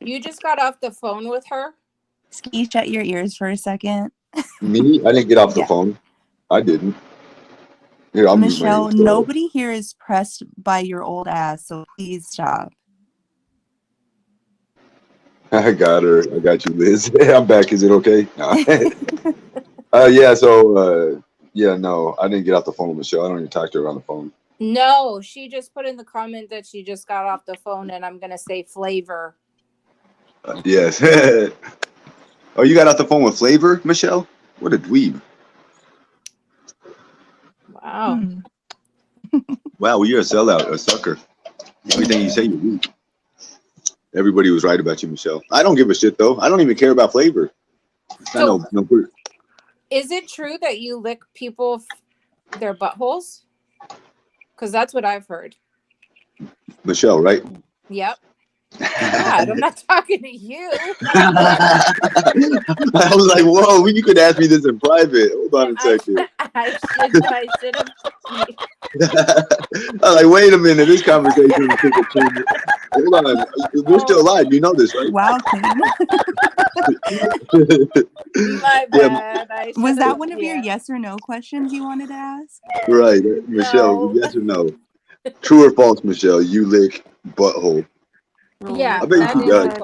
You just got off the phone with her? Ski, shut your ears for a second. Me? I didn't get off the phone. I didn't. Here, I'll Michelle, nobody here is pressed by your old ass, so please stop. I got her. I got you, Liz. I'm back. Is it okay? No. Yeah. So, no, I didn't get off the phone with Michelle. I don't even talk to her on the phone. No, she just put in the comment that she just got off the phone, and I'm gonna say Flavor. Yes. Oh, you got off the phone with Flavor, Michelle? What a dweeb. Wow. Wow, well, you're a sellout, a sucker. Everything you say, you're weak. Everybody was right about you, Michelle. I don't give a shit, though. I don't even care about Flavor. So, no. Is it true that you lick people their buttholes? Because that's what I've heard. Michelle, right? Yep. God, I'm not talking to you. I was like, whoa, you could ask me this in private. Hold on a second. I should have. I was like, wait a minute, this conversation is hold on. We're still alive. You know this, right? Wow, Queen. My bad. Was that one of your yes or no questions you wanted to ask? Right. Michelle, yes or no? True or false, Michelle? You lick butthole. Yeah, I bet she does.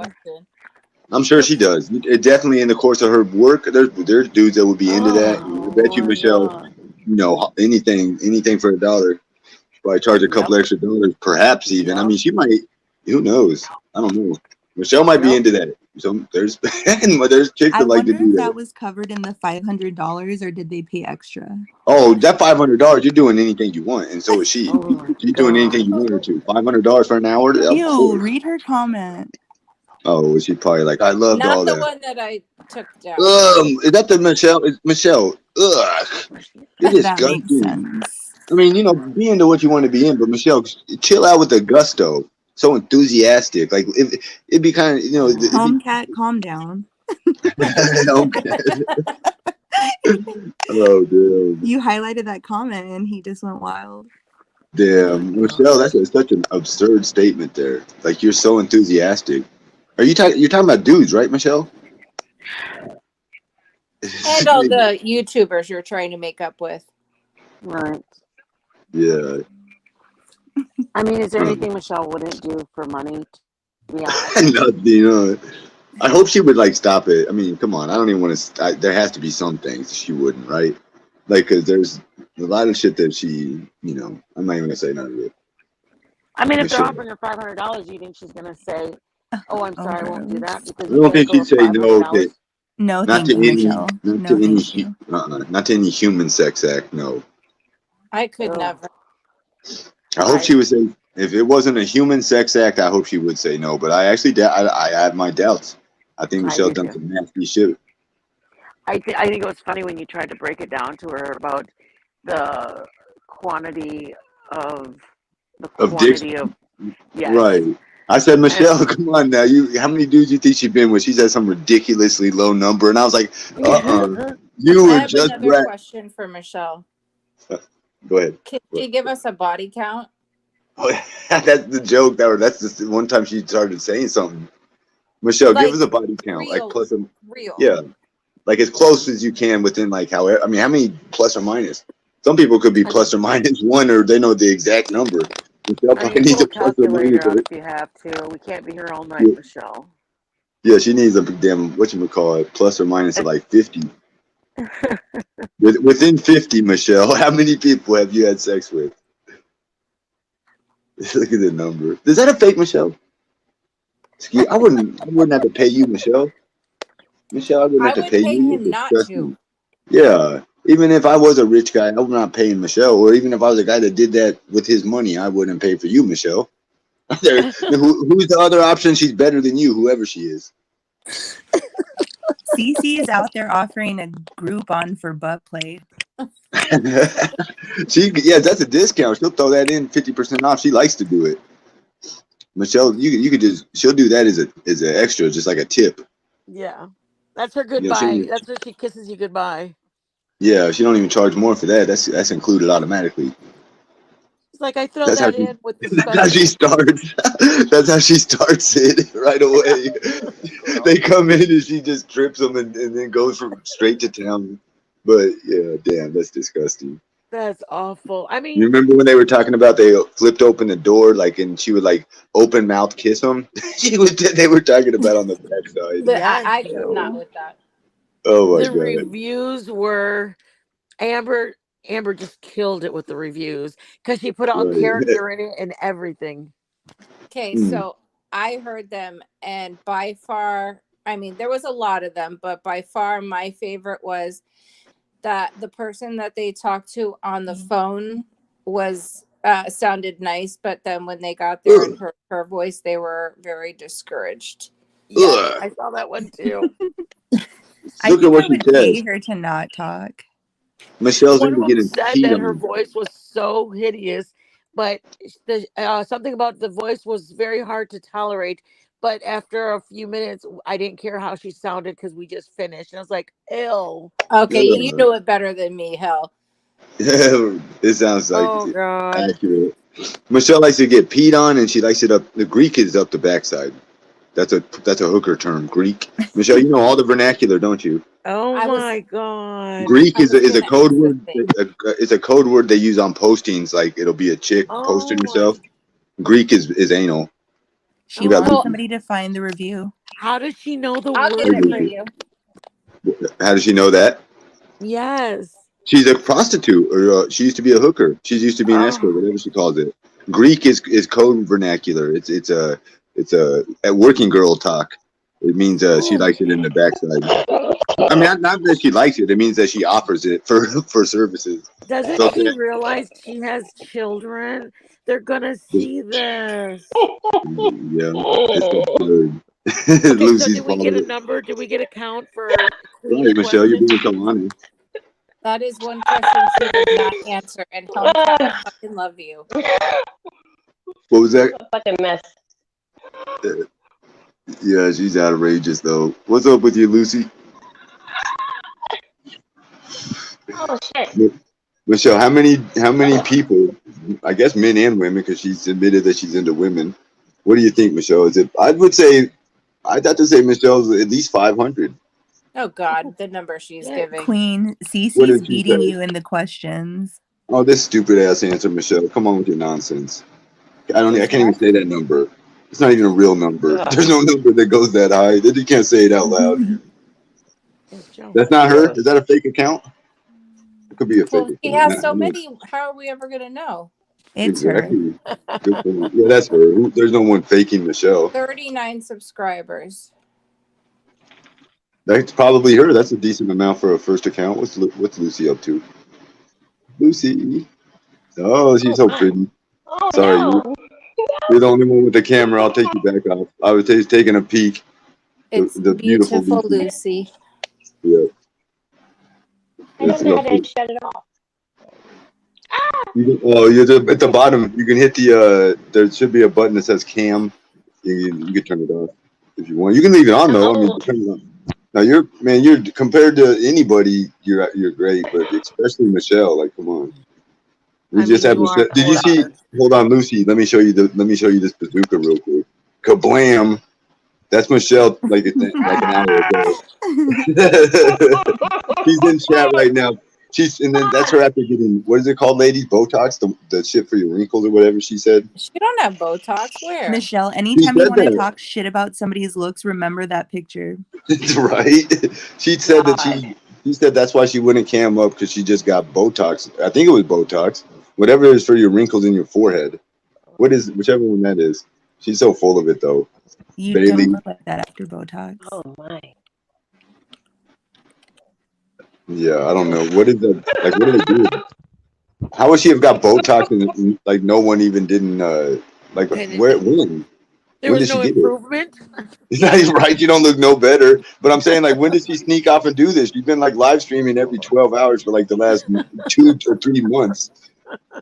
I'm sure she does. Definitely in the course of her work, there's dudes that would be into that. I bet you, Michelle, you know, anything for $1. Probably charge a couple extra dollars, perhaps even. I mean, she might. Who knows? I don't know. Michelle might be into that. So there's chicks that like to do that. I wonder if that was covered in the $500 or did they pay extra? Oh, that $500, you're doing anything you want, and so is she. She's doing anything you want her to. $500 for an hour? Ew, read her comment. Oh, she probably like, I loved all that. Not the one that I took down. Is that the Michelle? Michelle, ugh. It is disgusting. I mean, you know, be into what you want to be in, but Michelle, chill out with the gusto. So enthusiastic. Like, it'd be kind of, you know. Tomcat, calm down. Okay. Oh, damn. You highlighted that comment and he just went wild. Damn. Michelle, that's such an absurd statement there. Like, you're so enthusiastic. Are you you're talking about dudes, right, Michelle? And all the YouTubers you're trying to make up with. Right. Yeah. I mean, is there anything Michelle wouldn't do for money? Yeah. Nothing, you know. I hope she would like stop it. I mean, come on. I don't even want to. There has to be some things she wouldn't, right? Like, because there's a lot of shit that she, you know. I'm not even gonna say none of it. I mean, if they're offering her $500, you think she's gonna say, "Oh, I'm sorry, I won't do that"? Because I don't think she'd say no. Okay. No, not to any, not to any human sex act. No. I could never. I hope she would say, if it wasn't a human sex act, I hope she would say no. But I actually, I have my doubts. I think Michelle done some nasty shit. I think it was funny when you tried to break it down to her about the quantity of dicks. Yes. Right. I said, Michelle, come on now. How many dudes you think she's been with? She said some ridiculously low number, and I was like, you were just. I have another question for Michelle. Go ahead. Can she give us a body count? Oh, that's the joke. That's just the one time she started saying something. Michelle, give us a body count, real, like plus or real. Yeah, like as close as you can within like however. I mean, how many plus or minus? Some people could be plus or minus one, or they know the exact number. Michelle probably needs a calculator out if you have to. We can't be here all night, Michelle. Yeah, she needs a damn whatchamacallit, plus or minus of like 50. Within 50, Michelle, how many people have you had sex with? Look at the number. Is that a fake Michelle? I wouldn't have to pay you, Michelle. Michelle, I wouldn't have to pay you. Him not to. Yeah. Even if I was a rich guy, I'm not paying Michelle. Or even if I was a guy that did that with his money, I wouldn't pay for you, Michelle. Who's the other option? She's better than you, whoever she is. Cece is out there offering a Groupon for butt play. That's a discount. She'll throw that in 50% off. She likes to do it. Michelle, you could she'll do that as an extra, just like a tip. Yeah, that's her goodbye. That's where she kisses you goodbye. Yeah, she don't even charge more for that. That's included automatically. It's like, I throw That's how that she. in with the That's how she special. starts. That's how she starts it right away. They come in and she just trips them and then goes from straight to town. But yeah, damn, that's disgusting. That's awful. I You mean, remember when they were talking about they flipped open the door like and she would like open mouth kiss them? They were talking about on the backside. yes. I could not with that. Oh my The god. reviews were Amber. Amber just killed it with the reviews because she put all Right. character in it and everything. Okay, Mm. so I heard them, and by far, I mean, there was a lot of them, but by far my favorite was that the person that they talked to on the phone was sounded nice, but then when they got there and Ugh. heard her voice, they were very discouraged. Yes, Ugh. I saw that one too. I Look at think what I she would says. pay her to not talk. Michelle's One of into them getting said peed that her on. voice was so hideous, but something about the voice was very hard to tolerate. But after a few minutes, I didn't care how she sounded because we just finished, and I was like, "Ew." Okay, you Ugh. knew it better than me, hell. It sounds like Oh God. accurate. Michelle likes to get peed on, and she likes it up. The Greek is up the backside. That's a hooker term, Greek. Michelle, you know all the vernacular, don't you? Oh I was my God. Greek I is was a gonna code ask the word. same. It's a code word they use on postings. Like it'll be a chick Oh posting my. herself. Greek is anal. She We got wants Well, Lucy. somebody to find the review. How does she know the I'll get Hey, it for word? Lucy. you. How does she know that? Yes. She's a prostitute, or she used to be a hooker. She's used to be an escort, Oh. whatever she calls it. Greek is code vernacular. It's a working girl talk. It means she Oh. likes it in the backside. I mean, not that she likes it. It means that she offers it for services. Doesn't So she realize she has children? They're gonna see this. yeah, it's absurd. Okay, so Lucy's did we get a following. number? Did we get a count for Sorry, Queen Michelle, you're question? being so honest. That is one question she did not answer. And Hellcat, I fucking love you. What was that? Fucking mess. Yeah, she's outrageous though. What's up with you, Lucy? Oh shit. Michelle, how many people? I guess men and women, because she's admitted that she's into women. What do you think, Michelle? Is it? I'd have to say Michelle's at least 500. Oh God, the number she's Yeah. giving. Queen, What Cece's did she beating say? you in the questions. Oh, this stupid ass answer, Michelle. Come on with your nonsense. I Who's can't even that? say that number. It's not even a real number. Ugh. There's no number that goes that high. You can't say it out loud. It's Joe. That's not her. Gross. Is that a fake account? It could be a fake Well, she account. has so many. How are we ever gonna know? It's her. Exactly. Good for you. Yeah, that's her. There's no one faking Michelle. 39 subscribers. That's probably her. That's a decent amount for a first account. What's Lucy up to? Lucy. Oh, she's so Oh, pretty. oh Sorry, no. you're the only one with the camera. I'll take you back off. I was taking a peek. It's The beautiful beautiful Lucy. Lucy. Yeah. I don't know how to shut it off. You're at the bottom. You can hit the. There should be a button that says cam. You can turn it off if you want. You can leave it on though. I mean, turn it on. Now you're compared to anybody. You're great, but especially Michelle. Like, come on. We I just mean, have you Michelle. are Did you see? gorgeous. Hold on, Lucy. Let me show you this bazooka real quick. Kablam! That's Michelle. Like like an hour ago. She's in chat right now. And then that's her after getting, what is it called, ladies? Botox, the shit for your wrinkles or whatever she said. She don't have Botox. Where? Michelle, She anytime you said want to that. talk shit about somebody's looks, remember that picture. Right? She said that God. she said that's why she wouldn't cam up because she just got Botox. I think it was Botox. Whatever it is for your wrinkles in your forehead. Whichever one that is. She's so full of it though. You Bailey. don't look like that after Botox. Oh my. Yeah, I don't know. What is that? Like, what do they do? How would she have got Botox and like no one even didn't like when? There When was did she no get it? improvement. Right, you don't look no better. But I'm saying, like, when did she sneak off and do this? She's been like live streaming every 12 hours for like the last 2 or 3 months.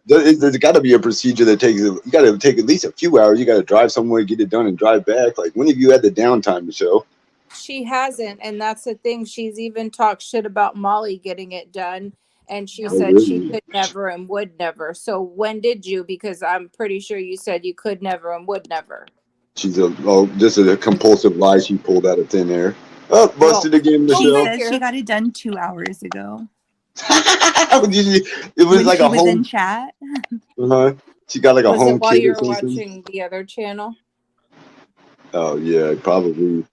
There's got to be a procedure that takes. You got to take at least a few hours. You got to drive somewhere, get it done, and drive back. Like, when have you had the downtime to show? She hasn't, and that's the thing. She's even talked shit about Molly getting it done, and she Oh, said she really? could never and would never. So when did you? Because I'm pretty sure you said you could never and would never. She's this is a compulsive lie she pulled out of thin air. Oh, busted again, She Michelle. says she got it done 2 hours ago. It was When like she a was in home. chat. She got like a Was home it while kit you or were something. watching the other channel? Oh yeah, probably.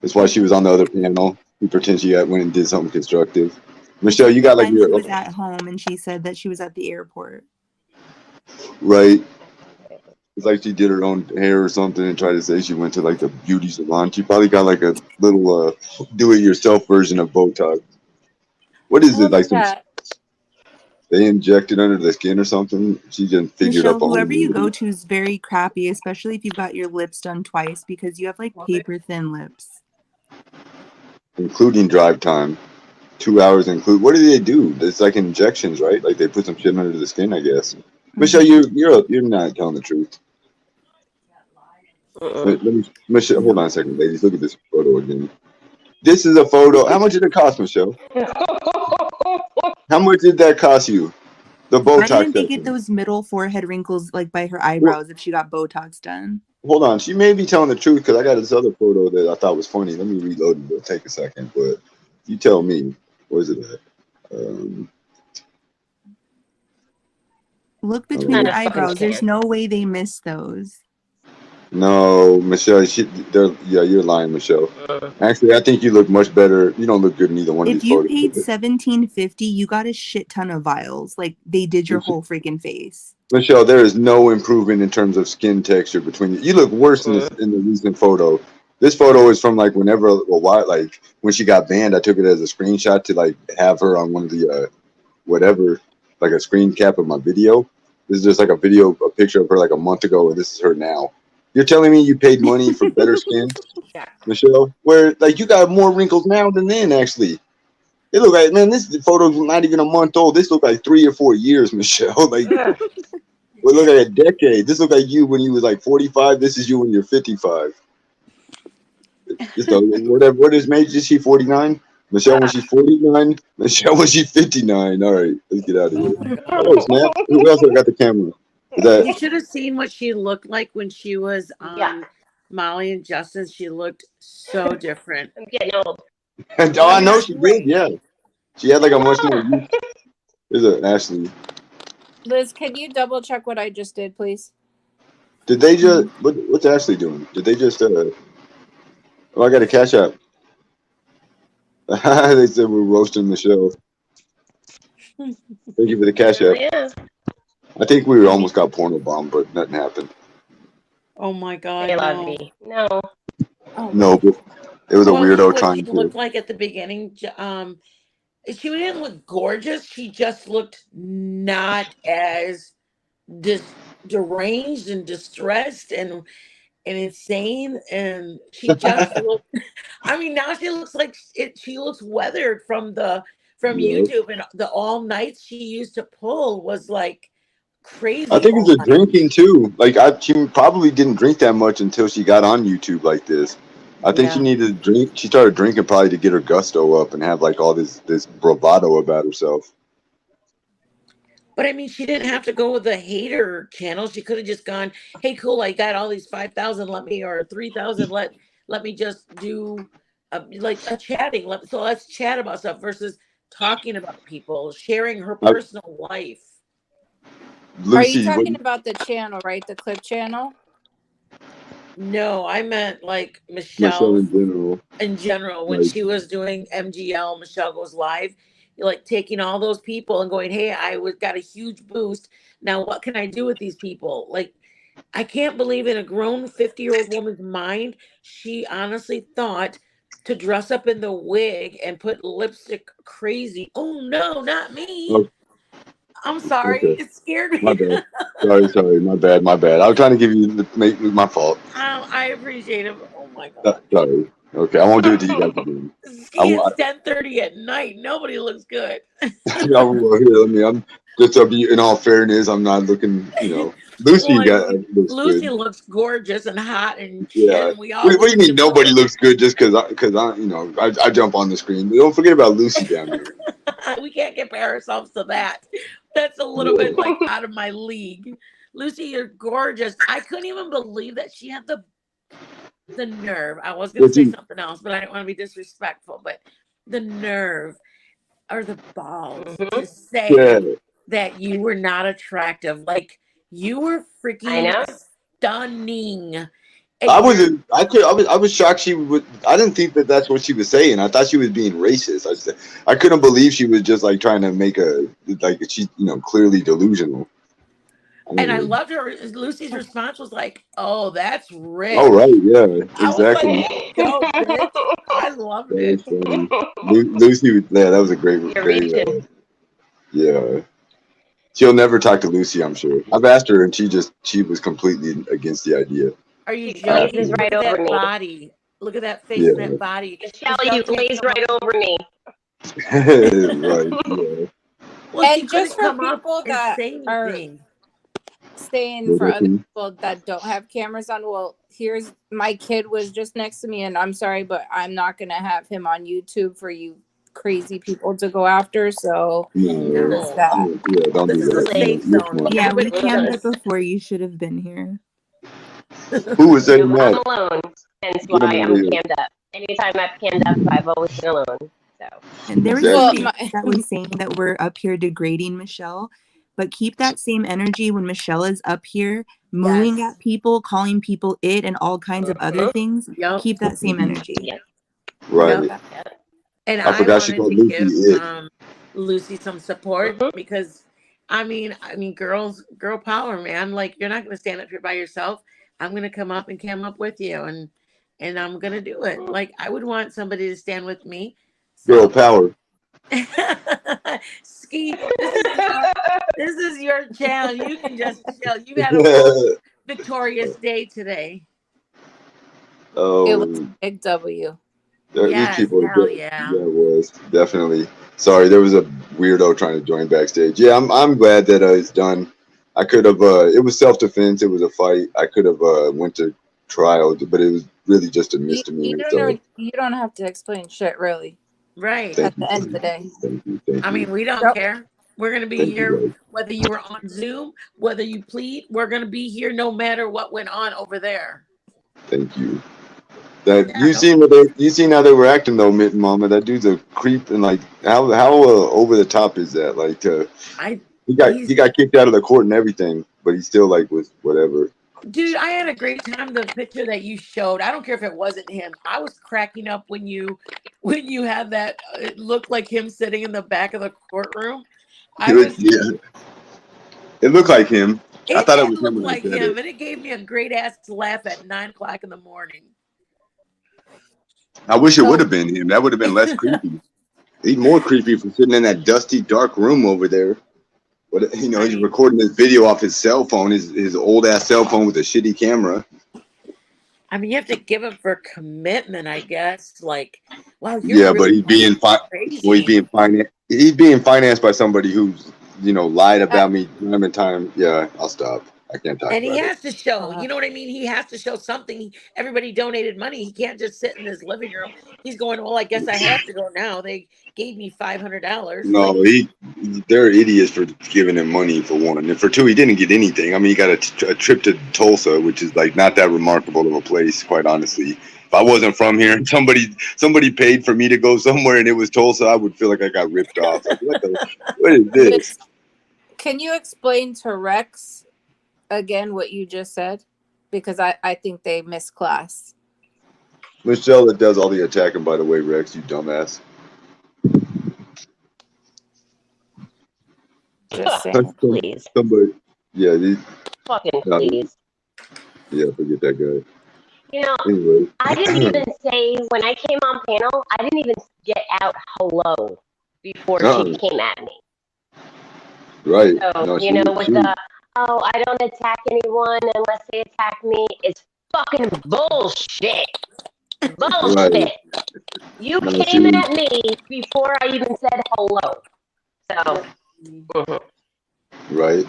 That's why she was on the other panel. We pretend she went and did something constructive. Michelle, you got like Pretend your she was at home and she said that she was at the airport. right. It's like she did her own hair or something and tried to say she went to like the beauty salon. She probably got like a little do-it-yourself version of Botox. What is it? Look Like at some that. they injected under the skin or something? She just figured Michelle, up on whoever you go it, to is very crappy, especially if you've got your lips done twice because you have like paper thin lips. including drive time. 2 hours include. What do they do? It's like injections, right? Like they put some shit under the skin, I guess. Michelle, you're not telling the truth. Let me, Michelle, hold on a second, ladies. Look at this photo again. This is a photo. How much did it cost, Michelle? How much did that cost you? The Why Botox didn't they get session. those middle forehead wrinkles like by her Well, eyebrows if she got Botox done? hold on. She may be telling the truth because I got this other photo that I thought was funny. Let me reload it. It'll take a second, but you tell me. Where's it at? Look I don't between know. her eyebrows. There's no way they missed those. No, Michelle. Yeah, you're lying, Michelle. Actually, I think you look much better. You don't look good in either one of If these you photos. paid $17.50, you got a shit ton of vials. Like they did your whole freaking face. Michelle, there is no improvement in terms of skin texture between you. You look worse in the recent photo. This photo is from like whenever, well, why, like when she got banned. I took it as a screenshot to like have her on one of the whatever, like a screen cap of my video. This is just like a picture of her like a month ago, and this is her now. You're telling me you paid money for better skin, Yeah. Michelle? Where like you got more wrinkles now than then, actually. It look like, man, this photo's not even a month old. This look like 3 or 4 years, Michelle. Like, we look like a decade. This look like you when you was like 45. This is you when you're 55. Just whatever. What is Major? Is she 49? Michelle when she's 49. Michelle when she's 59. All right, let's get out of here. Oh my god. Oh snap! Who else got the camera? Is that? You should have seen what she looked like when she was on Molly and Justin. She looked so different. I'm getting old. Oh, I know she did. Yeah, she had like a much more. Is it Ashley? Liz, can you double check what I just did, please? Did they just? What's Ashley doing? Did they just? Oh, I got a cash app. They said we're roasting Michelle. Thank you for the cash app. Yeah. I think we almost got porno bombed, but nothing happened. Oh my god. They love No. me. No. Oh, No, but it was a Well, weirdo what she trying to. looked like at the beginning, she didn't look gorgeous. She just looked not as deranged and distressed and insane, and she just looked. I mean, now she looks like she looks weathered from Yeah. YouTube, and the all nights she used to pull was like crazy. I think it's a drinking too. Like she probably didn't drink that much until she got on YouTube like this. I think she needed to drink. She started drinking probably to get her gusto up and have like all this bravado about herself. But I mean, she didn't have to go with the hater channel. She could have just gone, "Hey, cool, I got all these 5,000. Let me or 3,000. Let me just do like a chatting. So let's chat about stuff versus talking about people, sharing her personal life." Lucy, are you talking about the channel, right? The clip channel? No, I meant like Michelle Michelle in general. when she was doing MGL, Michelle Goes Live, like taking all those people and going, "Hey, got a huge boost. Now what can I do with these people?" Like, I can't believe in a grown 50-year-old woman's mind, she honestly thought to dress up in the wig and put lipstick crazy. Oh no, not me. Oh, I'm sorry. okay. It scared me. My bad. Sorry. My bad. I was trying to give you my fault. I appreciate it. Oh my god. Sorry. Okay, I won't do it to you guys again. It's 10:30 at night. Nobody looks good. Here, Just to be in all fairness, I'm not looking. Lucy Well, I got mean, looks Lucy good. looks gorgeous and hot and shit, Yeah. and we all What do you look mean nobody beautiful. looks good just because I jump on the screen? Don't forget about Lucy down there. We can't compare ourselves to that. That's a little Yeah. bit like out of my league. Lucy, you're gorgeous. I couldn't even believe that she had the nerve. I was gonna What say you? something else, but I didn't want to be disrespectful. But the nerve or the balls to Yeah. say that you were not attractive. Like you were I freaking know. stunning. I And you're wasn't. I was shocked. She would. I didn't think that that's what she was saying. I thought she was being racist. I couldn't believe she was just like trying to make she clearly delusional. and I Anyway. loved her. Lucy's response was like, "Oh, that's Oh rich." right, yeah, I was like, exactly. "Let's go, bitch!" I loved That it. was funny. Lucy, yeah, that was a great, You're very, reaching. yeah. She'll never talk to Lucy, I'm sure. I've asked her, and she was completely against the idea. Are you She joking? glazes Absolutely. Look right at over that me. body. Look at that face and Yeah, that body. Michelle, Michelle you can't glaze come right up. over me. right. Yeah. Well, she And just couldn't for come up people and that say are anything. saying What for other happened? people that don't have cameras on, well, here's my kid was just next to me, and I'm sorry, but I'm not gonna have him on YouTube for you crazy people to go after. So No, there's No, that. yeah, don't this do is a that. Please. safe You're zone. smart. Yeah, we Everybody can cammed Mhm. it just. before. You should have been here. Who was saying No, I'm that? alone. Hence Get why him over I'm here. cammed up. Anytime I've cammed up, I've always been alone. So And there was Well, Exactly. somebody my that was saying that we're up here degrading Michelle, but keep that same energy when Michelle is up here mooing Yes. at people, calling people it, and all kinds of other things. Yep. Keep that same energy. yeah, Yep. Right. yeah. And I I forgot she wanted called to Lucy give it. Lucy some support Mhm. because I mean girl power, man. Like you're not gonna stand up here by yourself. I'm gonna come up and cam up with you and I'm gonna do it. Like I would want somebody to stand with me. Girl So power. Ski, this is your channel. You can just chill. You had a full victorious day today. it was Oh, a big W. these Yes, people are hell good. yeah. That was definitely. Sorry, there was a weirdo trying to join backstage. Yeah, I'm glad that it's done. I could have. It was self defense. It was a fight. I could have went to trial, but it was really just a You misdemeanor. don't So know, you don't have to explain shit really Right. thank at you, the end of the day. thank I you, mean, we don't Yep. care. We're going to be thank here you, whether you were on Zoom, whether you plead. We're going to be here no matter what went on over there. guys. Thank you. That Yeah, you seen how they were acting though, Mitten Mama. That dude's a creep, and like how over the top is that? Like I he he's got kicked out of the court and everything, but he still like was whatever. dude, I had a great time. The picture that you showed, I don't care if it wasn't him. I was cracking up when you had that. It looked like him sitting in the back of the courtroom. I was. Yeah, it looked like him. I It thought it did was him look when I like said him, it. and it gave me a great ass laugh at 9 o'clock in the morning. I wish it would So have been him. That would have been less creepy. He's more creepy for sitting in that dusty, dark room over there. But I he's mean, recording this video off his cell phone, his old ass cell phone with a shitty camera. you have to give him for commitment, I guess. Like, wow, you're Yeah, but really he's being crazy. he's being financed by somebody who's lied that, about me time and time. Yeah, I'll stop. I can't talk And he about it. has to show, uh, you know what I mean? He has to show something. Everybody donated money. He can't just sit in his living room. He's going, well, I guess I have to go now. They gave me $500. No, Like, they're idiots for giving him money for one, and for two, he didn't get anything. I mean, he got a trip to Tulsa, which is like not that remarkable of a place, quite honestly. If I wasn't from here and somebody paid for me to go somewhere and it was Tulsa, I would feel like I got ripped off. Like what is this? can you explain to Rex again what you just said? Because I think they missed class. Michelle that does all the attacking, by the way, Rex, you dumbass. Just saying. Please, Somebody, yeah, fucking no, please. yeah, forget that guy. You know, Anyway, I didn't even say when I came on panel. I didn't even get out hello before she uh, came at me. right? So No, with the I don't attack anyone unless they attack me. It's fucking bullshit. right. Bullshit. You No, came at me before I even said hello. So, mhm. Right.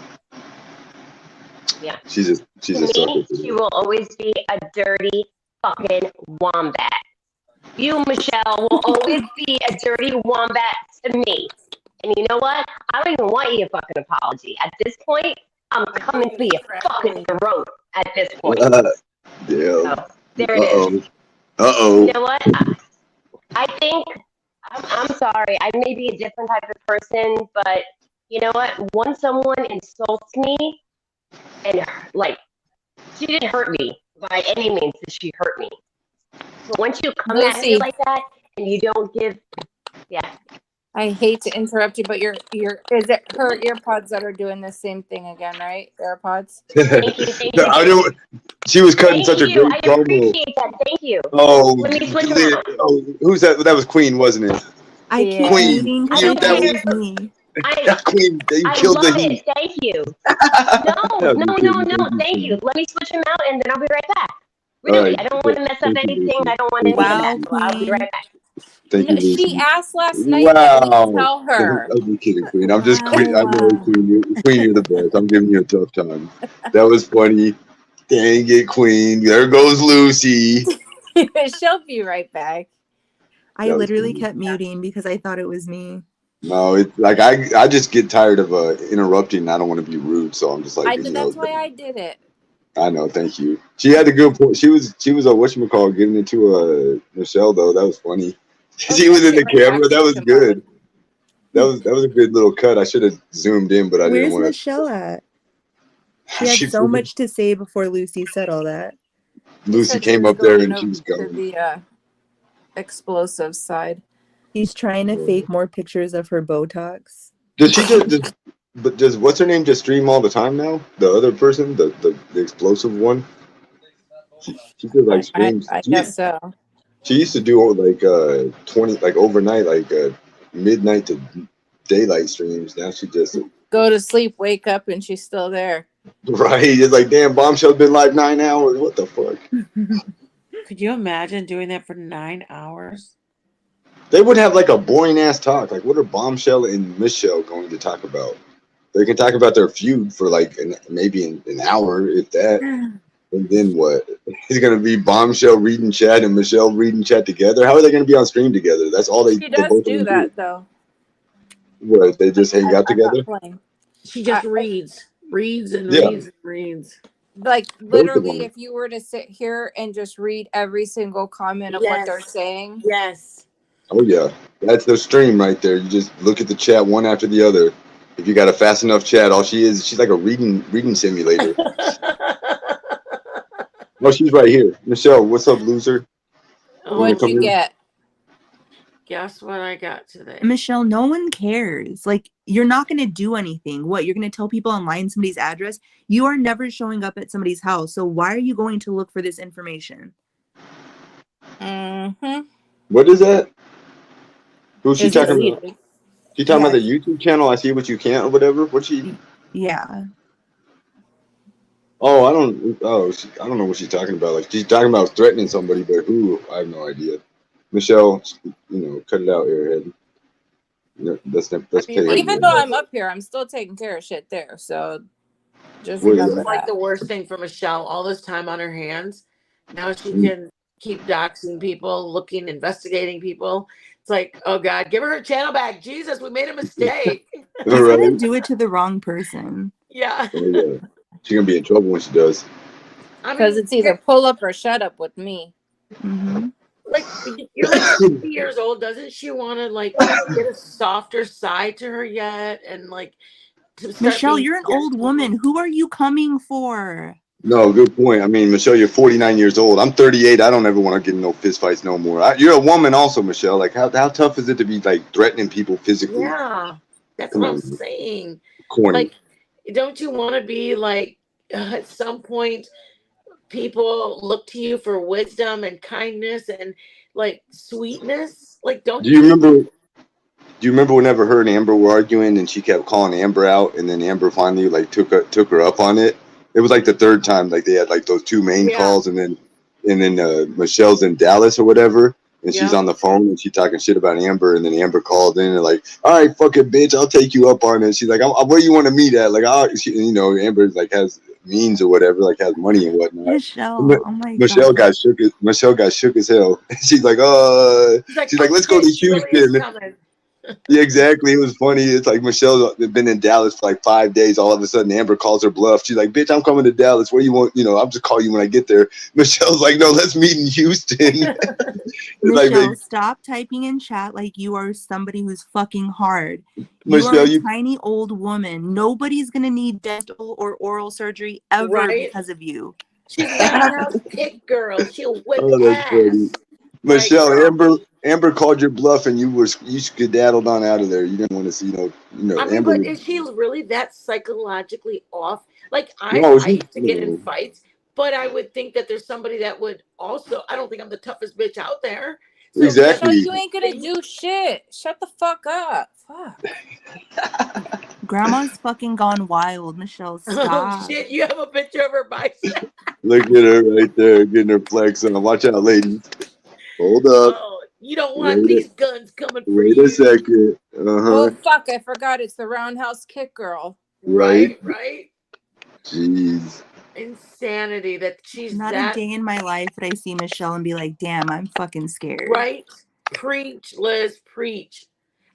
Yeah. She's a To sucker. me, she will always be a dirty fucking wombat. You, Michelle, will always be a dirty wombat to me. And you know what? I don't even want your fucking apology. At this point, I'm coming for your fucking throat at this point. Damn. So, there it is. Uh-oh. You know what? I think, I'm sorry, I may be a different type of person, but you know what? Once someone insults me, and like, she didn't hurt me by any means did she hurt me. But once you come at me Lucy, like that and you don't give, yeah. I hate to interrupt you, but is it her earpods that are doing the same thing again, right? AirPods. Thank you, thank you. I don't. She was cutting such a great I promo. appreciate that. Thank you. Oh, Let me switch them Julia, out. oh, who's that? That was Queen, wasn't it? I Yeah. keep Queen. muting because I I don't thought That it was was me. Queen. You I killed love the it. heat. Thank you. No, No. Thank you. Let me switch them out and then I'll be right back. Really, right. I don't want to mess up Thank you, anything. Lucy. I don't want Thank any you, of that. Wow, So I'll be Queen. right back. Thank you, No, Lucy. she asked last night that we tell her. I'm kidding, Queen. I'm just Queen. I know, Wow. Queen, you're the best. I'm giving you a tough time. That was funny. Dang it, Queen. There goes Lucy. She'll be right back. I That was literally funny. kept muting because I thought it was me. No, it's like I just get tired of interrupting. And I don't want to be rude, so I'm just like, That's why I did it. I know. Thank you. She had a good point. She was a whatchamacallit getting into Michelle though. That was funny. She was in the camera. That was good. That was a good little cut. I should have zoomed in, but I didn't Where's want to. Michelle at? She had so much to say before Lucy said all that. Lucy came up there and she was to going. the explosive side. She's trying to fake more pictures of her Botox. Does she just? But does what's her name just stream all the time now? The other person, the explosive one. She did like streams. I guess so. She used to do like 20 like overnight, like midnight to daylight streams. Now she just Go to sleep, wake up, and she's still there. right. It's like, damn, Bombshell's been live 9 hours. What the fuck? Could you imagine doing that for 9 hours? They would have like a boring ass talk. Like, what are Bombshell and Michelle going to talk about? They can talk about their feud for like maybe an hour, if that. And then what? It's gonna be Bombshell reading chat and Michelle reading chat together. How are they gonna be on stream together? That's all they. She does do that though. What? They just hang out together. She just reads and reads. Like literally, if you were to sit here and just read every single comment of what they're saying. Yes. Oh yeah, that's the stream right there. You just look at the chat one after the other. If you got a fast enough chat, she's like a reading simulator. Oh, she's right here. Michelle, what's up, loser? What'd you get? Guess what I got today? Michelle, no one cares. Like, you're not going to do anything. What, you're going to tell people online somebody's address? You are never showing up at somebody's house. So why are you going to look for this information? Mm-hmm. What is that? Who's she talking about? Deleted. She talking about the YouTube channel, I See What You Can't or whatever? What's she? Yeah. Oh, I don't know what she's talking about. Like, she's talking about threatening somebody, but who? I have no idea. Michelle, cut it out, airhead. That's even though I'm up here, I'm still taking care of shit there. So just remember that. Like the worst thing for Michelle, all this time on her hands. Now she can keep doxing people, investigating people. It's like, oh God, give her channel back. Jesus, we made a mistake. She's gonna do it to the wrong person. Yeah. Oh, yeah. She's gonna be in trouble when she does. Because it's either pull up or shut up with me. Mm-hmm. Like, you're like 50 years old. Doesn't she want to like get a softer side to her yet? And like, Michelle, you're an old woman. Who are you coming for? No, good point. I mean, Michelle, you're 49 years old. I'm 38. I don't ever want to get in no fist fights no more. You're a woman also, Michelle. Like, how tough is it to be like threatening people physically? Yeah, that's what I'm saying. Corny. Like, don't you want to be like at some point people look to you for wisdom and kindness and like sweetness? Like, Do you remember whenever her and Amber were arguing and she kept calling Amber out, and then Amber finally like took her up on it? It was like the third time, like they had like those two main calls, and then Michelle's in Dallas or whatever, and she's on the phone and she's talking shit about Amber, and then Amber called in and like, all right, fuck it, bitch, I'll take you up on it. She's like, where you want to meet at? Like, Amber like has means or whatever, like has money and whatnot. Michelle, oh my Michelle god. got shook as hell. She's like, she's like, let's go to Houston. Yeah, exactly. It was funny. It's like Michelle's been in Dallas for like 5 days. All of a sudden, Amber calls her bluff. She's like, bitch, I'm coming to Dallas. Where you want? I'll just call you when I get there. Michelle's like, no, let's meet in Houston. Michelle, stop typing in chat like you are somebody who's fucking hard. Michelle, you are a tiny old woman. Nobody's going to need dental or oral surgery ever because of you. She's not a pig girl. She'll whip ass. Funny. Michelle, Amber called your bluff, and you skedaddled on out of there. You didn't want to see I mean, Amber, but is she really that psychologically off? Like I used to get in fights, but I would think that there's somebody that would also. I don't think I'm the toughest bitch out there. So exactly. You ain't gonna do shit. Shut the fuck up. Fuck. Grandma's fucking gone wild. Michelle, stop. Oh shit! You have a picture of her bicep. Look at her right there, getting her flex on. Watch out, ladies. Hold up. Oh, you don't want these guns coming for you. Wait a second. Oh, fuck. I forgot. It's the roundhouse kick girl. Right. Jeez. Insanity that she's not a day in my life that I see Michelle and be like, damn, I'm fucking scared. Right? Preach, Liz, preach.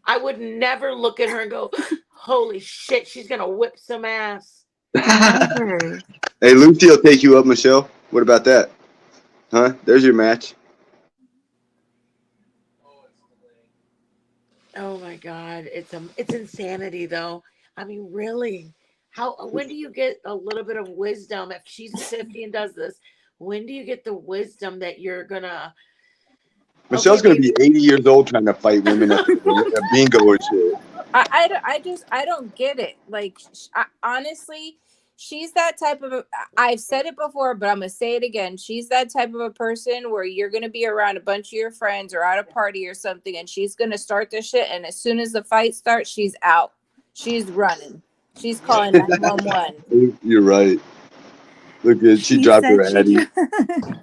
I would never look at her and go, holy shit, she's going to whip some ass. Hey, Lucy will take you up, Michelle. What about that? Huh? There's your match. Oh my God. It's insanity though. I mean, really? When do you get a little bit of wisdom? If she's 50 and does this, when do you get the wisdom that you're gonna Michelle's gonna be 80 years old trying to fight women at bingo or shit. I don't get it. Like, honestly, she's that type of I've said it before, but I'm gonna say it again. She's that type of a person where you're gonna be around a bunch of your friends or at a party or something, and she's gonna start this shit, and as soon as the fight starts, she's out. She's running. She's calling 911. You're right. Look at she dropped her Addy.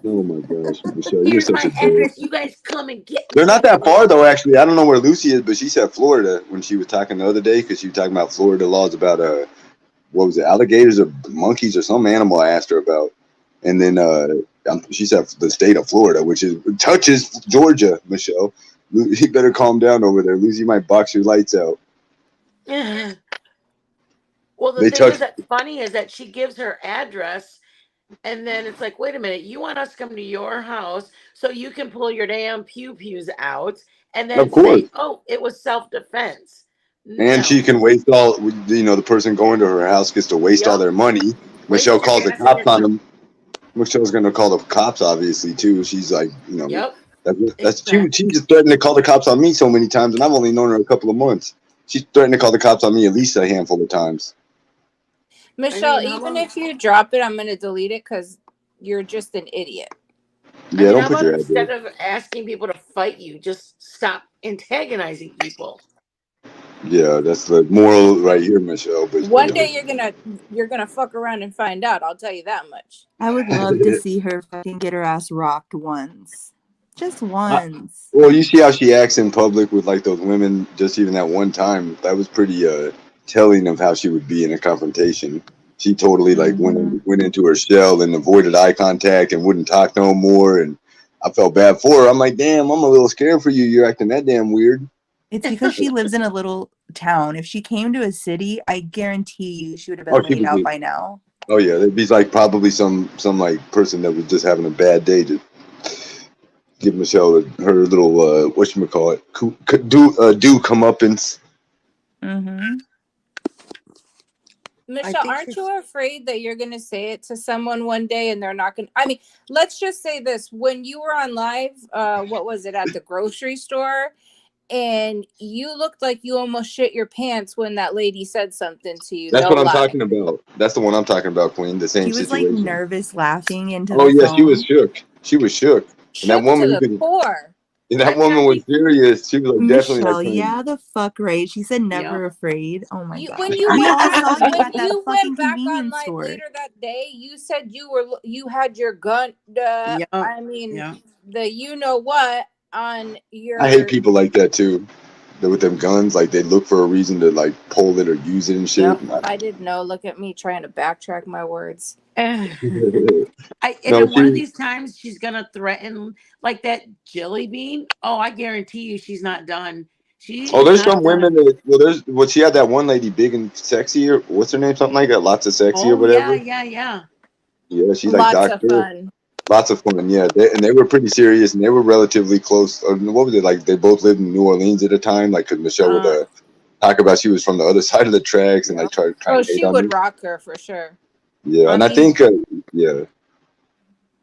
Oh my gosh, Michelle, you're such a address. You guys come and get. They're not that far though. Actually, I don't know where Lucy is, but she said Florida when she was talking the other day because she was talking about Florida laws about what was it, alligators or monkeys or some animal I asked her about, and then she said the state of Florida, which touches Georgia. Michelle, you better calm down over there. Lucy might box your lights out. Yeah. Well, the thing is that's funny is that she gives her address, and then it's like, wait a minute, you want us to come to your house so you can pull your damn pews out, and then say, oh, it was self-defense. And she can waste all, the person going to her house gets to waste all their money. Michelle calls the cops on them. Michelle's going to call the cops, obviously, too. She's like, she just threatened to call the cops on me so many times, and I've only known her a couple of months. She's threatened to call the cops on me at least a handful of times. Michelle, even if you drop it, I'm going to delete it because you're just an idiot. Yeah, don't put your address. Instead of asking people to fight you, just stop antagonizing people. Yeah, that's the moral right here, Michelle. But one day you're gonna fuck around and find out. I'll tell you that much. I would love to see her fucking get her ass rocked once, just once. Well, you see how she acts in public with like those women. Just even that one time, that was pretty telling of how she would be in a confrontation. She totally went into her shell and avoided eye contact and wouldn't talk no more. And I felt bad for her. I'm like, damn, I'm a little scared for you. You're acting that damn weird. It's because she lives in a little town. If she came to a city, I guarantee you she would have been laid out by now. Oh yeah, there'd be like probably some like person that was just having a bad day to give Michelle her little whatchamacallit, do comeuppance. Mm-hmm. Michelle, aren't you afraid that you're going to say it to someone one day and they're not going to? I mean, let's just say this. When you were on live, what was it, at the grocery store? And you looked like you almost shit your pants when that lady said something to you. That's what I'm talking about. That's the one I'm talking about, Queen. The same situation. She was like nervous laughing into the phone. She was shook. She was shook. And that woman, and that woman was serious. She was like, definitely Michelle, like, yeah, the fuck right. She said never afraid. Oh my god. When you went back on live later that day, you said you had your gun. I mean, the you know what. on your. I hate people like that too. With them guns, like they look for a reason to like pull it or use it and shit. Yep, I didn't know. Look at me trying to backtrack my words. And No, then one of these times she's gonna threaten like that jelly bean. Oh, I guarantee you she's not done. there's some women that she had that one lady big and sexy, or what's her name, something like that, lots of sexy or whatever. Yeah. Yeah, she's like Lots of doctor. fun. Lots of fun, yeah. They were pretty serious, and they were relatively close. What was it like? They both lived in New Orleans at the time. Like, cause Michelle would talk about she was from the other side of the tracks, and like try to hate she on would me. rock her for sure. Yeah, and I think yeah,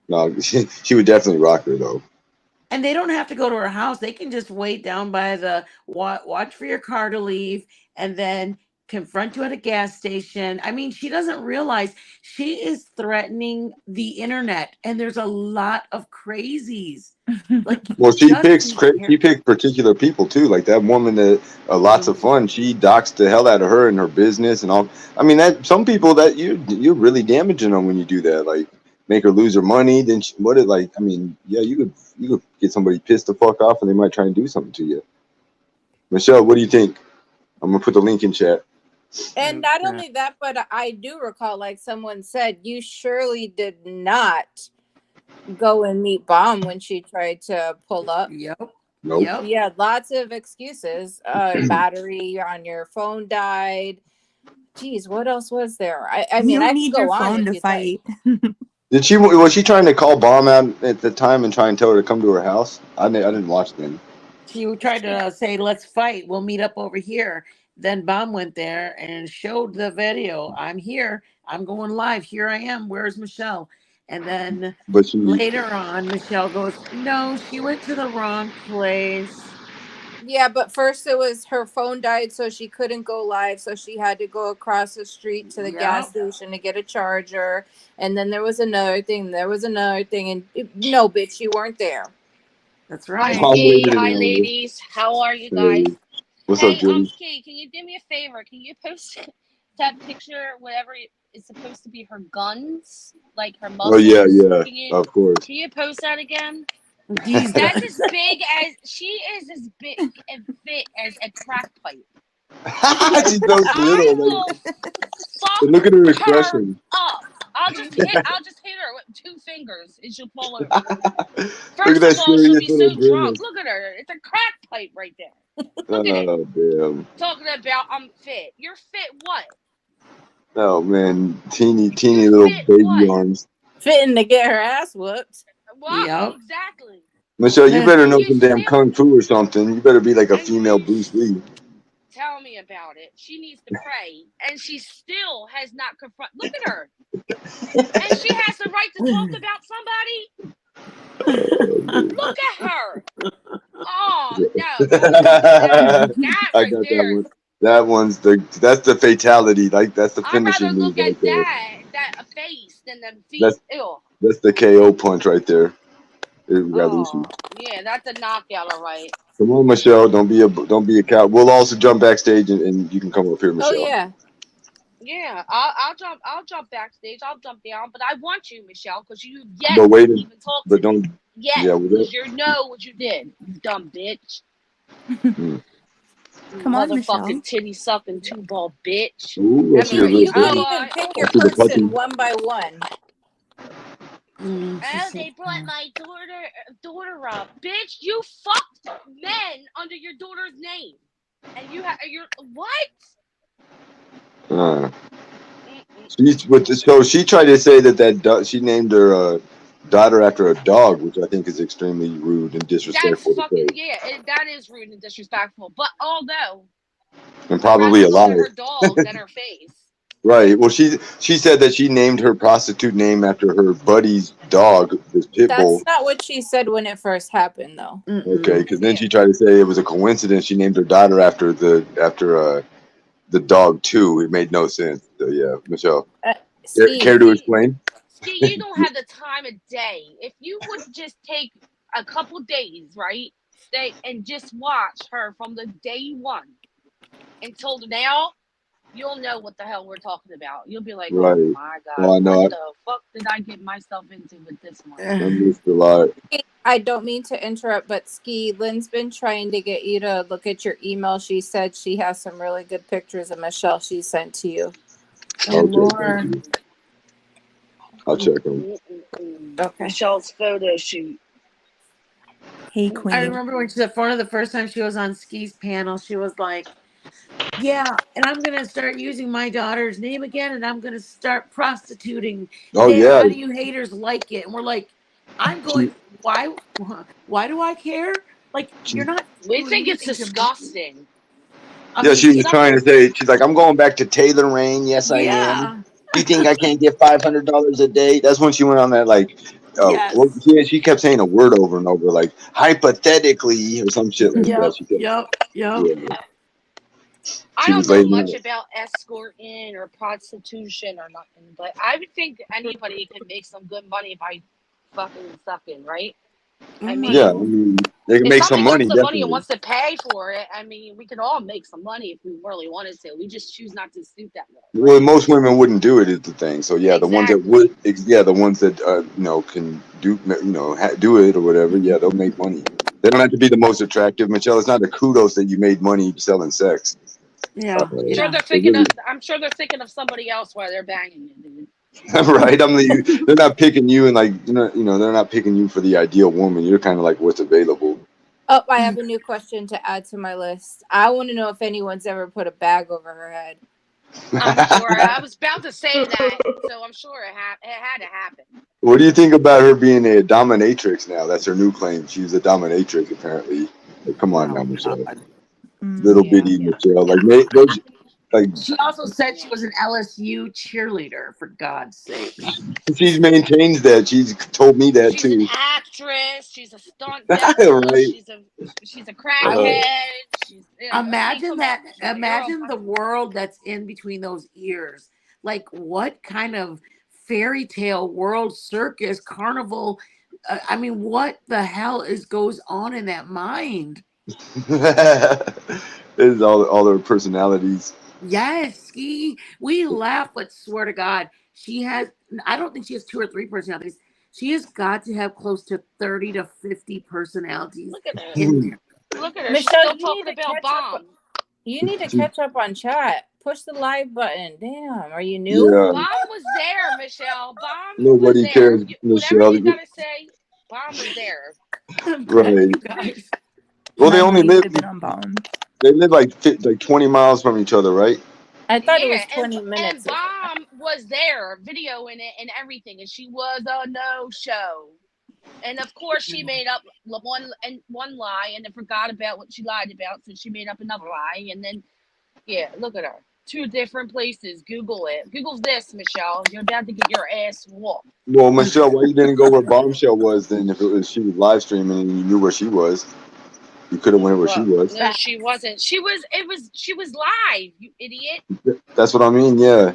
no, she would definitely rock her though. And they don't have to go to her house. They can just wait down by the watch for your car to leave, and then confront you at a gas station. I mean, she doesn't realize she is threatening the internet, and there's a lot of crazies. Like, well, she picks particular people too. Like that woman that lots of fun. She doxed the hell out of her and her business and all. I mean, that some people that you're really damaging them when you do that. Like make her lose her money. Then I mean, yeah, you could get somebody pissed the fuck off and they might try and do something to you. Michelle, what do you think? I'm gonna put the link in chat. And not only that, but I do recall, like someone said, you surely did not go and meet Bomb when she tried to pull up. Yep. Nope. Yeah, lots of excuses. Battery on your phone died. Geez, what else was there? I mean, I need could your go on phone to fight. Was she trying to call Bomb out at the time and try and tell her to come to her house? I didn't watch them. She tried to say, "Let's fight. We'll meet up over here." Then Bomb went there and showed the video. I'm here. I'm going live. Here I am. Where's Michelle? And then later on, Michelle goes, "No, she went to the wrong place." Yeah, but first it was her phone died, so she couldn't go live. So she had to go across the street to the gas station to get a charger. And then there was another thing. And no, bitch, you weren't there. That's right. Hi, ladies. How are you guys? What's up, Judy? Ski, can you do me a favor? Can you post that picture, whatever is supposed to be her guns, like her muscles? Oh yeah, of course. Can you post that again? That's as big as she is, as big and fit as a crack pipe. She's so little. Look at her expression. I'll just hit her with 2 fingers and she'll fall over. First of all, she'll be so drunk. Look at her. It's a crack pipe right there. Look at it. Damn. Talking about I'm fit. You're fit what? Oh man, teeny little baby arms. Fitting to get her ass whooped. Well, exactly. Michelle, you better know some damn kung fu or something. You better be like a female Bruce Lee. Tell me about it. She needs to pray, and she still has not confronted. Look at her, and she has the right to talk about somebody. Look at her. Oh no! I got that one. That one's that's the fatality. Like that's the finishing move. I'd rather look at that face than the feet. That's the KO punch right there. Yeah, that's a knockout, all right. Come on, Michelle. Don't be a cow. We'll also jump backstage and you can come up here, Michelle. Oh yeah. Yeah, I'll jump backstage. I'll jump down, but I want you, Michelle, because you didn't even talk to me. Because you know what you did, you dumb bitch. Come on, Michelle. Motherfucking titty sucking 2-ball bitch. Ooh, I mean, you could even pick your person one by one. Oh, they brought my daughter up. Bitch, you fucked men under your daughter's name. And you're what? So she tried to say that she named her daughter after a dog, which I think is extremely rude and disrespectful. That is rude and disrespectful. But although, and probably a lie. Her dog than her face. Right. Well, she said that she named her prostitute name after her buddy's dog, this pit bull. That's not what she said when it first happened, though. Okay, because then she tried to say it was a coincidence. She named her daughter after the dog too. It made no sense. So yeah, Michelle, care to explain? Ski, you don't have the time of day. If you would just take a couple days, right, and just watch her from the day one until now. You'll know what the hell we're talking about. You'll be like, right. Oh my God, what the fuck did I get myself into with this one? I missed a lot. I don't mean to interrupt, but Ski, Lynn's been trying to get you to look at your email. She said she has some really good pictures of Michelle she sent to you. Oh, Okay, thank Lord. you. I'll check them. Okay. Michelle's photo shoot. Hey, I Queen. remember when one of the first time she was on Ski's panel, she was like, yeah, and I'm going to start using my daughter's name again, and I'm going to start prostituting. Oh There, yeah. how do you haters like it? And we're like, I'm going, why do I care? Like, you're not We doing think it's anything to me. disgusting. I Yeah, mean, she was trying to say, she's like, I'm going back to Taylor Rain. Yes, I am. yeah, You think I can't get $500 a day? That's when she went on that, like, yes. well, she kept saying a word over and over, like, hypothetically, or some shit like that. She kept, Yep. yeah, I she don't was know laying much out. about escorting or prostitution or nothing, but I would think anybody could make some good money by fucking sucking, right? I mean, Yeah, I mean, they can if make some somebody money, got some money and definitely. wants to pay for it, I mean, we can all make some money if we really wanted to. We just choose not to suit that way. Well, most women wouldn't do it is the thing. So yeah, the ones that Exactly. would, yeah, the ones that can do, do it or whatever. Yeah, they'll make money. They don't have to be the most attractive. Michelle, it's not a kudos that you made money selling sex. Yeah. I'm sure they're It thinking really- of. I'm sure they're thinking of somebody else while they're banging you, dude. right? They're not picking you, and like they're not picking you for the ideal woman. You're kind of like what's available. Oh, I have a new question to add to my list. I want to know if anyone's ever put a bag over her head. I'm sure. I was about to say that, so I'm sure it had to happen. What do you think about her being a dominatrix now? That's her new claim. She's a dominatrix, apparently. Like, come on now, Michelle. Little bitty Michelle. Like She also said she was an LSU cheerleader, for God's sake. she's maintains that. She's told me that She's an too. actress. She's a stunt double. Right. She's a crackhead. She's Imagine that. Imagine the world that's in between those ears. Like, what kind of fairy tale world, circus, carnival? I mean, what the hell goes on in that mind? It's all her personalities. Yes, Ski. We laugh, but swear to God, she has. I don't think she has 2 or 3 personalities. She has got to have close to 30 to 50 personalities. Look at her. In there. Look at her. Michelle, She's still talking about bomb. You need to catch up on chat. Push the live button. Damn, are you new? Yeah. Bomb was there, Michelle. Bomb Nobody was there. cares, Michelle. Whatever you gotta say, Bomb was there. Right. You guys. Well, they My only money live. should've been on Bone. They live like 20 miles from each other, right? I thought it was Yeah, 20 minutes. And Bomb was there, videoing it and everything, and she was a no-show. And of course, she made up one lie, and then forgot about what she lied about, so she made up another lie, and then look at her. 2 different places. Google it. Google this, Michelle. You're about to get your ass whooped. Well, Michelle, why you didn't go where Bombshell was then? If she was live streaming and you knew where she was, you could have went where she was. No, she wasn't. She was live. You idiot. That's what I mean. Yeah.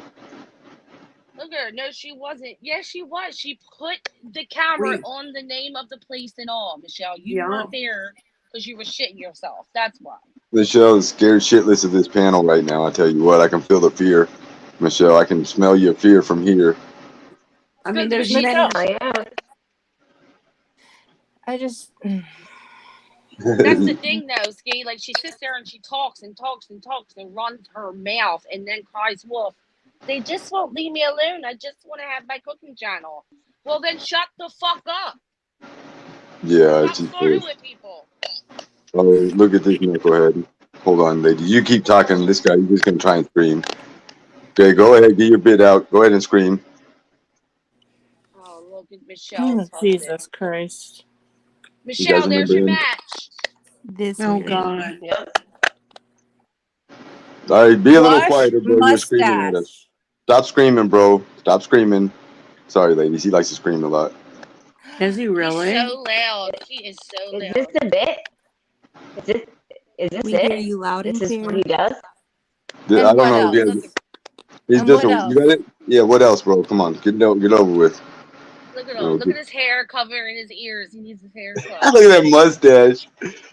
Look at her. No, she wasn't. Yes, she was. She put the camera on the name of the place and all. Michelle, you weren't there because you were shitting yourself. That's why. Michelle is scared shitless of this panel right now. I tell you what, I can feel the fear. Michelle, I can smell your fear from here. I mean, there's Michelle, many. I just. That's the thing, though, Ski. Like, she sits there and she talks and talks and talks and runs her mouth and then cries wolf. They just won't leave me alone. I just want to have my cooking channel. Well, then shut the fuck up. Yeah, Stop flirting with people. Oh, look at this knucklehead. Hold on, lady. You keep talking. This guy, he's just going to try and scream. Okay, go ahead. Get your bit out. Go ahead and scream. Oh, look at Michelle. Jesus Christ. Michelle, there's your match. Oh, God. Yep. All right, be a little quieter, bro. You're screaming at us. Stop screaming, bro. Stop screaming. Sorry, ladies. He likes to scream a lot. Is he really? He's so loud. He is so loud. Is this the bit? Is this We it? hear you loud and This is clear. what he does? I don't know. Yeah, he's just you got it? Yeah, what else, bro? Come on. Get over with. Look at him. Look at his hair covering his ears. He needs his hair cut. Look at that mustache.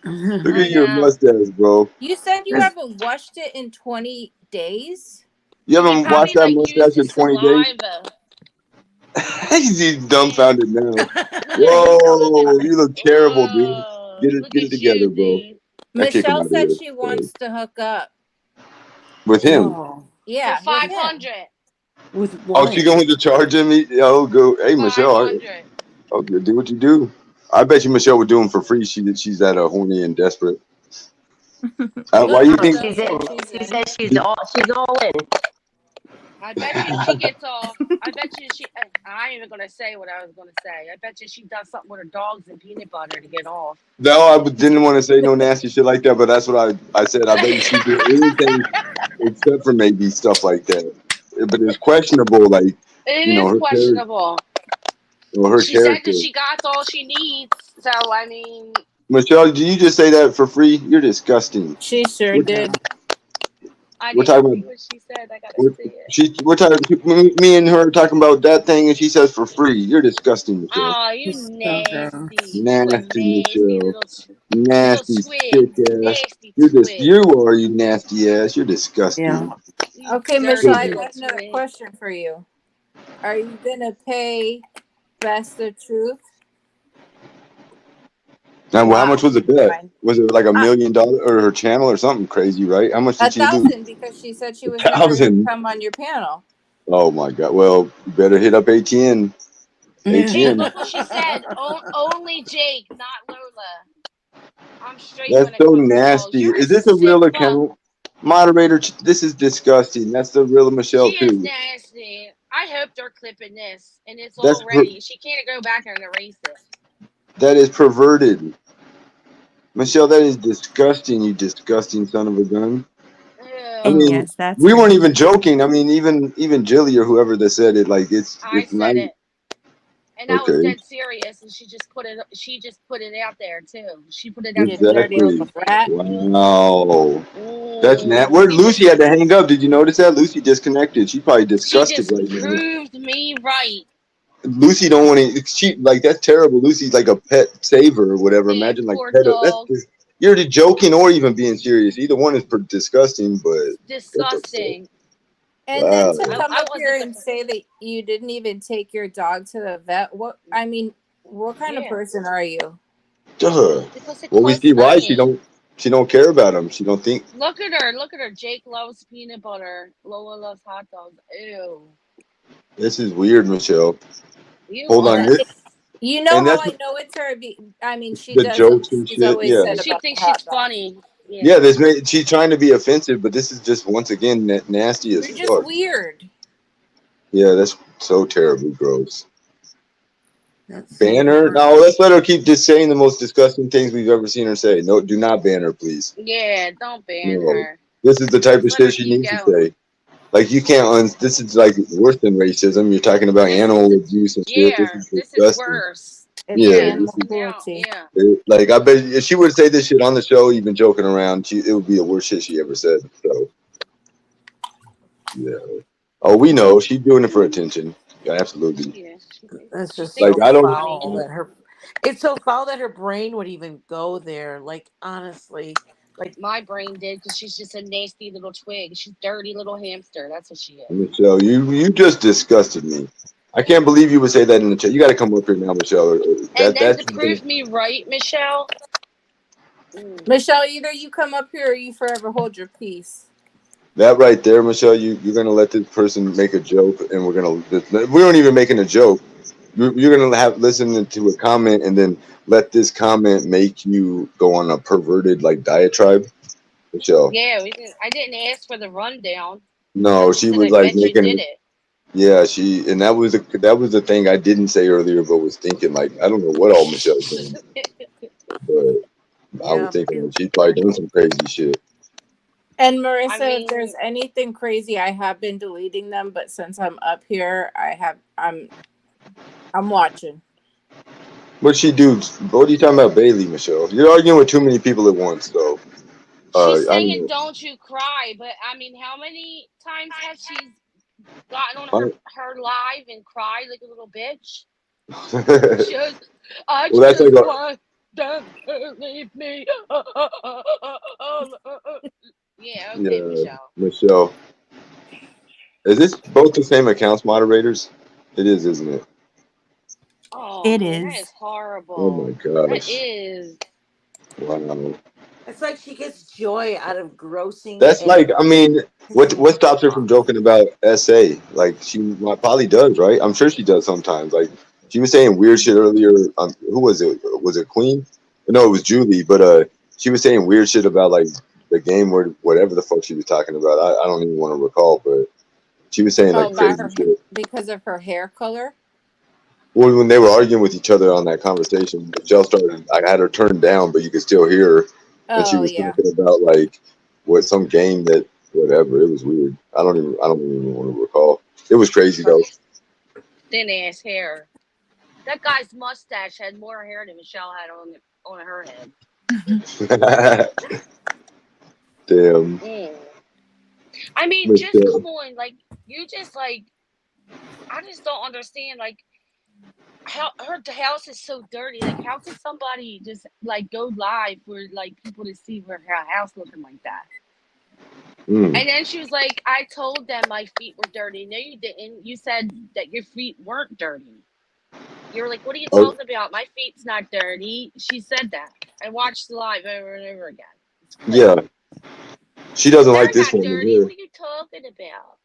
Look at your mustache, bro. You said you haven't washed it in 20 days? You haven't washed that mustache in 20 days? He's dumbfounded now. Look at Whoa, you look terrible, dude. Look Get it at you, together, bro. dude. I kick him Michelle out of said here. she wants to hook up. With him. Oh, For Yeah, with him. 500. with Oh, what? she going to charge him? Oh, go. Hey, Michelle. 500. Okay, do what you do. I bet you Michelle would do him for free. She's that horny and desperate. Why you Look, think? She's Michelle in. said she's She in. says she's all in. I bet you she gets off. I bet you she. I ain't even gonna say what I was gonna say. I bet you she does something with her dogs and peanut butter to get off. No, I didn't want to say no nasty shit like that, but that's what I said. I bet you she do anything except for maybe stuff like that. But it's questionable, like It you know is her character. questionable. Her She said character. that she got all she needs. So I mean, Michelle, do you just say that for free? You're disgusting. She sure We're, did. I we're didn't talking. see what she said. I gotta We're, see it. we're talking. Me and her are talking about that thing, and she says for free. You're disgusting, Michelle. Oh, you It's so gross. nasty. You a Nasty, nasty Michelle. little Nasty, sick squid. ass. Nasty You're squid. you are you nasty ass. You're disgusting. Yeah. You Okay, dirty Michelle, I little got another squid. question for you. Are you gonna pay Best the Truth? Now, how Wow. much was the bet? Fine. Was it like $1 million or her channel or something crazy, right? How much did she lose? 1,000 because she said she was never gonna 1,000. come on your panel. Oh my God. Well, you better hit up ATN. Gee, ATN. look what she said. Only Jake, not Lola. I'm straight That's when it so comes to dogs. nasty. You're Is this a sick real fuck. account? Moderator, this is disgusting. That's the real Michelle She is too. nasty. I hope they're clipping this and it's That's all ready. She can't go back and erase it. that is perverted. Michelle, that is disgusting, you disgusting son of a gun. I And mean, yes, that's we her. weren't even joking. I mean, even Jilly or whoever that said it, like it's I not said it. And I was okay. dead serious, and she just put it out there too. She put it out You there. dirty Exactly. little rat. Wow. That's where Lucy had to hang up. Did you notice that? Lucy disconnected. She's probably She disgusted just right now. proved me right. Lucy don't want to. She like that's terrible. Lucy's like a pet saver or whatever. Yeah, Imagine like poor pet. dog. You're either joking or even being serious. Either one is disgusting. But Disgusting. And then wow. to come I up wasn't here the and say that you didn't even take your dog to the vet. What kind of person are you? Duh. Because it Well, we costs see why money. she don't care about him. She don't think Look at her. Look at her. Jake loves peanut butter. Lola loves hot dogs. Ew. this is weird, Michelle. You Hold on. are. You know And how that's I know it's her? She the does. jokes and She's shit. always Yeah. said She about thinks the hot she's dog. funny. Yeah, she's trying to be offensive, but this is just once again nasty as You're fuck. just weird. Yeah, that's so terribly gross. That's Ban so her? No, let's let her keep just saying the most disgusting things we've ever seen her say. No, do not ban her, please. Yeah, don't ban No. her. This is the type of Let her shit she keep needs to going. say. Like you can't. This is like worse than racism. You're talking about animal abuse and shit. Yeah, This is this is disgusting. worse. It's Yeah, animal this is cruelty. Yeah. like I bet if she would say this shit on the show, even joking around, it would be the worst shit she ever said. So yeah. Oh, we know she's doing it for attention. Yeah, absolutely. Yeah. That's She just thinks Like so I it's don't. funny. foul that it's so foul that her brain would even go there. Like honestly, like My brain did because she's just a nasty little twig. She's dirty little hamster. That's what she is. Michelle, you just disgusted me. I can't believe you would say that in the chat. You got to come up here now, Michelle. And then That's to prove me right, Michelle. Michelle, either you come up here or you forever hold your peace. that right there, Michelle. You're gonna let this person make a joke, and we weren't even making a joke. You're gonna have listen to a comment, and then let this comment make you go on a perverted like diatribe, Michelle. Yeah, I didn't ask for the rundown. No, she was I like bet you making did it. it. Yeah, and that was the thing I didn't say earlier, but was thinking like I don't know what all Michelle's doing, but I would think she's probably doing some crazy shit. And Marissa, if there's anything crazy, I have been deleting them, but since I'm up here, I'm watching. What'd she do? What are you talking about, Bailey, Michelle? You're arguing with too many people at once, though. She's saying "Don't you cry," but I mean, how many times has she gotten on her live and cried like a little bitch? I just want them to leave me. Yeah, okay, Michelle. Michelle. Is this both the same accounts moderators? It is, isn't it? Oh It man, that is. is horrible. Oh my That gosh. is. Wow. It's like she gets joy out of grossing That's and like, I mean, what pissing stops people her from off. joking about SA? Like she probably does, right? I'm sure she does sometimes. Like she was saying weird shit earlier. Who was it? Was it Queen? No, it was Julie. But she was saying weird shit about like the game or whatever the fuck she was talking about. I don't even want to recall, but she was saying Oh, like about crazy her shit. because of her hair color. Well, when they were arguing with each other on that conversation, Michelle started. I had her turned down, but you could still hear her, and she Oh was yeah. talking about like what some game that whatever. It was weird. I don't even want to recall. It was crazy Her though. thin ass hair. That guy's mustache had more hair than Michelle had on her head. Damn. I mean, just Michelle. come on, like you just like I just don't understand like how her house is so dirty. Like how could somebody just like go live for like people to see her house looking like that? Mm. And then she was like, I told them my feet were dirty. No, you didn't. You said that your feet weren't dirty. You were like, what are you Oh, talking about? My feet's not dirty. She said that. I watched the live over and over again. yeah. She doesn't They're like this not one dirty. here. What are you talking about?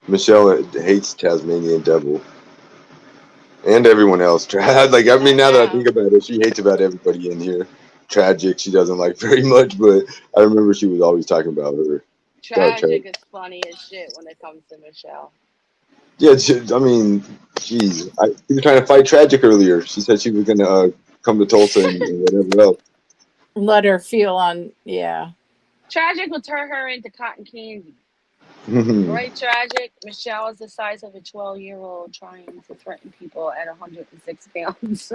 Michelle hates Tasmanian Devil and everyone else. Like I mean, now that I think about it, she hates about everybody in here. Tragic, she doesn't like very much, but I remember she was always talking about her. Tragic is funny as shit when it comes to Michelle. Yeah, I mean, geez, she was trying to fight Tragic earlier. She said she was gonna come to Tulsa and whatever else. Let her feel on. Yeah. Tragic will turn her into cotton candy. Right, Tragic? Michelle is the size of a 12-year-old trying to threaten people at 106 pounds.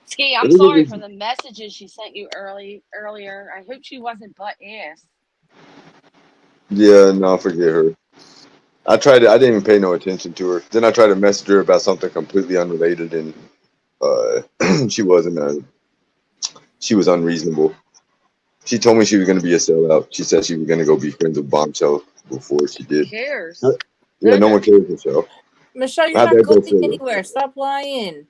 Ski, I'm sorry for the messages she sent you earlier. I hope she wasn't butt ass. Yeah, no, forget her. I didn't even pay no attention to her. Then I tried to message her about something completely unrelated, and she wasn't. She was unreasonable. She told me she was going to be a sellout. She said she was going to go be friends with Bombshell before she did. Who cares? Yeah, no one cares, Michelle. Michelle, you're not going anywhere. Stop lying.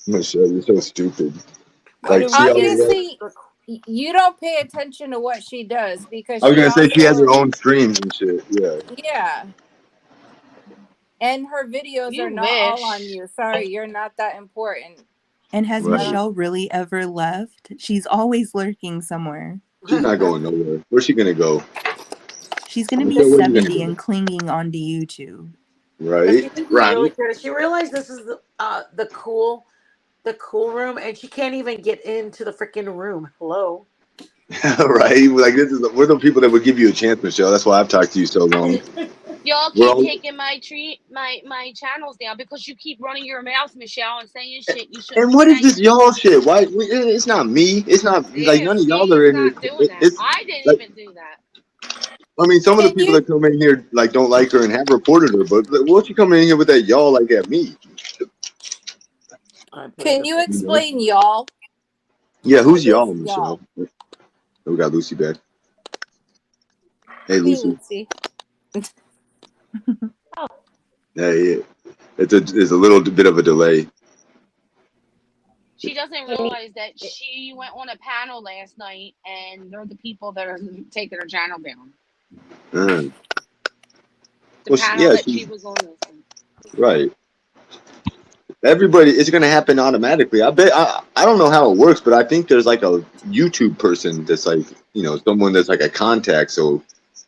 Michelle, you're so stupid. Like Obviously, you don't pay attention to what she does because I was she gonna say she has her also own streams and shit. Yeah. Yeah. And her videos You are not all wish. on you. Sorry, you're not that important. And has Right. Michelle really ever left? She's always lurking somewhere. She's not going nowhere. Where's she gonna go? She's gonna be Michelle, where you gonna 70 go? and clinging onto YouTube. Right. Really good. She realized this is the cool room, and she can't even get into the freaking room. Hello. Right. Like we're the people that would give you a chance, Michelle. That's why I've talked to you so long. Y'all keep taking my channels down because you keep running your mouth, Michelle, and saying shit you shouldn't. And what is this y'all shit? Why? It's not me. It's not like none of y'all are in here. I didn't even do that. I mean, some of the people that come in here like don't like her and have reported her, but what's she coming in here with that y'all like at me? Can you explain y'all? Yeah, who's y'all, Michelle? Oh, we got Lucy back. Hey, Lucy. Hey, it's a little bit of a delay. She doesn't realize that she went on a panel last night, and they're the people that are taking her channel down. The panel that she was on. Right. Everybody, it's going to happen automatically. I bet. I don't know how it works, but I think there's like a YouTube person that's like, someone that's like a contact. So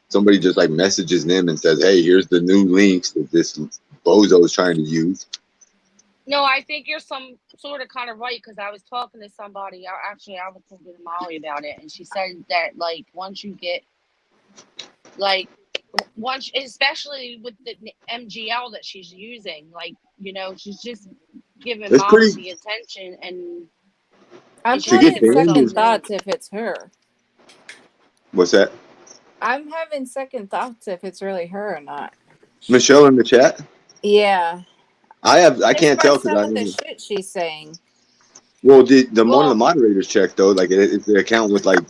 somebody just like messages them and says, "Hey, here's the new links that this bozo is trying to use." No, I think you're some sort of kind of right because I was talking to somebody. I was talking to Molly about it, and she said that like once you get especially with the MGL that she's using, like she's just giving Molly the attention, and I'm having second thoughts if it's her. What's that? I'm having second thoughts if it's really her or not. Michelle in the chat. Yeah. I can't tell because some of the shit she's saying. Well, one of the moderators checked though, like it's the account with like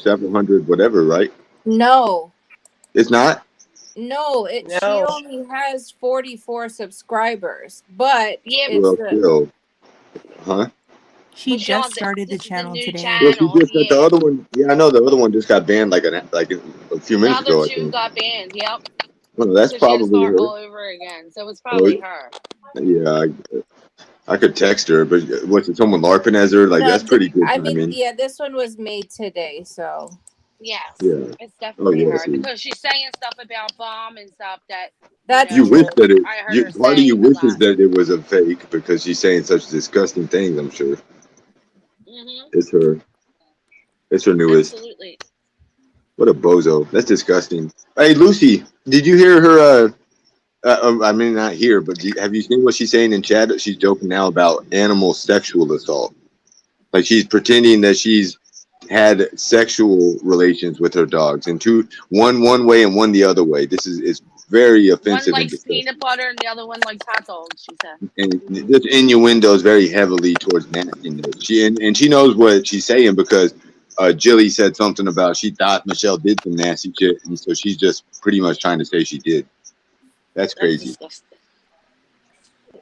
700 whatever, right? No, It's not. no, she No. only has 44 subscribers, but Yeah, it's Well, the still, huh? She Michelle, just started the this is a channel new today. Well, she channel. just got the Yeah, other one. Yeah, I know the other one just got banned like a few the minutes other ago. I two think. got banned. Yep, Well, that's so she had to probably start her. all over again. So it's Oh, probably her. yeah. I could text her, but what's it? Someone LARPing as her? Like no. that's pretty good I mean, timing. yeah, this one was made today, so Yes, Yeah. it's Oh definitely yeah. her See, because she's saying stuff about bomb and stuff that that's you wish true. that it. I heard You, her part of you saying a wishes lot. that it was a fake because she's saying such disgusting things. I'm sure Hmm. it's her. It's her newest. Absolutely. What a bozo. That's disgusting. Hey, Lucy, did you hear her? I mean, not here, but have you seen what she's saying in chat? She's joking now about animal sexual assault. Like she's pretending that she's had sexual relations with her dogs, and one way and one the other way. This is very One offensive and likes disgusting. peanut butter and the other one likes hot dogs. She said. And this innuendo is very heavily towards nastiness. And she knows what she's saying because Jilly said something about she thought Michelle did some nasty shit, and so she's just pretty much trying to say she did. That's That's crazy, disgusting.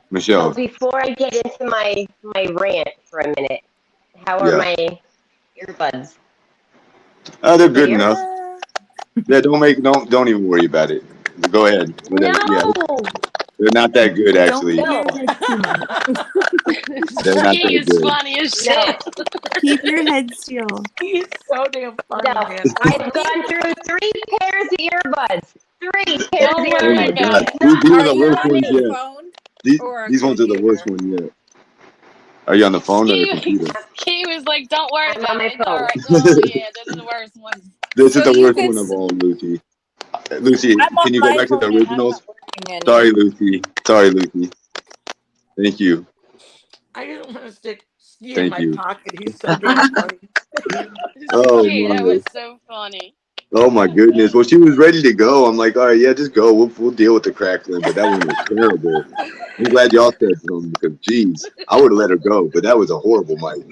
So Michelle. before I get into my rant for a minute, how are Yeah, my earbuds? they're good Clear? enough. Yeah, don't even worry about it. Go ahead. No, Yeah, they're not that good Don't actually. move no, your head too much. They're not Ski that is good. funny as no, shit. Keep your head still. He's so damn funny, no. man. I've gone through 3 pairs of earbuds. 3 pairs of Don't Oh worry my earbuds. about god, it. It's these not are Are the you worst on ones your yet. phone or a These ones are the worst computer? one yet. Are you on the phone or the Ski, computer? Ski was like, "Don't worry I'm on about my it. It's all phone. right." Oh yeah, those are the worst ones. This is So the you worst could. one of all, Lucy. Lucy, I'm on can you go my back to the phone and I'm originals? not working Sorry, any. Lucy. Sorry, Lucy. Thank you. I just want to stick Ski in Thank my you. pocket. He's so damn funny. Oh Ski, that my. was so funny. Oh my goodness. Well, she was ready to go. I'm like, all right, yeah, just go. We'll deal with the crackling. But that one was terrible. I'm glad y'all said something because, geez, I would have let her go. But that was a horrible mic.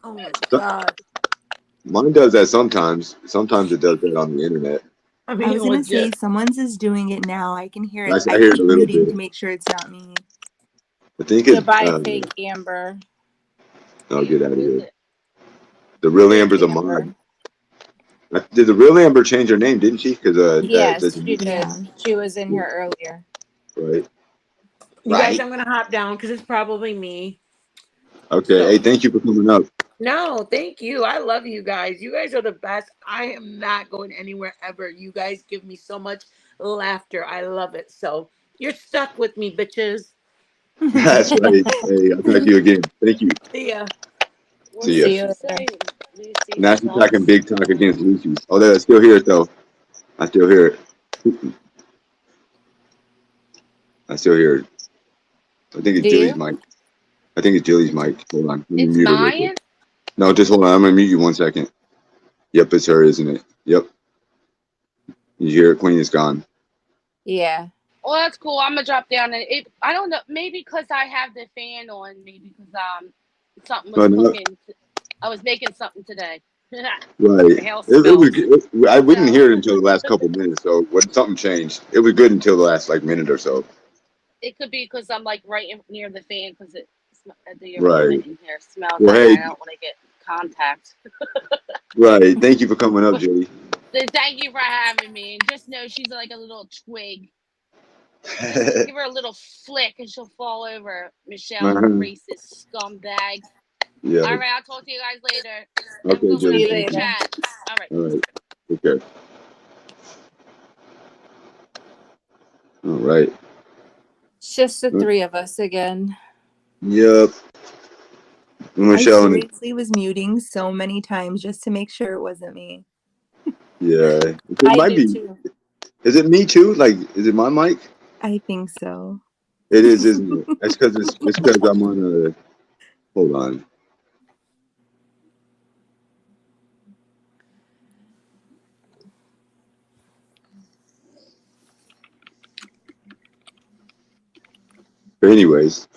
Oh my So, god. mine does that sometimes. Sometimes it does that on the internet. I I mean, was gonna say legit. someone's is doing it now. I can hear it. I I hear it a keep little muting to bit. make sure it's not me. I think it's. Goodbye, fake Amber. I'll get out of Who's here. it? The real Fake Amber's a Amber. mod. Did the real Amber change her name? Didn't she? Because Yes, that's she did. Yeah. She was in here earlier. right. You guys, I'm gonna hop down because it's probably me. Okay. Hey, So thank you for coming up. no, thank you. I love you guys. You guys are the best. I am not going anywhere ever. You guys give me so much laughter. I love it. So you're stuck with me, bitches. That's right. Hey, I'll talk to you again. Thank you. See ya. What See ya. did See she you say? later. Lucy Now she's talking sucks. big talk against Lucy. Oh, I still hear it though. I still hear it. I still hear it. I think it's Do Jilly's you? mic. I think it's Jilly's It's mic. Hold on. Let me it's mute her real quick. mine. No, just hold on. I'm gonna mute you 1 second. Yep, it's her, isn't it? Yep. You hear it? Queen is gone. Yeah. Well, that's cool. I'm gonna drop down and it. I don't know. Maybe because I have the fan on. Maybe because something was But no, cooking. I was making something today. right. The house It was. smells. I wouldn't So hear it until the last couple minutes. So when something changed, it was good until the last like minute or so. it could be because I'm like near the fan because the Right. equipment in here smells Well, in there. hey. I don't want to get contact. Right. Thank you for coming up, Jilly. So thank you for having me. And just know she's like a little twig. Just give her a little flick and she'll fall over. Michelle, you Uh-huh. racist scumbag. Yeah. All right, I'll talk to you guys later. Have a Okay, good one. Jilly. I'll See you be in the Thank you. later. chat. All right. All right. Okay. All right. It's just the three of us again. Yep. I Michelle and seriously was muting so many times just to make sure it wasn't me. yeah. It I might did be. too. Is it me too? Like, is it my mic? I think so. It is, isn't it? That's because it's because I'm on a. Hold on. But anyways,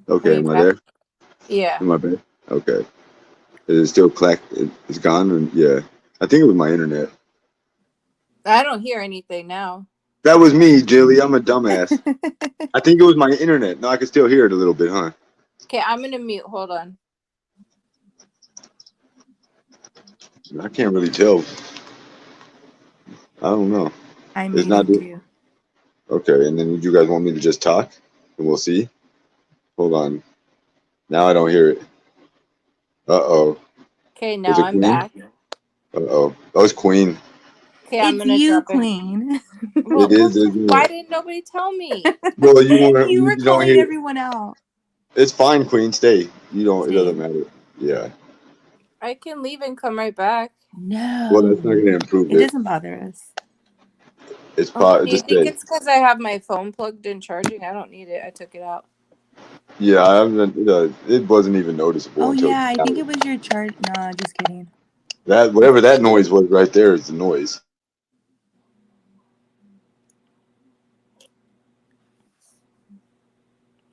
Okay, you am I back? there? Yeah. Am I back? Okay. Is it still it's gone? And yeah. I think it was my internet. I don't hear anything now. That was me, Jilly. I'm a dumbass. I think it was my internet. No, I can still hear it a little bit, huh? Okay, I'm gonna mute. Hold on. I can't really tell. I don't know. I'm It's not muted too. okay. And then you guys want me to just talk, and we'll see. Hold on. Now I don't hear it. Uh-oh. Okay, Was now it I'm Queen? back. Uh-oh. That was Queen. Okay, I'm It's gonna you, drop it. Queen. Well, It is, isn't why it? didn't nobody tell me? Well, You you were don't calling hear. everyone out. It's fine, Queen. Stay. You don't. It Stay. doesn't matter. Yeah. I can leave and come right back. Well, that's not No. gonna improve It it. doesn't bother us. It's Oh, do you just think stay. it's because I have my phone plugged in charging? I don't need it. I took it out. Yeah, I haven't. It wasn't even noticeable Oh until yeah, I now. think it was your chart. Nah, just kidding. That whatever that noise was right there is the noise.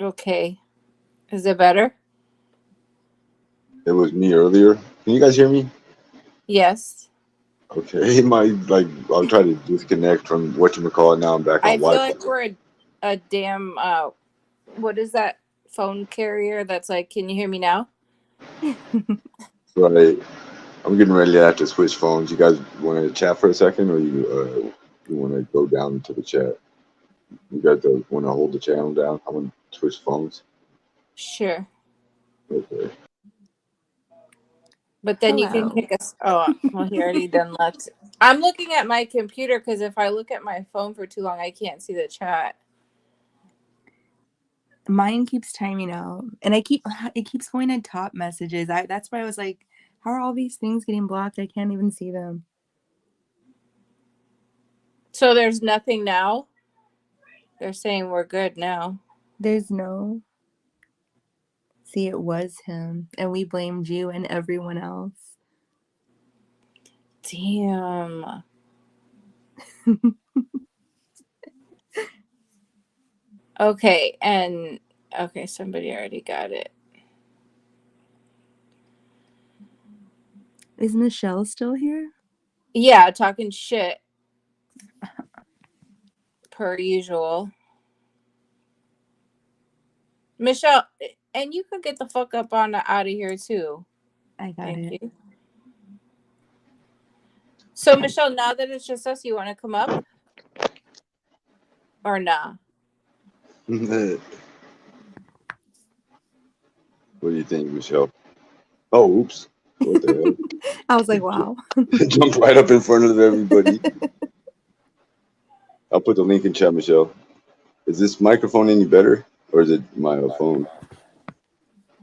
Okay. Is it better? It was me earlier. Can you guys hear me? Yes. Okay. I'll try to disconnect from whatchamacallit. Now I'm back on I feel Wi-Fi. like we're a damn what is that phone carrier that's like, can you hear me now? So I'm getting ready to have to switch phones. You guys want to chat for a second, or you want to go down to the chat? You guys want to hold the channel down? I'm gonna switch phones. Sure. Okay. But then you can Hello. kick us. Oh, well, he already done left. I'm looking at my computer because if I look at my phone for too long, I can't see the chat. Mine keeps timing out, and it keeps going to top messages. That's why I was like, how are all these things getting blocked? I can't even see them. So there's nothing now. They're saying we're good now. There's no. See, it was him, and we blamed you and everyone else. Damn. Okay, and okay, somebody already got it. Is Michelle still here? Yeah, talking shit per usual. Michelle, and you could get the fuck up on out of here too. I got Thank it. you. So Michelle, now that it's just us, you want to come up or nah? What do you think, Michelle? Oh, oops. What the hell? I was like, wow. Jumped right up in front of everybody. I'll put the link in chat, Michelle. Is this microphone any better, or is it my phone?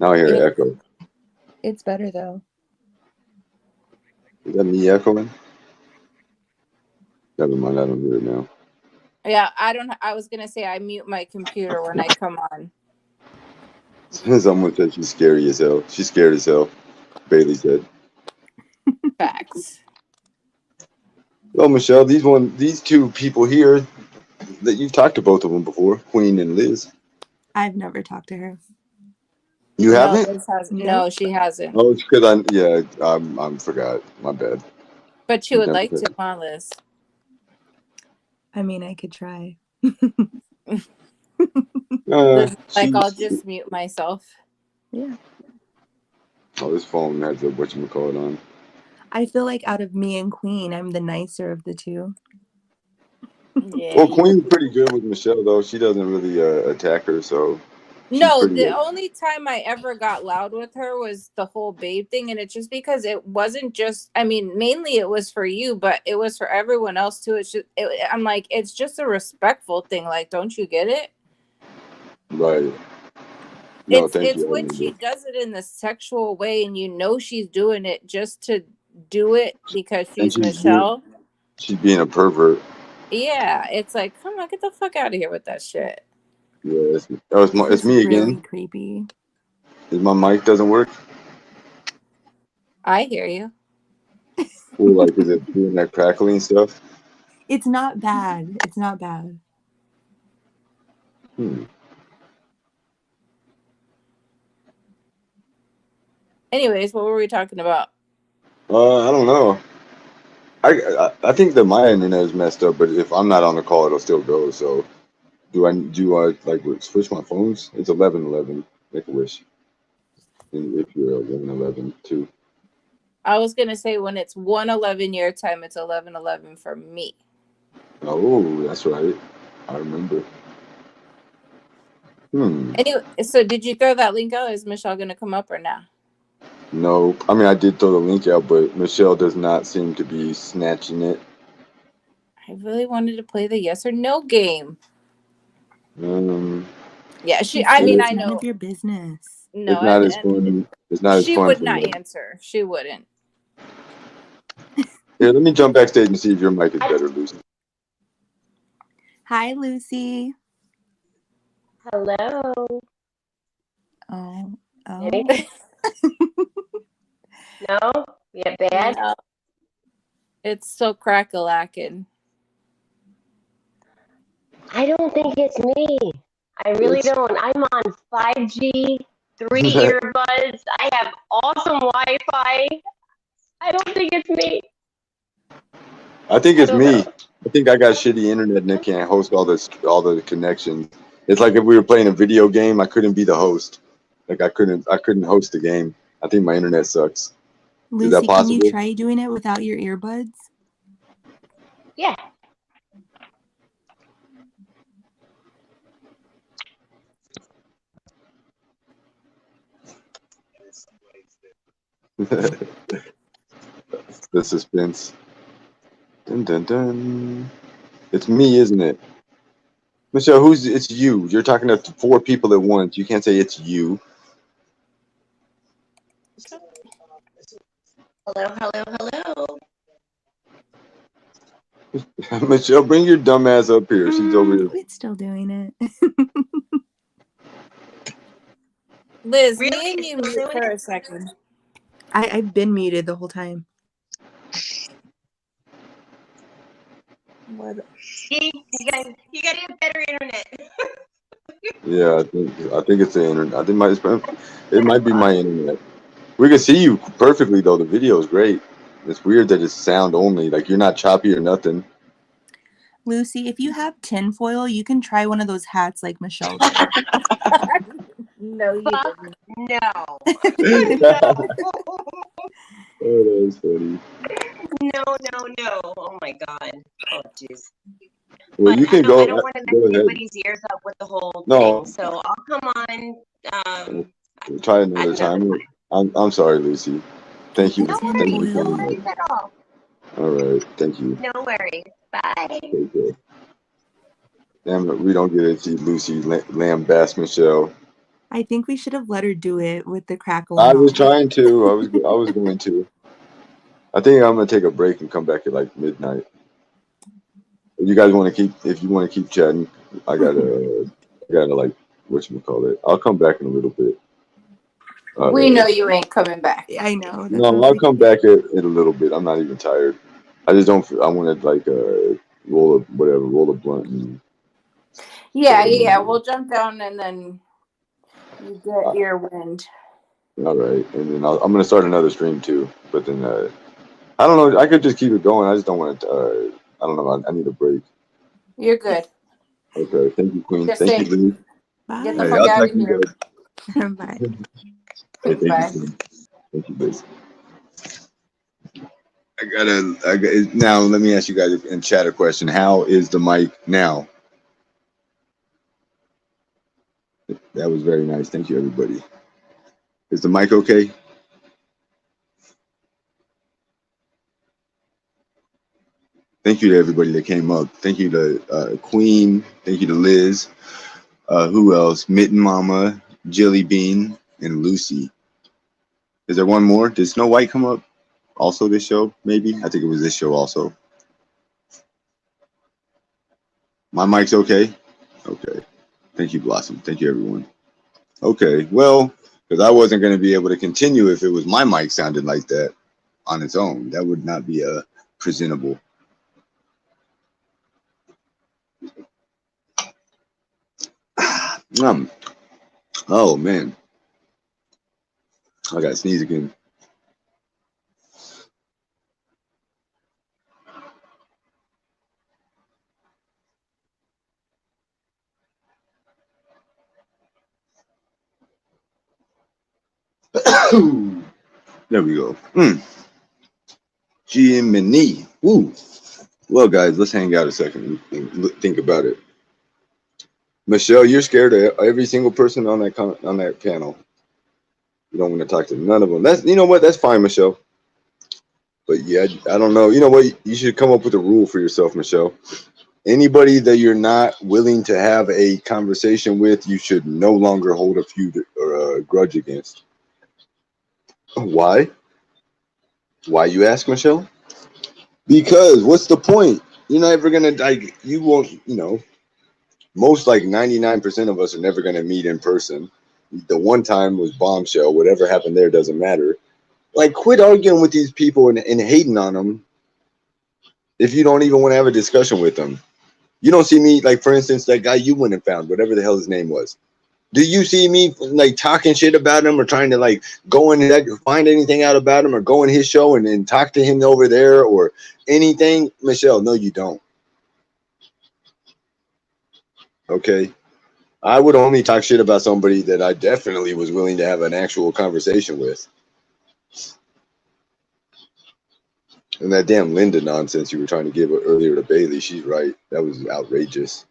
Now I hear echo. It's better though. Is that me echoing? Never mind, I don't hear it now. Yeah, I was gonna say I mute my computer when I come on. Someone said she's scary as hell. She's scared as hell. Bailey said. Facts. Well, Michelle, these two people here that you've talked to both of them before, Queen and Liz. I've never talked to her. You No, haven't? Liz hasn't. Nope. No, she hasn't. Oh, it's because I forgot. My bad. But she would like to, huh, Liz? I mean, I could try. Liz, like, I'll just mute myself. Yeah. Oh, this phone has a whatchamacallit on. I feel like out of me and Queen, I'm the nicer of the two. Yeah. Well, Queen's pretty good with Michelle, though. She doesn't really attack her, so. No, the only time I ever got loud with her was the whole babe thing, and it's just because it wasn't just. I mean, mainly it was for you, but it was for everyone else too. It's just. I'm like, it's just a respectful thing. Like, don't you get it? Right. No, It's when she does it in the sexual way, and you know she's doing it just to do it because she's Michelle. She's being a pervert. Yeah, it's like, come on, get the fuck out of here with that shit. Yeah, it's me really again. Creepy. Is my mic doesn't work? I hear you. Or like, is it doing that crackling stuff? It's not bad. It's not bad. Anyways, what were we talking about? I don't know. I think that my internet is messed up, but if I'm not on the call, it'll still go. So do I like switch my phones? It's 11:11. Make a wish. And if you're 11:11 too. I was gonna say when it's 1:11 your time, it's 11:11 for me. Oh, that's right. I remember. Anyway, so did you throw that link out? Is Michelle gonna come up or not? No, I mean I did throw the link out, but Michelle does not seem to be snatching it. I really wanted to play the yes or no game. Yeah, I mean, I know. None of your business. No, it's not as fun. It's not as fun. She would not answer. She wouldn't. Here, let me jump backstage and see if your mic is better, Lucy. Hi, Lucy. Hello. Oh. Anything? No? Yeah, bad? No. It's so crack-a-lacking. I don't think it's me. I really don't. I'm on 5G, 3 earbuds. I have awesome Wi-Fi. I don't think it's me. I think it's me. I think I got shitty internet and it can't host all the connections. It's like if we were playing a video game, I couldn't be the host. Like I couldn't host the game. I think my internet sucks. Lucy, is that possible? Can you try doing it without your earbuds? Yeah. The suspense. Dun dun dun. It's me, isn't it? Michelle, it's you. You're talking to 4 people at once. You can't say it's you. Hello. Michelle, bring your dumb ass up here. She's over here. Quit still doing it. Liz, really? Me and you mute for a second. I've been muted the whole time. What? See, you gotta have better internet. Yeah, I think it's the internet. I think it might be my internet. We can see you perfectly though. The video is great. It's weird that it's sound only. Like you're not choppy or nothing. Lucy, if you have tinfoil, you can try one of those hats like Michelle did. No, you didn't. No. Oh, that was funny. No. Oh my God. Oh jeez. Well, you can go. I don't want to mess anybody's ears up with the whole thing. So I'll come on. Try another time. I'm sorry, Lucy. Thank you. No worries at all. All right. Thank you. No worries. Bye. Okay. Damn it, we don't get to see Lucy lambast Michelle. I think we should have let her do it with the crackle. I was trying to. I was going to. I think I'm gonna take a break and come back at like midnight. If you guys want to keep chatting, I gotta like whatchamacallit. I'll come back in a little bit. We know you ain't coming back. I know. No, I'll come back in a little bit. I'm not even tired. I just don't. I want to like roll a blunt. And yeah. We'll jump down and then you get your wind. All right, and then I'm gonna start another stream too. But then I don't know. I could just keep it going. I just don't want to. I don't know. I need a break. You're good. Okay. Thank you, Queen. Just Thank you, Lee. Bye. Get the fuck out of here. Bye. Hey, Bye. Thank you, Liz. Now let me ask you guys in chat a question. How is the mic now? That was very nice. Thank you, everybody. Is the mic okay? Thank you to everybody that came up. Thank you to Queen. Thank you to Liz. Who else? Mitten Mama, Jilly Bean, and Lucy. Is there one more? Did Snow White come up? Also this show, maybe? I think it was this show also. My mic's okay? Okay. Thank you, Blossom. Thank you, everyone. Okay, well, because I wasn't going to be able to continue if it was my mic sounded like that on its own. That would not be presentable. Oh, man. I gotta sneeze again. There we go. Jiminy. Woo. Well, guys, let's hang out a second and think about it. Michelle, you're scared of every single person on that panel. You don't want to talk to none of them. That's, you know what? That's fine, Michelle. But yeah, I don't know. You know what? You should come up with a rule for yourself, Michelle. Anybody that you're not willing to have a conversation with, you should no longer hold a feud or a grudge against. Why? Why, you ask, Michelle? Because what's the point? You're never gonna, like, you won't, you know, most, like 99% of us are never gonna meet in person. The one time was bombshell. Whatever happened there doesn't matter. Like, quit arguing with these people and hating on them if you don't even want to have a discussion with them. You don't see me, like, for instance, that guy you went and found, whatever the hell his name was. Do you see me, like, talking shit about him or trying to, like, go and find anything out about him or go in his show and talk to him over there or anything? Michelle, no, you don't. Okay? I would only talk shit about somebody that I definitely was willing to have an actual conversation with. And that damn Linda nonsense you were trying to give earlier to Bailey, she's right. That was outrageous.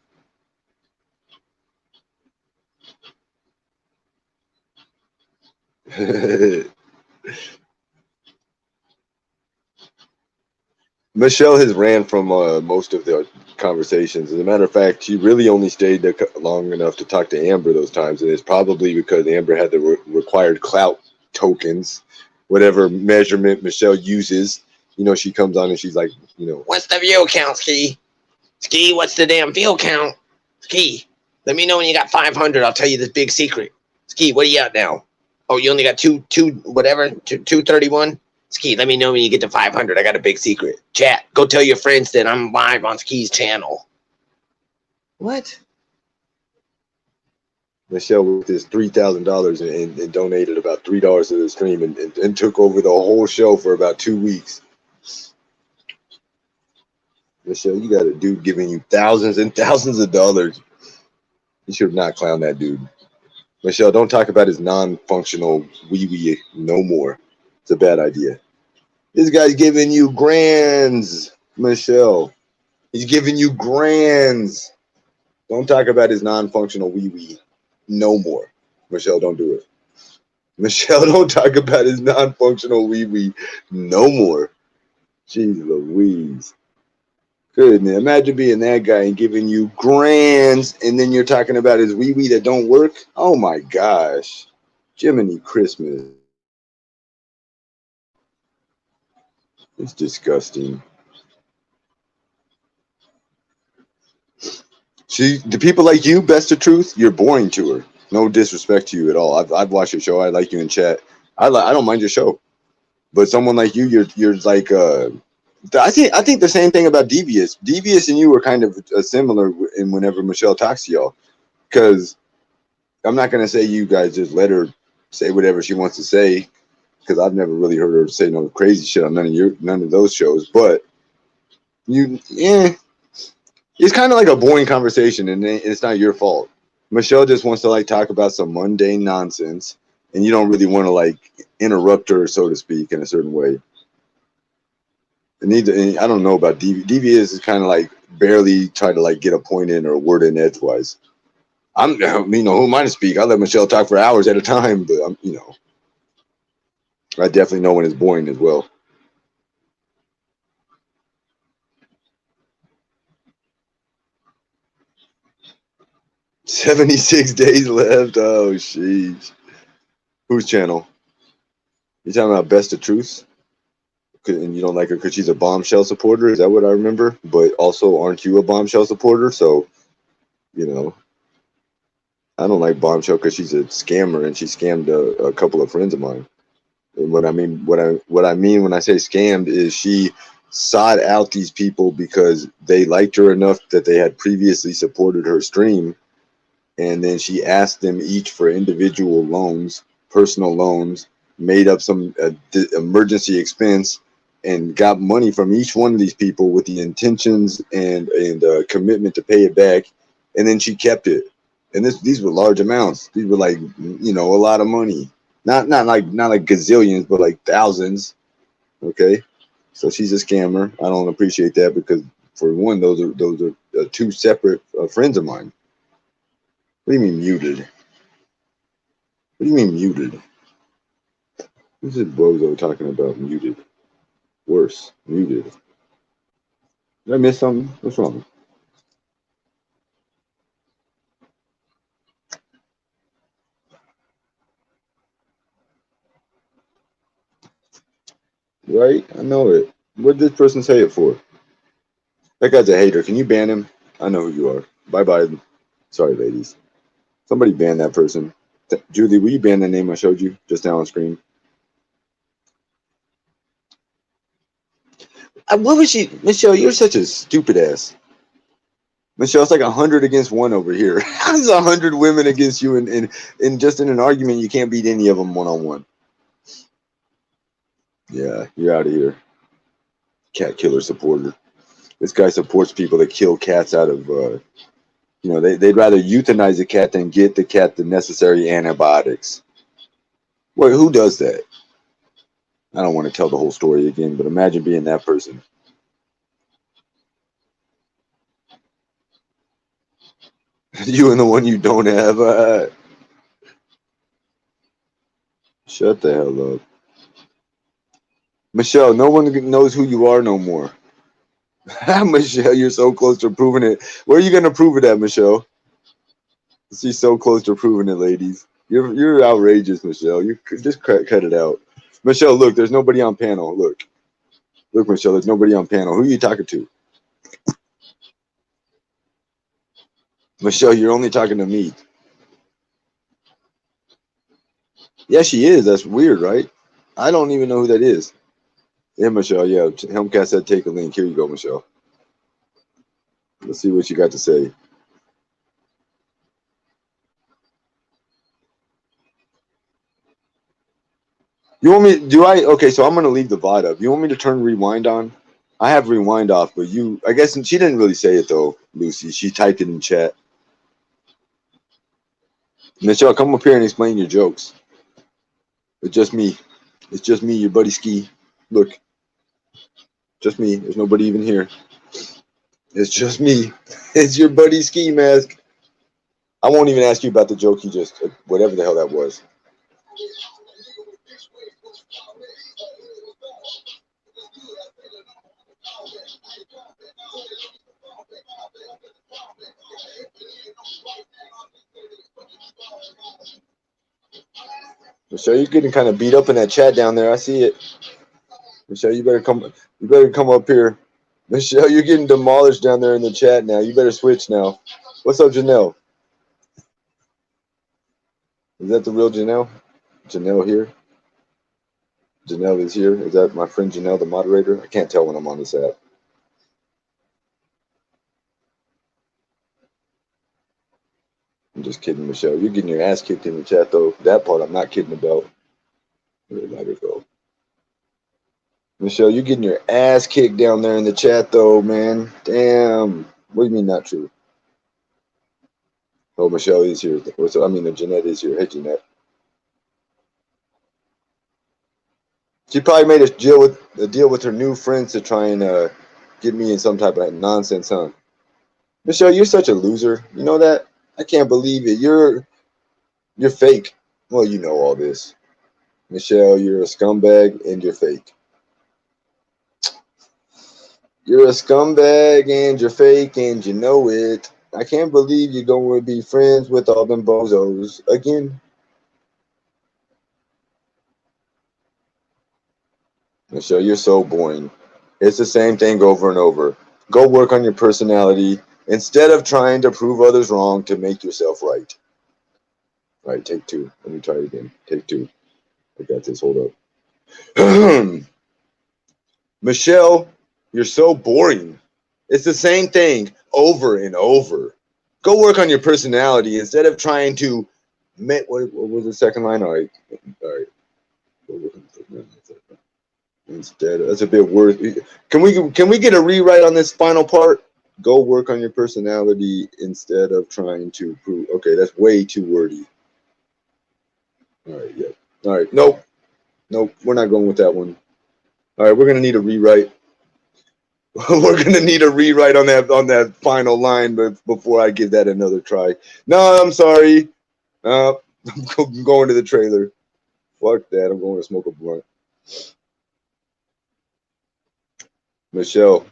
Michelle has ran from most of the conversations. As a matter of fact, she really only stayed long enough to talk to Amber those times, and it's probably because Amber had the required clout tokens, whatever measurement Michelle uses. You know, she comes on and she's like, you know, what's the view count, Ski? Ski, what's the damn view count? Ski, let me know when you got 500. I'll tell you this big secret. Ski, what are you at now? Oh, you only got 231? Ski, let me know when you get to 500. I got a big secret. Chat, go tell your friends that I'm live on Ski's channel. What? Michelle with this $3,000 and donated about $3 to the stream and took over the whole show for about 2 weeks. Michelle, you got a dude giving you thousands and thousands of dollars. You should not clown that dude. Michelle, don't talk about his non-functional wee-wee no more. It's a bad idea. This guy's giving you grands, Michelle. He's giving you grands. Don't talk about his non-functional wee-wee no more. Michelle, don't do it. Michelle, don't talk about his non-functional wee-wee no more. Jeez Louise. Goodness, imagine being that guy and giving you grands, and then you're talking about his wee-wee that don't work. Oh my gosh. Jiminy Christmas. It's disgusting. The people like you, Best of Truth, you're boring to her. No disrespect to you at all. I've watched your show. I like you in chat. I don't mind your show. But someone like you, you're like I think the same thing about Devious. Devious and you are kind of similar in whenever Michelle talks to y'all. Because I'm not gonna say you guys just let her say whatever she wants to say, because I've never really heard her say no crazy shit on none of those shows. But it's kind of like a boring conversation, and it's not your fault. Michelle just wants to like talk about some mundane nonsense, and you don't really want to like interrupt her, so to speak, in a certain way. And I don't know about Devious is kind of like barely try to like get a point in or a word in edgewise. Who am I to speak? I let Michelle talk for hours at a time, but I definitely know when it's boring as well. $76 days left. Oh, sheesh. Whose channel? You talking about Best of Truth? And you don't like her because she's a bombshell supporter? Is that what I remember? But also, aren't you a bombshell supporter? So, I don't like bombshell because she's a scammer and she scammed a couple of friends of mine. And what I mean when I say scammed is she sought out these people because they liked her enough that they had previously supported her stream, and then she asked them each for individual loans, personal loans, made up some emergency expense and got money from each one of these people with the intentions and commitment to pay it back, and then she kept it. And these were large amounts. These were like, you know, a lot of money. Not like gazillions, but like thousands. Okay, so she's a scammer. I don't appreciate that because, for one, those are two separate friends of mine. What do you mean muted? What do you mean muted? Who's this bozo talking about muted? Worse, muted. Did I miss something? What's wrong? Right? I know it. What did this person say it for? That guy's a hater. Can you ban him? I know who you are. Bye-bye. Sorry, ladies. Somebody ban that person. Julie, will you ban the name I showed you just now on screen? What was she? Michelle, you're such a stupid ass. Michelle, it's like 100 against 1 over here. How's 100 women against you and just in an argument, you can't beat any of them one-on-one? Yeah, you're out of here. Cat killer supporter. This guy supports people that kill cats out of, you know, they'd rather euthanize a cat than get the cat the necessary antibiotics. Wait, who does that? I don't want to tell the whole story again, but imagine being that person. You and the one you don't have. Shut the hell up. Michelle, no one knows who you are no more. Michelle, you're so close to proving it. Where are you going to prove it at, Michelle? She's so close to proving it, ladies. You're outrageous, Michelle. You just cut it out. Michelle, look, there's nobody on panel. Look, Michelle, there's nobody on panel. Who are you talking to? Michelle, you're only talking to me. Yeah, she is. That's weird, right? I don't even know who that is. Yeah, Michelle. Yeah, Helmcast said take a link. Here you go, Michelle. Let's see what you got to say. You want me? Okay, so I'm gonna leave the VOD up. You want me to turn rewind on? I have rewind off, but I guess she didn't really say it though, Lucy. She typed it in chat. Michelle, come up here and explain your jokes. It's just me. It's just me, your buddy Ski. Look, just me. There's nobody even here. It's just me. It's your buddy Skimask. I won't even ask you about the joke he just, whatever the hell that was. Michelle, you're getting kind of beat up in that chat down there. I see it. Michelle, you better come up here. Michelle, you're getting demolished down there in the chat now. You better switch now. What's up, Janelle? Is that the real Janelle? Janelle here? Janelle is here. Is that my friend Janelle, the moderator? I can't tell when I'm on this app. I'm just kidding, Michelle. You're getting your ass kicked in the chat, though. That part I'm not kidding about. Let her go. Michelle, you're getting your ass kicked down there in the chat, though, man. Damn. What do you mean not true? Oh, Michelle is here. Jeanette is here. Hey, Jeanette. She probably made a deal with her new friends to try and get me in some type of nonsense, huh? Michelle, you're such a loser. You know that? I can't believe it. You're fake. Well, you know all this. Michelle, you're a scumbag and you're fake. You're a scumbag and you're fake and you know it. I can't believe you're going to be friends with all them bozos again. Michelle, you're so boring. It's the same thing over and over. Go work on your personality instead of trying to prove others wrong to make yourself right. All right, take two. Let me try it again. Take two. I got this. Hold up. Michelle, you're so boring. It's the same thing over and over. Go work on your personality instead of trying to. What was the second line? All right. Instead, that's a bit worth. Can we get a rewrite on this final part? Go work on your personality instead of trying to prove. Okay, that's way too wordy. All right, yeah. All right, nope, we're not going with that one. All right, we're gonna need a rewrite. We're gonna need a rewrite on that final line, but before I give that another try. No, I'm sorry. I'm going to the trailer. Fuck that. I'm going to smoke a blunt. Michelle,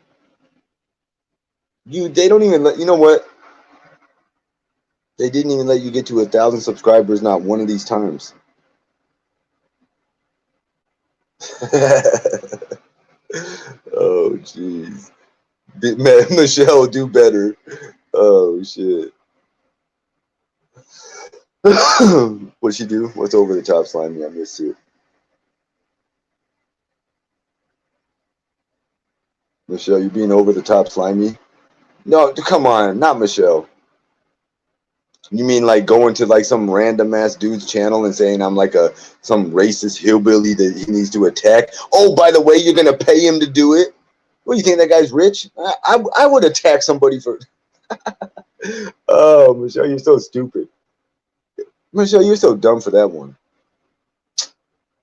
they don't even let you know what? They didn't even let you get to 1,000 subscribers not one of these times. Oh jeez. Michelle, do better. Oh shit. What'd she do? What's over the top slimy? I missed it. Michelle, you being over the top slimy? No, come on, not Michelle. You mean like going to like some random ass dude's channel and saying I'm like some racist hillbilly that he needs to attack? Oh, by the way, you're gonna pay him to do it? What, you think that guy's rich? I would attack somebody for. Oh, Michelle, you're so stupid. Michelle, you're so dumb for that one.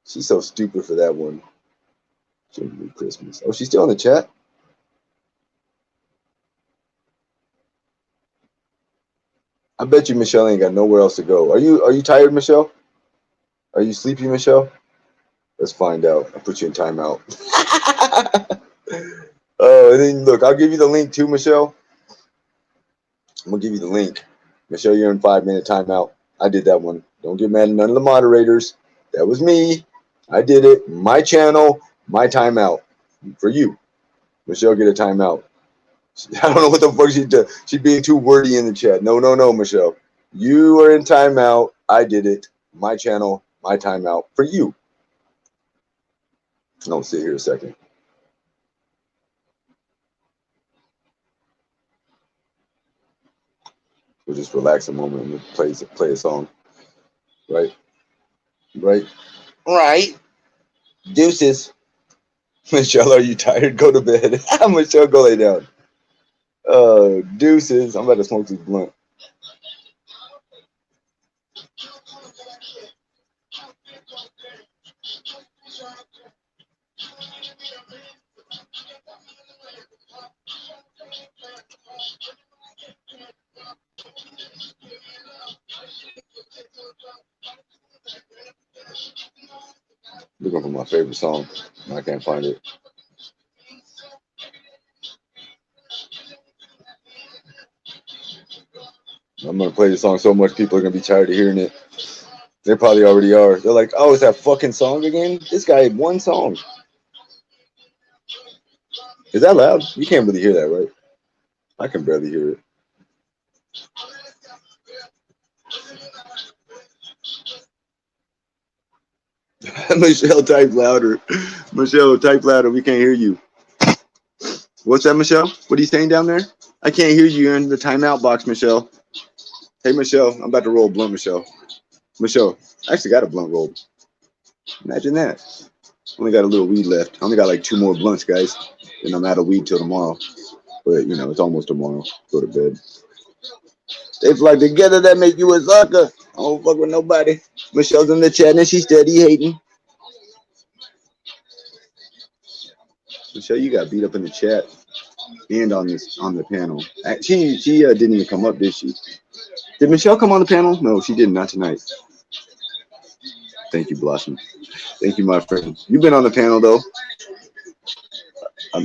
She's so stupid for that one. Christmas. Oh, she's still in the chat? I bet you Michelle ain't got nowhere else to go. Are you tired, Michelle? Are you sleepy, Michelle? Let's find out. I'll put you in timeout. Oh, and then look, I'll give you the link too, Michelle. I'm gonna give you the link. Michelle, you're in 5-minute timeout. I did that one. Don't get mad at none of the moderators. That was me. I did it. My channel, my timeout. For you. Michelle, get a timeout. I don't know what the fuck she did. She's being too wordy in the chat. No, Michelle. You are in timeout. I did it. My channel, my timeout. For you. Don't sit here a second. We'll just relax a moment and we'll play a song. Right? Deuces. Michelle, are you tired? Go to bed. Michelle, go lay down. Deuces. I'm about to smoke this blunt. Looking for my favorite song. I can't find it. I'm gonna play the song so much people are gonna be tired of hearing it. They probably already are. They're like, oh, it's that fucking song again? This guy had one song. Is that loud? You can't really hear that, right? I can barely hear it. Michelle, type louder. Michelle, type louder. We can't hear you. What's that, Michelle? What are you saying down there? I can't hear you. You're in the timeout box, Michelle. Hey, Michelle. I'm about to roll a blunt, Michelle. Michelle, I actually got a blunt rolled. Imagine that. Only got a little weed left. I only got like 2 more blunts, guys. And I'm out of weed till tomorrow. But, you know, it's almost tomorrow. Go to bed. They fly together, that make you a sucker. I don't fuck with nobody. Michelle's in the chat and she's steady hating. Michelle, you got beat up in the chat and on the panel. She didn't even come up, did she? Did Michelle come on the panel? No, she did not tonight. Thank you, Blossom. Thank you, my friend. You've been on the panel though.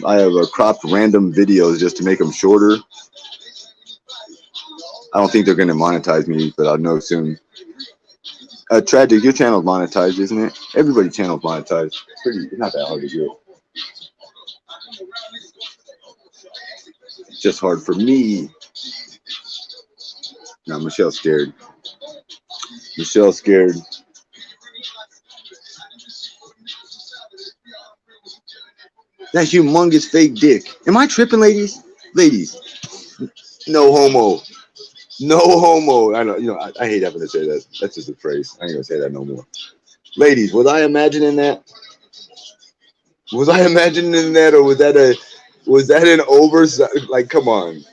I have cropped random videos just to make them shorter. I don't think they're going to monetize me, but I'll know soon. Tragic, your channel's monetized, isn't it? Everybody's channel's monetized. It's not that hard to get. It's just hard for me. Now Michelle's scared. Michelle's scared. That humongous fake dick. Am I tripping, ladies? Ladies, no homo. No homo. I know, I hate having to say that. That's just a phrase. I ain't gonna say that no more. Ladies, was I imagining that? Was I imagining that, or was that an oversight? Like, come on.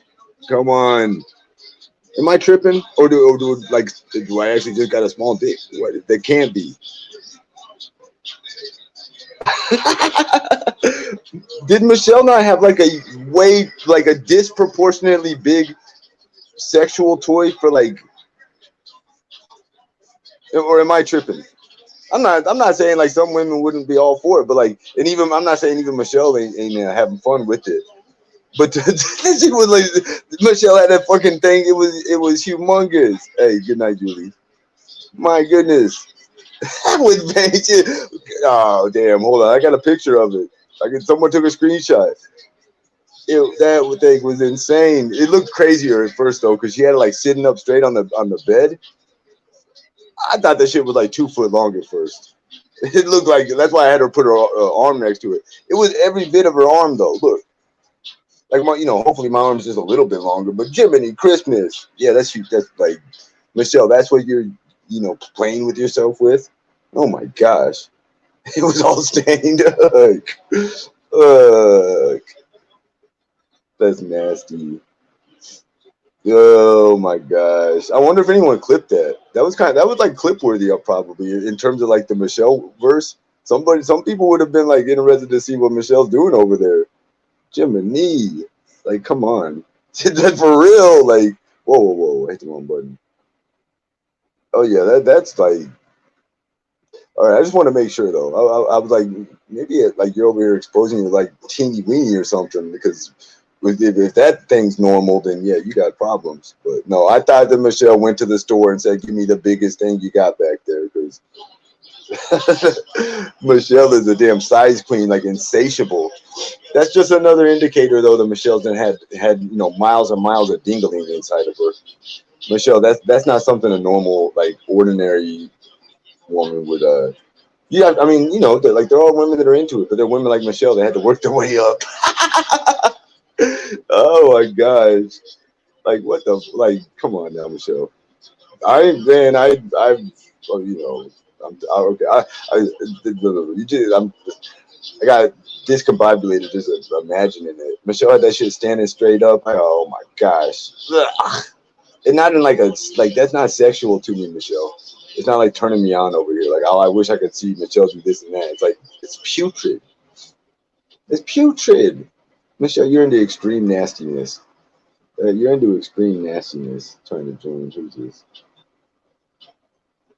Am I tripping, or do I actually just got a small dick? What, that can't be. Did Michelle not have like a disproportionately big sexual toy for like, or am I tripping? I'm not saying like some women wouldn't be all for it, but like, and even I'm not saying even Michelle ain't having fun with it. But she was like, Michelle had that fucking thing. It was humongous. Hey, good night, Julie. My goodness. Oh damn! Hold on, I got a picture of it. Someone took a screenshot. That thing was insane. It looked crazier at first though, because she had it like sitting up straight on the bed. I thought that shit was like 2 foot long at first. It looked like, that's why I had her put her arm next to it. It was every bit of her arm though. Look, like hopefully my arm's just a little bit longer. But Jiminy Christmas, yeah, that's like Michelle. That's what you're playing with yourself with. Oh my gosh, it was all stained. Ugh. That's nasty. Oh my gosh! I wonder if anyone clipped that. That was like clip worthy up probably in terms of like the Michelle verse. Some people would have been like interested to see what Michelle's doing over there. Jiminy, like come on, that's for real. Like whoa, hit the wrong button. Oh yeah, that's like. All right, I just want to make sure though. I was like, maybe like you're over here exposing your like teeny weeny or something, because if that thing's normal, then yeah, you got problems. But no, I thought that Michelle went to the store and said, "Give me the biggest thing you got back there," because Michelle is a damn size queen, like insatiable. That's just another indicator though that Michelle's done had miles and miles of dingling inside of her. Michelle, that's not something a normal like ordinary woman would yeah, I mean, they're all women that are into it, but they're women like Michelle that had to work their way up. Oh my gosh. Like what the come on now, Michelle. I'm okay. I got discombobulated just imagining it. Michelle had that shit standing straight up. Oh my gosh. Ugh. And not in that's not sexual to me, Michelle. It's not like turning me on over here. Like, oh, I wish I could see Michelle do this and that. It's like, it's putrid. It's putrid. Michelle, you're into extreme nastiness. You're into extreme nastiness. Trying to join. Who's this?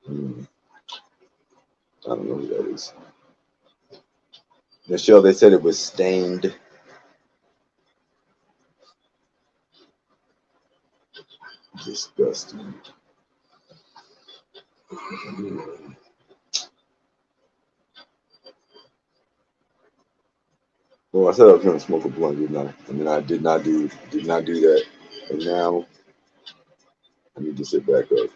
I don't know who that is. Michelle, they said it was stained. Disgusting. Well, I said I was gonna smoke a blunt, didn't I? And then I did not do that. And now I need to sit back up.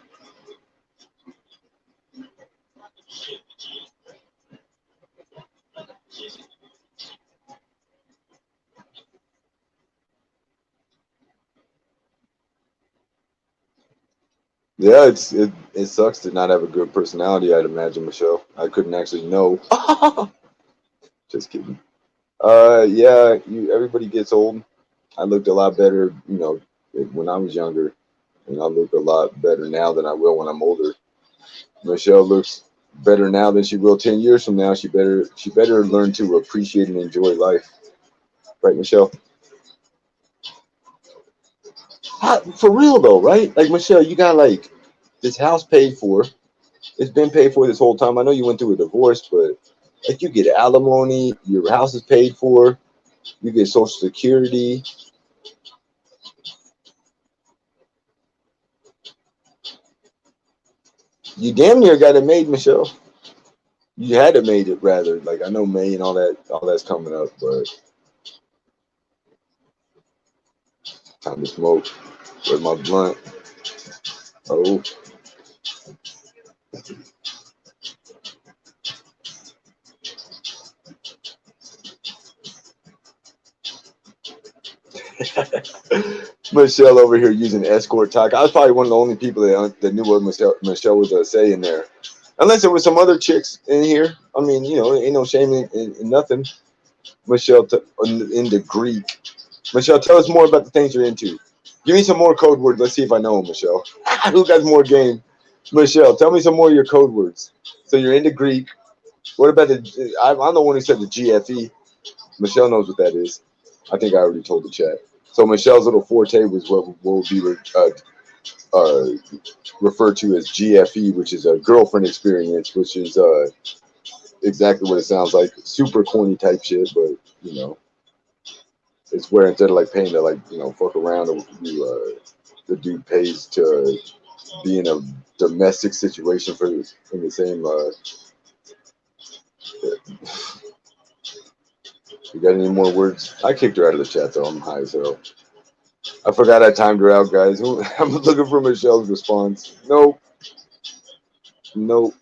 Yeah, it sucks to not have a good personality, I'd imagine, Michelle. I couldn't actually know. Just kidding. Yeah, everybody gets old. I looked a lot better, when I was younger, and I look a lot better now than I will when I'm older. Michelle looks better now than she will 10 years from now. She better learn to appreciate and enjoy life. Right, Michelle? For real though, right? Like Michelle, you got like this house paid for. It's been paid for this whole time. I know you went through a divorce, but like you get alimony, your house is paid for, you get Social Security. You damn near got it made, Michelle. You had it made, it rather. Like I know May and all that's coming up, but time to smoke. Where's my blunt? Oh. Michelle over here using escort talk. I was probably one of the only people that knew what Michelle was saying there. unless there was some other chicks in here. I mean, you know, ain't no shame in nothing. Michelle, into Greek. Michelle, tell us more about the things you're into. Give me some more code words. Let's see if I know them, Michelle. Who got more game? Michelle, tell me some more of your code words. So you're into Greek. What about the? I'm the one who said the GFE. Michelle knows what that is. I think I already told the chat. So Michelle's little forte was what will be referred to as GFE, which is a girlfriend experience, which is exactly what it sounds like. Super corny type shit, but you know, it's where instead of like paying to like fuck around, the dude pays to be in a domestic situation in the same. You got any more words? I kicked her out of the chat though. I'm high as hell. I forgot I timed her out, guys. I'm looking for Michelle's response. Nope. Nope.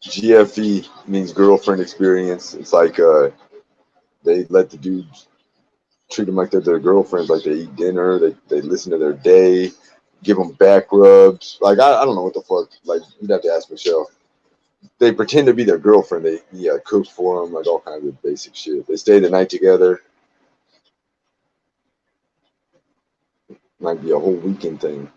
GFE means girlfriend experience. It's like they let the dudes treat them like they're their girlfriends, like they eat dinner, they listen to their day, give them back rubs. Like I don't know what the fuck. Like you'd have to ask Michelle. They pretend to be their girlfriend. They cook for them, like all kinds of basic shit. They stay the night together. Might be a whole weekend thing.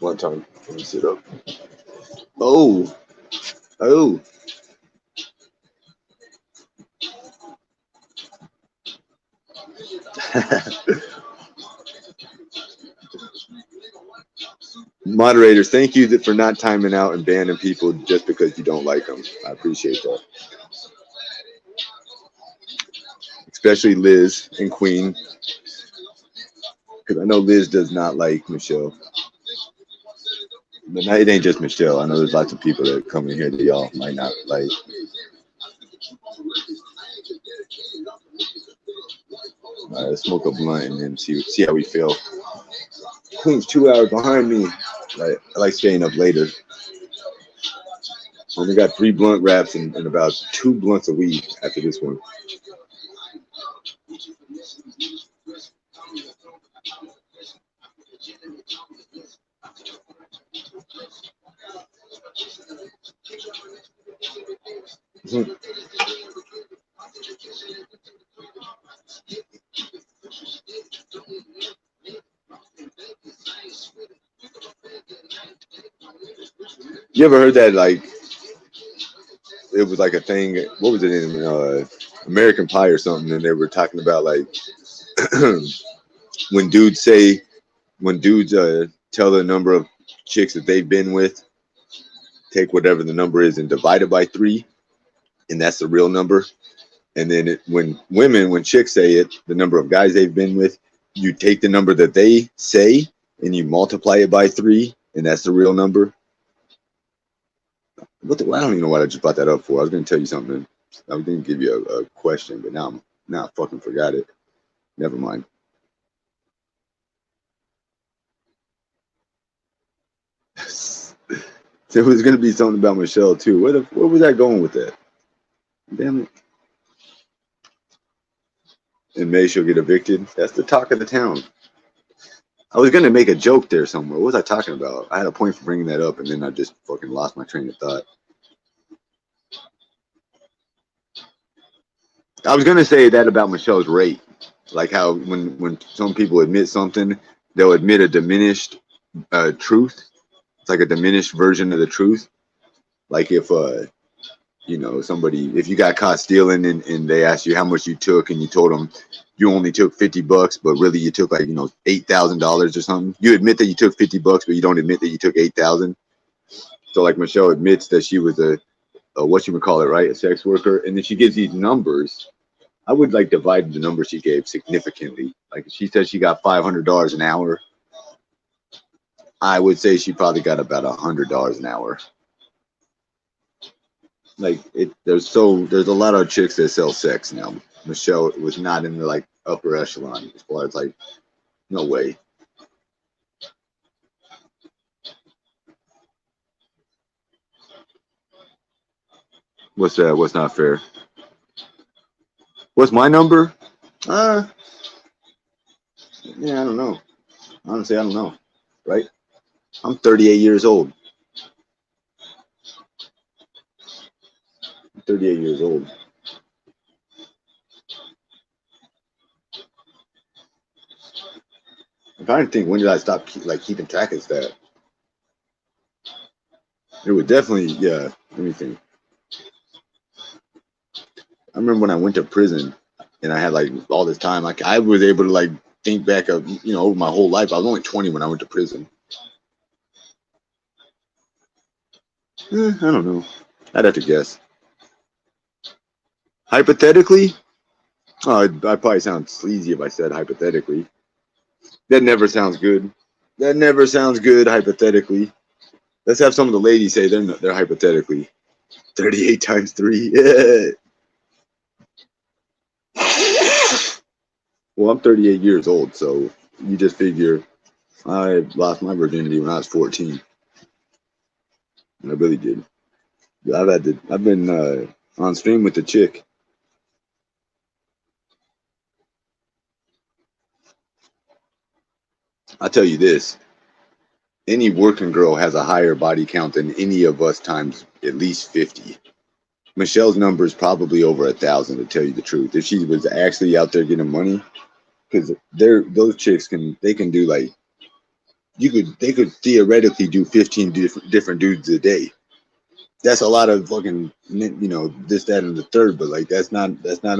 One time, let me sit up. Oh. Moderators, thank you for not timing out and banning people just because you don't like them. I appreciate that. Especially Liz and Queen. Because I know Liz does not like Michelle. But it ain't just Michelle. I know there's lots of people that come in here that y'all might not like. All right, let's smoke a blunt and then see how we feel. Queen's 2 hours behind me. I like staying up later. Only got 3 blunt wraps and about 2 blunts a week after this one. You ever heard that, like, it was like a thing, what was it in American Pie or something, and they were talking about, like, when dudes tell the number of chicks that they've been with, take whatever the number is and divide it by 3, and that's the real number. And then when chicks say it, the number of guys they've been with, you take the number that they say and you multiply it by 3, and that's the real number. I don't even know what I just brought that up for. I was going to tell you something. I was going to give you a question, but now I fucking forgot it. Never mind. There was going to be something about Michelle too. Where was I going with that? Damn it. In May she'll get evicted. That's the talk of the town. I was going to make a joke there somewhere. What was I talking about? I had a point for bringing that up, and then I just fucking lost my train of thought. I was going to say that about Michelle's rate. Like how when some people admit something, they'll admit a diminished truth. It's like a diminished version of the truth. Like if somebody, if you got caught stealing and they asked you how much you took and you told them you only took $50, but really you took like $8,000 or something. You admit that you took $50, but you don't admit that you took 8,000. So like Michelle admits that she was a a sex worker, and then she gives these numbers. I would like divide the number she gave significantly. Like if she said she got $500 an hour, I would say she probably got about $100 an hour. like it. There's a lot of chicks that sell sex now. Michelle was not in the like upper echelon as far as like, no way. What's that? What's not fair? What's my number? Yeah, I don't know. Honestly, I don't know. Right? I'm 38 years old. 38 years old. I'm trying to think, when did I stop keeping track of that? It was definitely, yeah. Let me think. I remember when I went to prison and I had like all this time. Like I was able to like think back of, over my whole life. I was only 20 when I went to prison. I don't know. I'd have to guess. Hypothetically, I'd probably sound sleazy if I said hypothetically. That never sounds good. That never sounds good hypothetically. Let's have some of the ladies say they're hypothetically. 38 times 3. Yeah. Well, I'm 38 years old, so you just figure I lost my virginity when I was 14. I really did. I've been on stream with the chick. I'll tell you this. Any working girl has a higher body count than any of us times at least 50. Michelle's number is probably over 1,000, to tell you the truth. If she was actually out there getting money, because those chicks can do like, they could theoretically do 15 different dudes a day. That's a lot of fucking, this, that, and the third, but like that's not that's not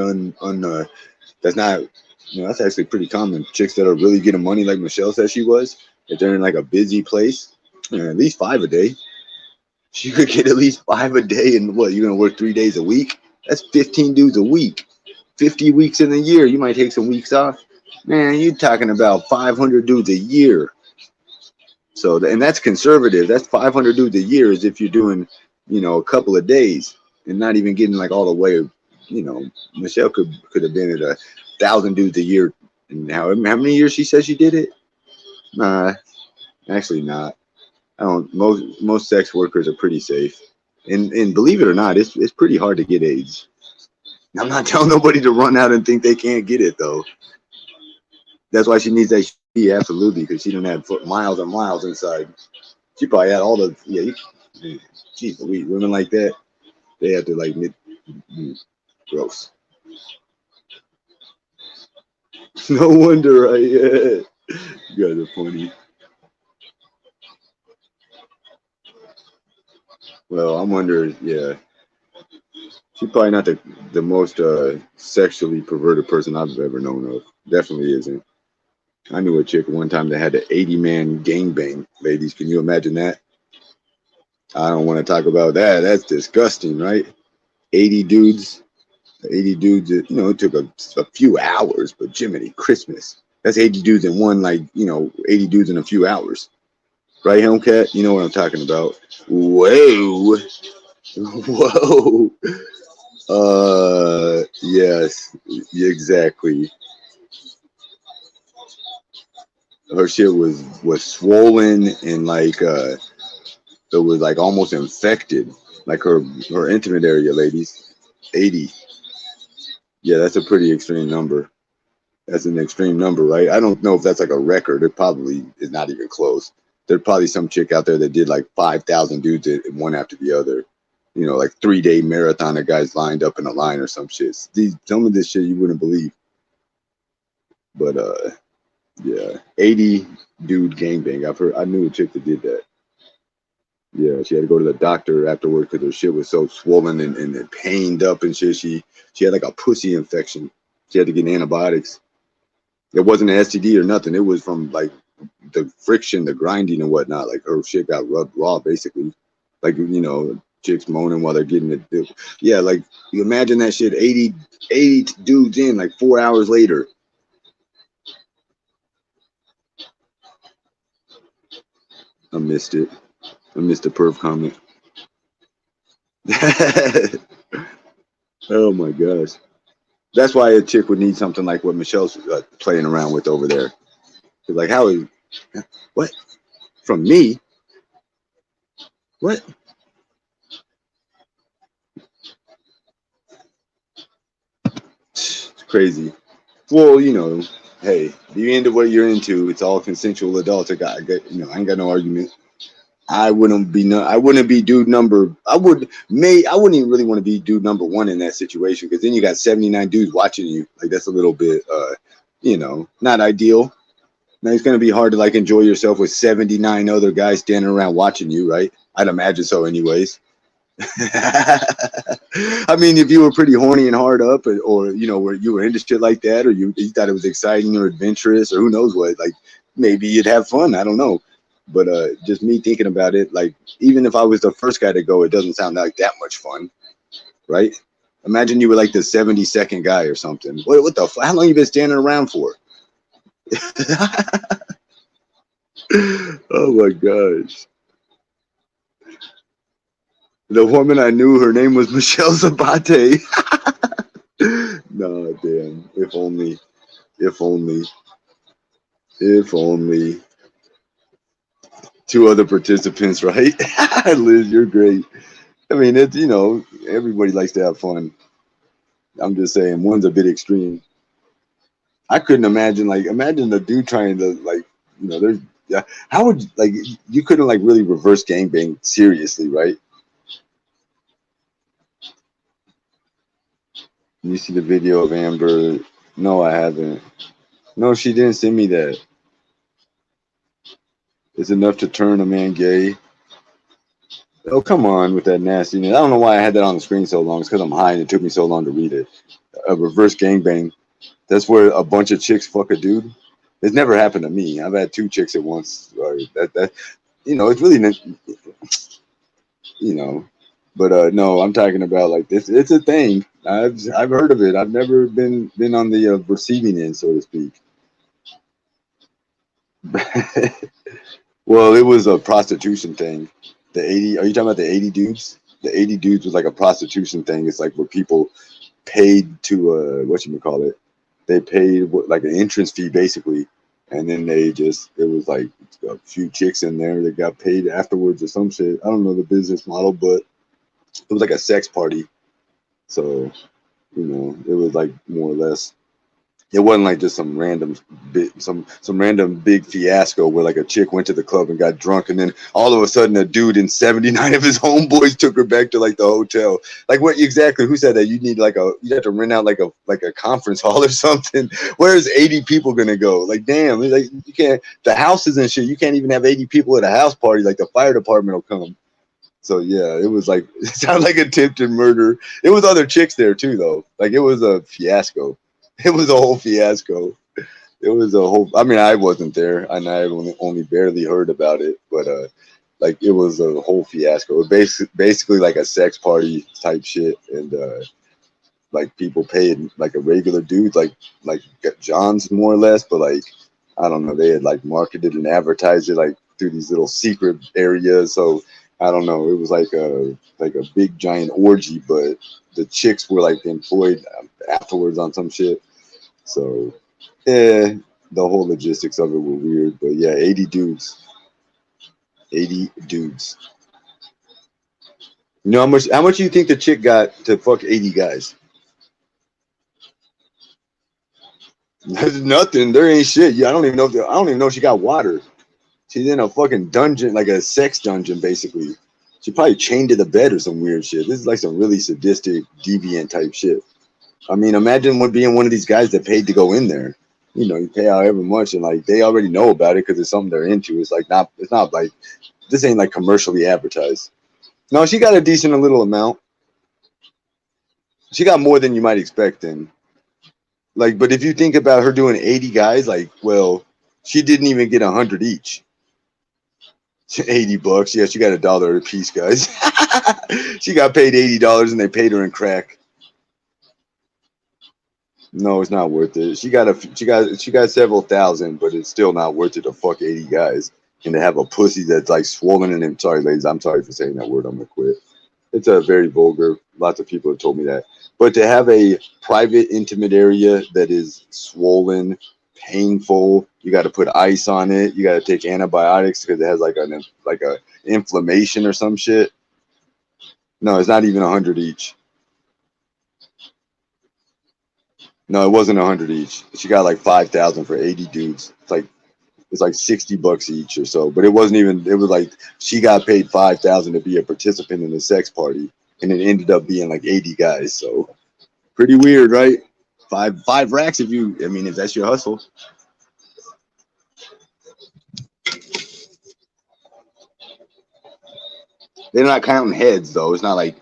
that's actually pretty common. Chicks that are really getting money, like Michelle said she was, if they're in like a busy place, at least 5 a day. She could get at least 5 a day, and what, you're gonna work 3 days a week? That's 15 dudes a week. 50 weeks in a year. You might take some weeks off. Man, you're talking about 500 dudes a year. So, and that's conservative. That's 500 dudes a year, as if you're doing, a couple of days and not even getting like all the way. Michelle could have been at 1,000 dudes a year. And how many years she says she did it? Nah, actually not. I don't. Most sex workers are pretty safe, and believe it or not, it's pretty hard to get AIDS. I'm not telling nobody to run out and think they can't get it though. That's why she needs that shit, absolutely, because she don't have miles and miles inside. She probably had all the geez, women like that, they have to like gross. No wonder, right? Yeah. You guys are funny. Well, I'm wondering, yeah. She's probably not the most sexually perverted person I've ever known of. Definitely isn't. I knew a chick one time that had an 80-man gangbang. Ladies, can you imagine that? I don't want to talk about that. That's disgusting, right? 80 dudes. 80 dudes, it took a few hours, but Jiminy Christmas. That's 80 dudes in one, 80 dudes in a few hours. Right, Hellcat? You know what I'm talking about. Whoa. Whoa. Yes, exactly. Her shit was swollen and like it was like almost infected, like her intimate area, ladies. 80. Yeah, that's a pretty extreme number. That's an extreme number, right? I don't know if that's like a record. It probably is not even close. There's probably some chick out there that did like 5,000 dudes one after the other. Like 3-day marathon of guys lined up in a line or some shit. Some of this shit you wouldn't believe. But yeah, 80 dude gangbang. I knew a chick that did that. Yeah, she had to go to the doctor afterward because her shit was so swollen and pained up and shit. She had like a pussy infection. She had to get antibiotics. It wasn't an STD or nothing. It was from like the friction, the grinding and whatnot. Like her shit got rubbed raw, basically. Like, chicks moaning while they're getting it. Yeah, like you imagine that shit 80 dudes in like 4 hours later. I missed it. I missed the perv comment. Oh my gosh. That's why a chick would need something like what Michelle's playing around with over there. Like, how is what from me? What? It's crazy. Well, you know, hey, you into what you're into. It's all consensual adults. I ain't got no argument. I wouldn't be dude number. I wouldn't even really want to be dude number one in that situation, because then you got 79 dudes watching you. Like, that's a little bit, not ideal. Now it's gonna be hard to like enjoy yourself with 79 other guys standing around watching you, right? I'd imagine so, anyways. I mean, if you were pretty horny and hard up, or you know, where you were into shit like that, or you thought it was exciting or adventurous, or who knows what, like maybe you'd have fun. I don't know, but just me thinking about it, like even if I was the first guy to go, it doesn't sound like that much fun, right? Imagine you were like the 72nd guy or something. What the? How long you been standing around for? Oh my gosh. The woman I knew, her name was Michelle Zabate. No, damn. If only. If only. If only. Two other participants, right? Liz, you're great. I mean, it's, you know, everybody likes to have fun. I'm just saying, one's a bit extreme. I couldn't imagine the dude trying to, like, you know, there's, yeah. How would, like, you couldn't, like, really reverse gangbang seriously, right? You see the video of Amber? No, I haven't. No, she didn't send me that. It's enough to turn a man gay. Oh, come on with that nastiness. I don't know why I had that on the screen so long. It's because I'm high and it took me so long to read it. A reverse gangbang. That's where a bunch of chicks fuck a dude. It's never happened to me. I've had 2 chicks at once. That you know, it's really, you know. But no, I'm talking about like this. It's a thing. I've heard of it. I've never been on the receiving end, so to speak. Well, it was a prostitution thing. The 80, are you talking about the 80 dudes? The 80 dudes was like a prostitution thing. It's like where people paid to whatchamacallit. They paid like an entrance fee basically. And then it was like a few chicks in there that got paid afterwards or some shit. I don't know the business model, but it was like a sex party. So, you know, it was like more or less. It wasn't like just some random big fiasco where like a chick went to the club and got drunk, and then all of a sudden a dude and 79 of his homeboys took her back to like the hotel. Like, what exactly? Who said that? You need you have to rent out like a conference hall or something. Where's 80 people gonna go? Like, damn, like you can't, the houses and shit. You can't even have 80 people at a house party. Like the fire department will come. So yeah, it was like, it sounded like attempted murder. It was other chicks there too, though. Like, it was a fiasco. It was a whole fiasco. It was a whole. I mean, I wasn't there, and I only barely heard about it. But like, it was a whole fiasco. It was basically like a sex party type shit, and like people paid like a regular dude, like John's more or less. But like, I don't know, they had like marketed and advertised it like through these little secret areas. So I don't know. It was like a big giant orgy, but the chicks were like employed afterwards on some shit. So, yeah, the whole logistics of it were weird. But yeah, 80 dudes. 80 dudes. You know how much do you think the chick got to fuck 80 guys? There's nothing. There ain't shit. Yeah, I don't even know if she got water. She's in a fucking dungeon, like a sex dungeon, basically. She probably chained to the bed or some weird shit. This is like some really sadistic, deviant type shit. I mean, imagine being one of these guys that paid to go in there. You know, you pay however much, and like they already know about it because it's something they're into. It's not like this ain't like commercially advertised. No, she got a decent little amount. She got more than you might expect, and like, but if you think about her doing 80 guys, like, well, she didn't even get 100 each. $80. Yeah, she got $1 a piece, guys. She got paid $80, and they paid her in crack. No, it's not worth it. She got several thousand, but it's still not worth it to fuck 80 guys and to have a pussy that's like swollen. And I'm sorry, ladies, I'm sorry for saying that word. I'm gonna quit. It's a very vulgar. Lots of people have told me that. But to have a private, intimate area that is swollen, painful, you got to put ice on it. You got to take antibiotics because it has like a inflammation or some shit. No, it's not even 100 each. No, it wasn't 100 each. She got like 5,000 for 80 dudes. It's like $60 each or so. But it wasn't even. It was like she got paid 5,000 to be a participant in the sex party, and it ended up being like 80 guys. So pretty weird, right? Five racks if you. I mean, if that's your hustle. They're not counting heads though. It's not like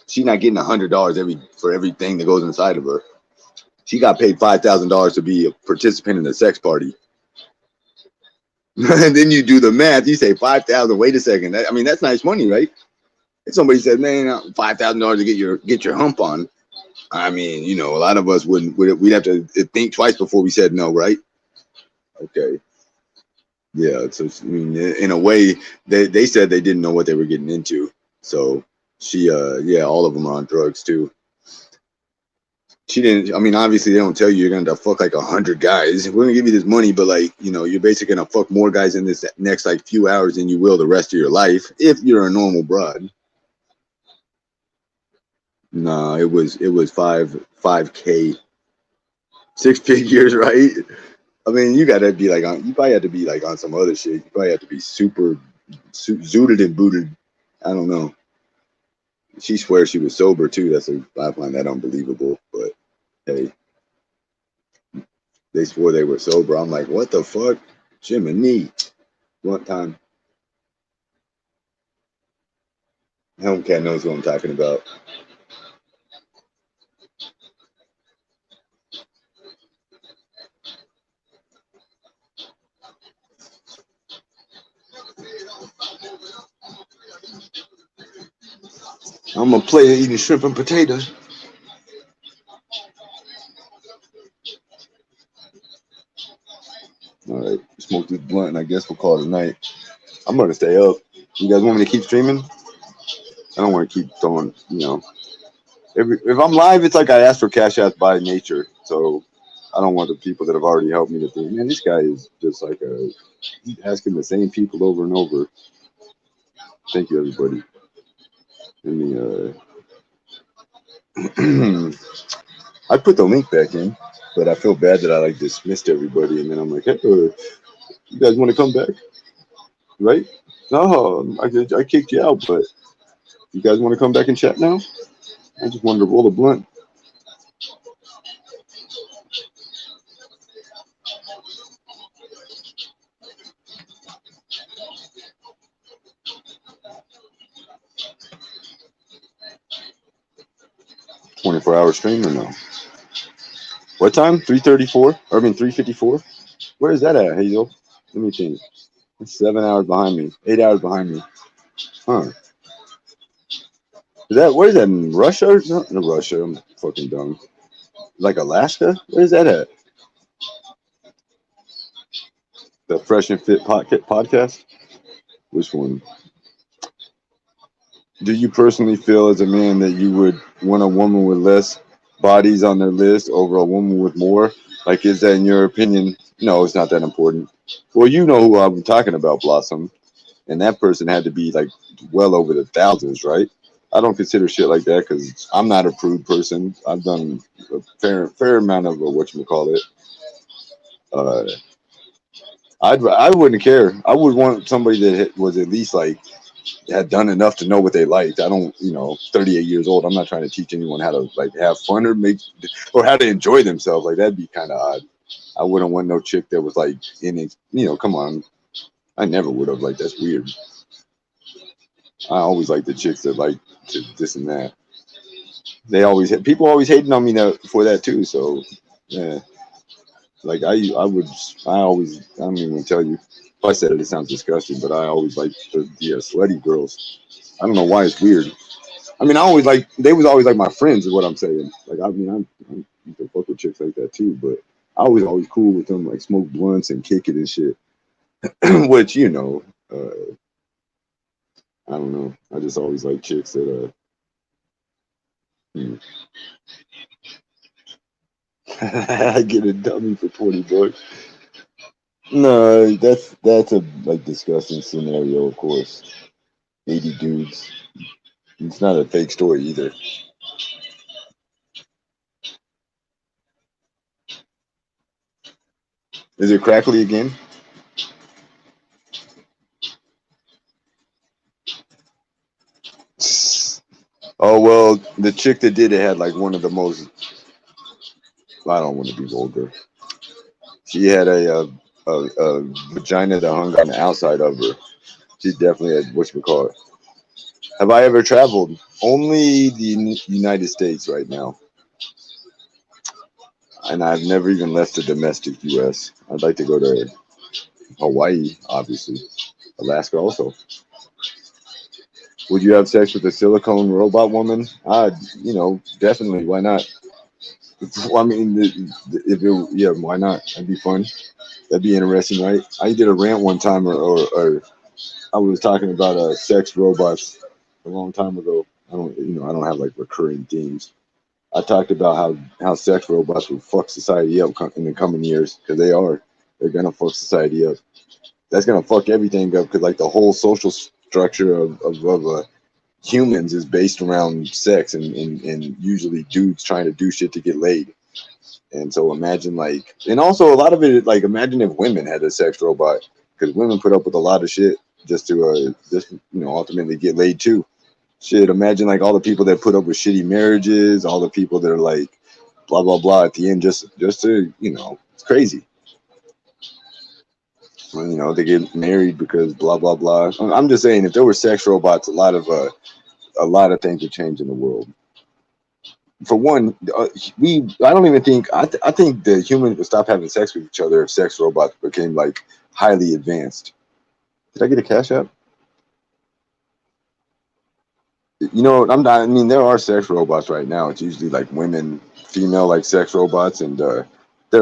she's not getting $100 for everything that goes inside of her. She got paid $5,000 to be a participant in the sex party. And then you do the math. You say 5,000. Wait a second. That's nice money, right? If somebody said, "Man, $5,000 to get your hump on," a lot of us wouldn't. We'd have to think twice before we said no, right? Okay. Yeah. So in a way, they said they didn't know what they were getting into. So she, all of them are on drugs too. She didn't. Obviously they don't tell you you're gonna fuck like 100 guys. We're gonna give you this money, but you're basically gonna fuck more guys in this next like few hours than you will the rest of your life if you're a normal broad. No, it was 5K, 6 figures, right? You gotta be like on. You probably had to be like on some other shit. You probably had to be super zooted and booted. I don't know. She swears she was sober too. I find that unbelievable. But hey, they swore they were sober. I'm like, what the fuck? Jiminy. One time. Hellcat knows what I'm talking about. I'm a player eating shrimp and potatoes. All right, smoke this blunt, and I guess we'll call it a night. I'm gonna stay up. You guys want me to keep streaming? I don't want to keep throwing. If I'm live, it's like I asked for cash out by nature. So I don't want the people that have already helped me to think, man, this guy is just like he's asking the same people over and over. Thank you, everybody. I put the link back in, but I feel bad that I dismissed everybody, and then I'm like, hey, you guys want to come back? Right? No, I kicked you out, but you guys want to come back and chat now? I just wanted to roll a blunt. $24-hour stream or no? What time? 3:34? 3:54? Where is that at, Hazel? Let me think. It's 7 hours behind me. 8 hours behind me. Huh. Where is that in Russia or something? No, Russia. I'm fucking dumb. Like Alaska? Where is that at? The Fresh and Fit podcast? Which one? Do you personally feel as a man that you would want a woman with less bodies on their list over a woman with more? Like, is that in your opinion? No, it's not that important. Well, you know who I'm talking about, Blossom. And that person had to be like well over the thousands, right? I don't consider shit like that because I'm not a prude person. I've done a fair amount of whatchamacallit. I wouldn't care. I would want somebody that was at least had done enough to know what they liked. I don't, 38 years old. I'm not trying to teach anyone how to have fun or how to enjoy themselves. That'd be kind of odd. I wouldn't want no chick that was come on. I never would have. That's weird. I always like the chicks that this and that. People always hating on me for that too. So yeah, I don't even tell you. If I said it sounds disgusting, but I always like the slutty girls. I don't know why it's weird. They was always my friends is what I'm saying. I'm to fuck with chicks like that too, but I was always cool with them, smoke blunts and kick it and shit. Which I don't know. I just always like chicks that I get a dummy for $20. No, that's a like disgusting scenario. Of course, 80 dudes. It's not a fake story either. Is it crackly again? Oh well, the chick that did it had like one of the most. I don't want to be vulgar. She had a vagina that hung on the outside of her. She definitely had whatchamacallit. Have I ever traveled? Only the United States right now. And I've never even left the domestic U.S. I'd like to go to Hawaii, obviously. Alaska also. Would you have sex with a silicone robot woman? Definitely. Why not? I mean, yeah, why not? That'd be fun. That'd be interesting, right? I did a rant one time, or I was talking about sex robots a long time ago. I don't have like recurring themes. I talked about how sex robots will fuck society up in the coming years, because they're gonna fuck society up. That's gonna fuck everything up, because like the whole social structure of humans is based around sex and usually dudes trying to do shit to get laid. And so imagine and also a lot of it, like imagine if women had a sex robot, because women put up with a lot of shit just to ultimately get laid too. Shit, imagine like all the people that put up with shitty marriages, all the people that are like blah blah blah at the end just to it's crazy. When, they get married because blah blah blah. I'm just saying, if there were sex robots, a lot of things would change in the world. For one, I don't even think I think the humans would stop having sex with each other if sex robots became like highly advanced. Did I get a cash app? I'm not. I mean, there are sex robots right now. It's usually like women, female like sex robots, and they're. I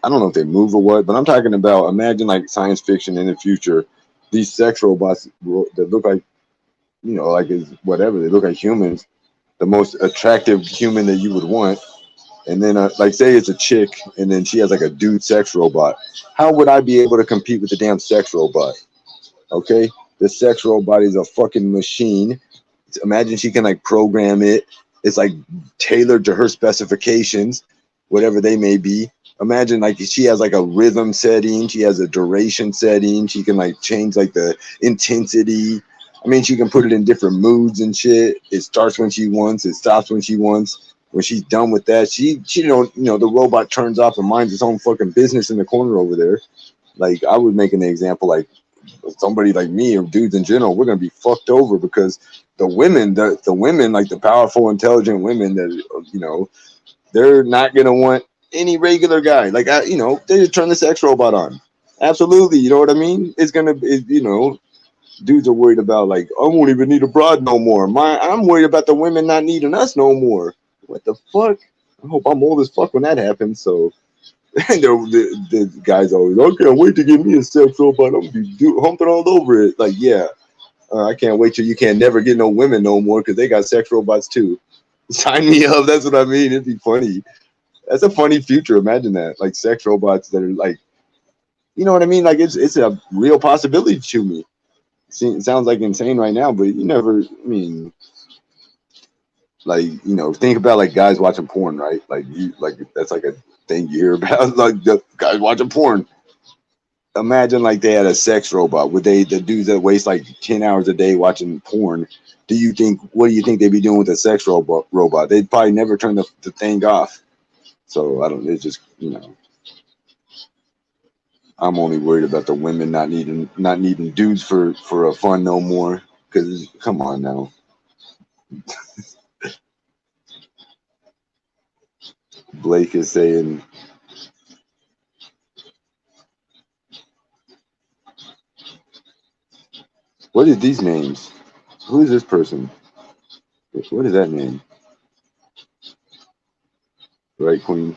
don't know if they move or what, but I'm talking about. Imagine like science fiction in the future, these sex robots that look like, like is whatever. They look like humans, the most attractive human that you would want, and then like say it's a chick, and then she has like a dude sex robot. How would I be able to compete with the damn sex robot? Okay, the sex robot is a fucking machine. Imagine she can like program it. It's like tailored to her specifications, whatever they may be. Imagine like she has like a rhythm setting, she has a duration setting, she can like change like the intensity. I mean, she can put it in different moods and shit. It starts when she wants, it stops when she wants. When she's done with that, she the robot turns off and minds its own fucking business in the corner over there. Like I would make an example like somebody like me or dudes in general, we're gonna be fucked over because the women, like the powerful, intelligent women that they're not gonna want any regular guy. Like they just turn the sex robot on. Absolutely, you know what I mean? Dudes are worried about like I won't even need a broad no more. I'm worried about the women not needing us no more. What the fuck? I hope I'm old as fuck when that happens. So. And the guy's always, I can't wait to get me a sex robot. I'm gonna be humping all over it. Like, yeah, I can't wait till you can't never get no women no more because they got sex robots too. Sign me up. That's what I mean. It'd be funny. That's a funny future. Imagine that, like sex robots that are like, you know what I mean? Like it's a real possibility to me. It sounds like insane right now, but you never. I mean, like think about like guys watching porn, right? Like that's like a thing you hear about, like the guys watching porn. Imagine like they had a sex robot. Would the dudes that waste like 10 hours a day watching porn? What do you think they'd be doing with a sex robot? They'd probably never turn the thing off. So I don't. It's just I'm only worried about the women not needing dudes for a fun no more. Because come on now. Blake is saying. What are these names? Who is this person? What is that name? Right, Queen?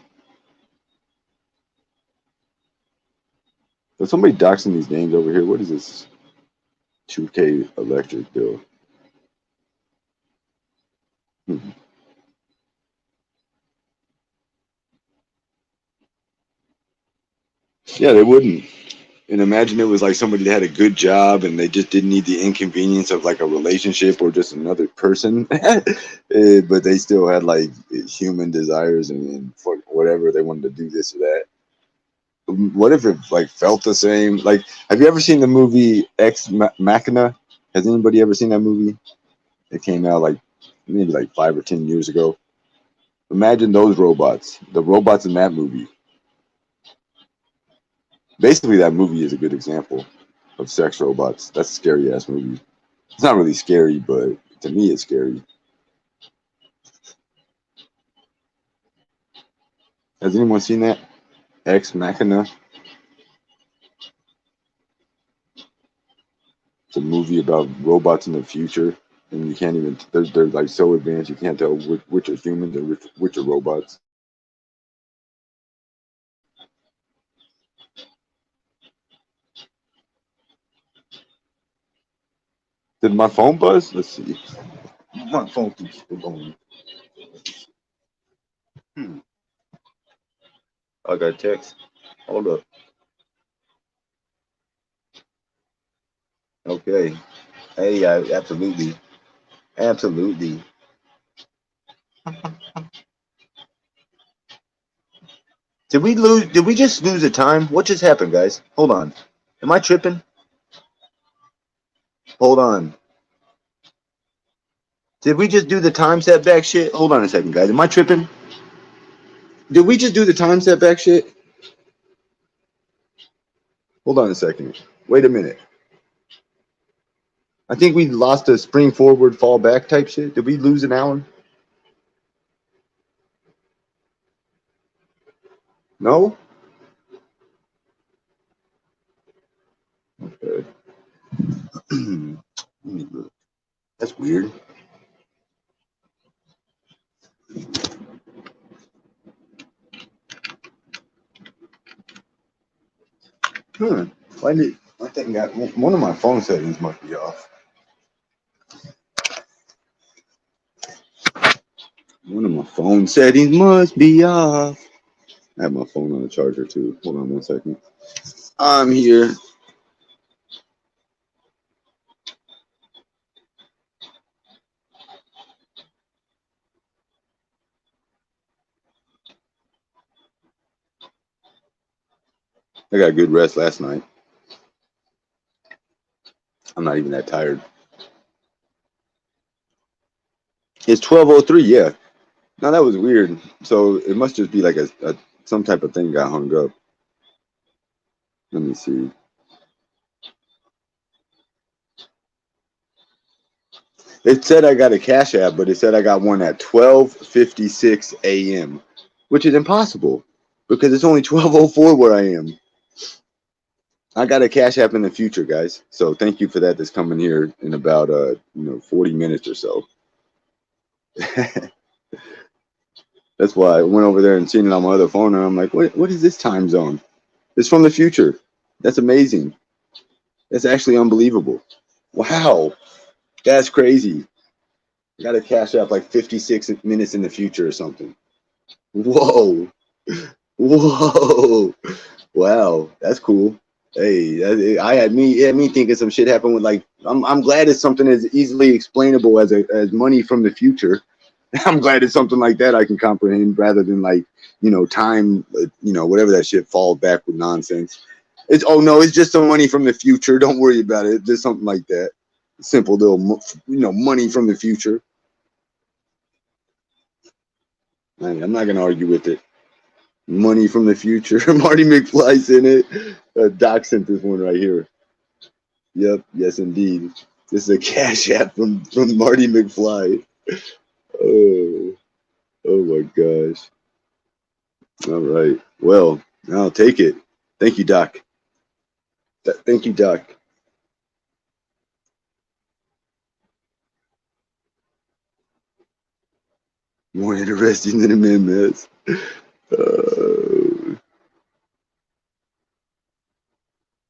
There's somebody doxing these names over here. What is this? 2K electric bill. Yeah, they wouldn't. And imagine it was like somebody that had a good job and they just didn't need the inconvenience of like a relationship or just another person, but they still had like human desires and for whatever they wanted to do this or that. What if it like felt the same? Like, have you ever seen the movie Machina? Has anybody ever seen that movie? It came out like maybe like 5 or 10 years ago. Imagine those robots, the robots in that movie. Basically, that movie is a good example of sex robots. That's a scary ass movie. It's not really scary, but to me, it's scary. Has anyone seen that? Ex Machina. It's a movie about robots in the future, and you can't even. They're like so advanced, you can't tell which are humans and which are robots. Did my phone buzz? Let's see. My phone keeps going. I got a text. Hold up. Okay. Hey, absolutely. Absolutely. Did we lose? Did we just lose the time? What just happened, guys? Hold on. Am I tripping? Hold on. Did we just do the time setback shit? Hold on a second, guys. Am I tripping? Did we just do the time setback shit? Hold on a second. Wait a minute. I think we lost a spring forward, fall back type shit. Did we lose an hour? No? Okay. That's weird. Why did my thing got one of my phone settings must be off. One of my phone settings must be off. I have my phone on the charger too. Hold on one second. I'm here. I got good rest last night. I'm not even that tired. It's 12:03. Yeah. Now that was weird. So it must just be like a some type of thing got hung up. Let me see. It said I got a Cash App, but it said I got one at 12:56 a.m., which is impossible because it's only 12:04 where I am. I got a Cash App in the future, guys. So thank you for that. That's coming here in about 40 minutes or so. That's why I went over there and seen it on my other phone, and I'm like, what is this time zone? It's from the future. That's amazing. That's actually unbelievable. Wow, that's crazy. I got a Cash App like 56 minutes in the future or something. Whoa, whoa, wow, that's cool. Hey, I had me thinking some shit happened with like I'm glad it's something as easily explainable as money from the future. I'm glad it's something like that I can comprehend rather than like time whatever that shit falls back with nonsense. It's oh no, it's just some money from the future. Don't worry about it. Just something like that. Simple little money from the future. I'm not gonna argue with it. Money from the future. Marty McFly's in it. Doc sent this one right here. Yep, yes indeed. This is a Cash App from Marty McFly. Oh, oh my gosh. All right. Well, I'll take it. Thank you, Doc. Thank you, Doc. More interesting than a man mess.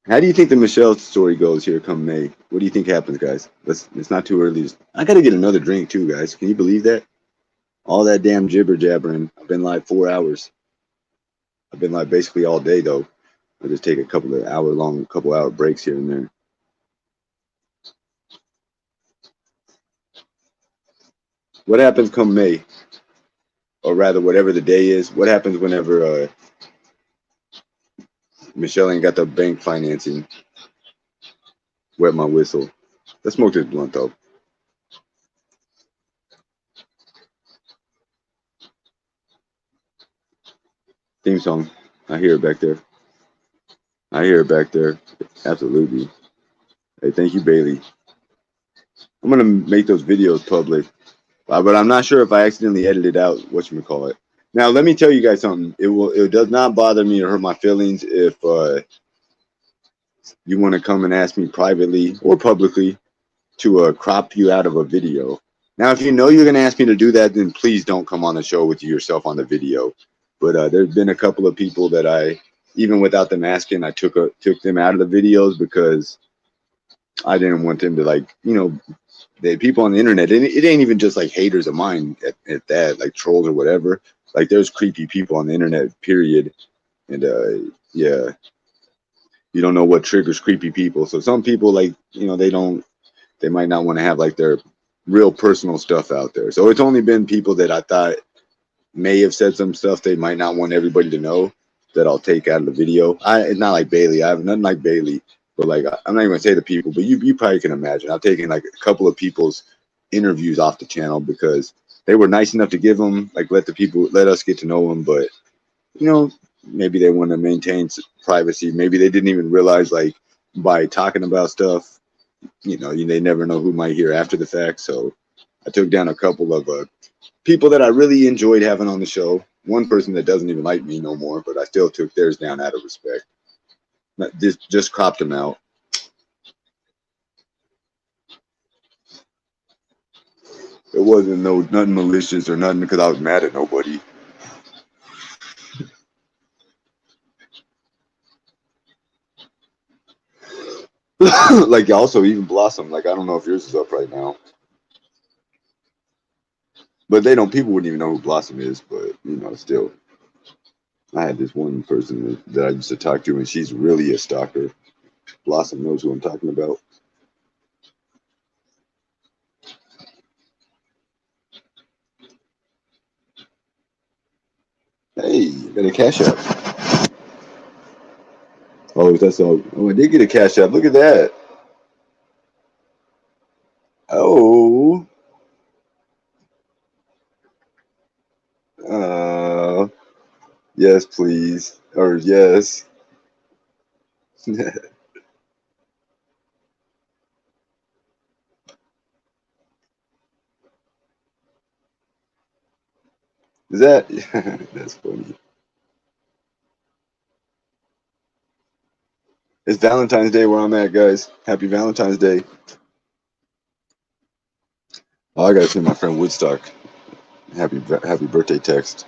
How do you think the Michelle story goes here come May? What do you think happens, guys? It's not too early. I got to get another drink too, guys. Can you believe that? All that damn jibber jabbering. I've been like 4 hours. I've been like basically all day though. I just take a couple hour breaks here and there. What happens come May, or rather, whatever the day is? What happens whenever Michelle ain't got the bank financing? Wet my whistle. Let's smoke this blunt though. Theme song. I hear it back there. I hear it back there. Absolutely. Hey, thank you, Bailey. I'm gonna make those videos public, but I'm not sure if I accidentally edited out whatchamacallit. Now, let me tell you guys something. It does not bother me or hurt my feelings if you want to come and ask me privately or publicly to crop you out of a video. Now, if you know you're going to ask me to do that, then please don't come on the show with yourself on the video. But there's been a couple of people that I, even without them asking, I took them out of the videos because I didn't want them to, like, you know, the people on the internet, it ain't even just like haters of mine at that, like trolls or whatever. Like, there's creepy people on the internet, period. And yeah, you don't know what triggers creepy people. So some people, like, you know, they might not want to have like their real personal stuff out there. So it's only been people that I thought may have said some stuff they might not want everybody to know that I'll take out of the video. It's not like Bailey. I have nothing like Bailey, but like, I'm not even gonna say the people, but you probably can imagine. I've taken like a couple of people's interviews off the channel because they were nice enough to give them, like, let us get to know them, but you know, maybe they want to maintain privacy. Maybe they didn't even realize, like, by talking about stuff, you know, they never know who might hear after the fact. So I took down a couple of people that I really enjoyed having on the show. One person that doesn't even like me no more, but I still took theirs down out of respect. Just cropped them out. It wasn't nothing malicious or nothing because I was mad at nobody. Like, also even Blossom. Like, I don't know if yours is up right now, but people wouldn't even know who Blossom is. But you know, still, I had this one person that I used to talk to, and she's really a stalker. Blossom knows who I'm talking about. Hey, got a cash app. Oh, that's all. Oh, I did get a cash app. Look at that. Oh. Yes, please. Or yes. Is that? That's funny. It's Valentine's Day where I'm at, guys. Happy Valentine's Day. Oh, I gotta send my friend Woodstock happy birthday text.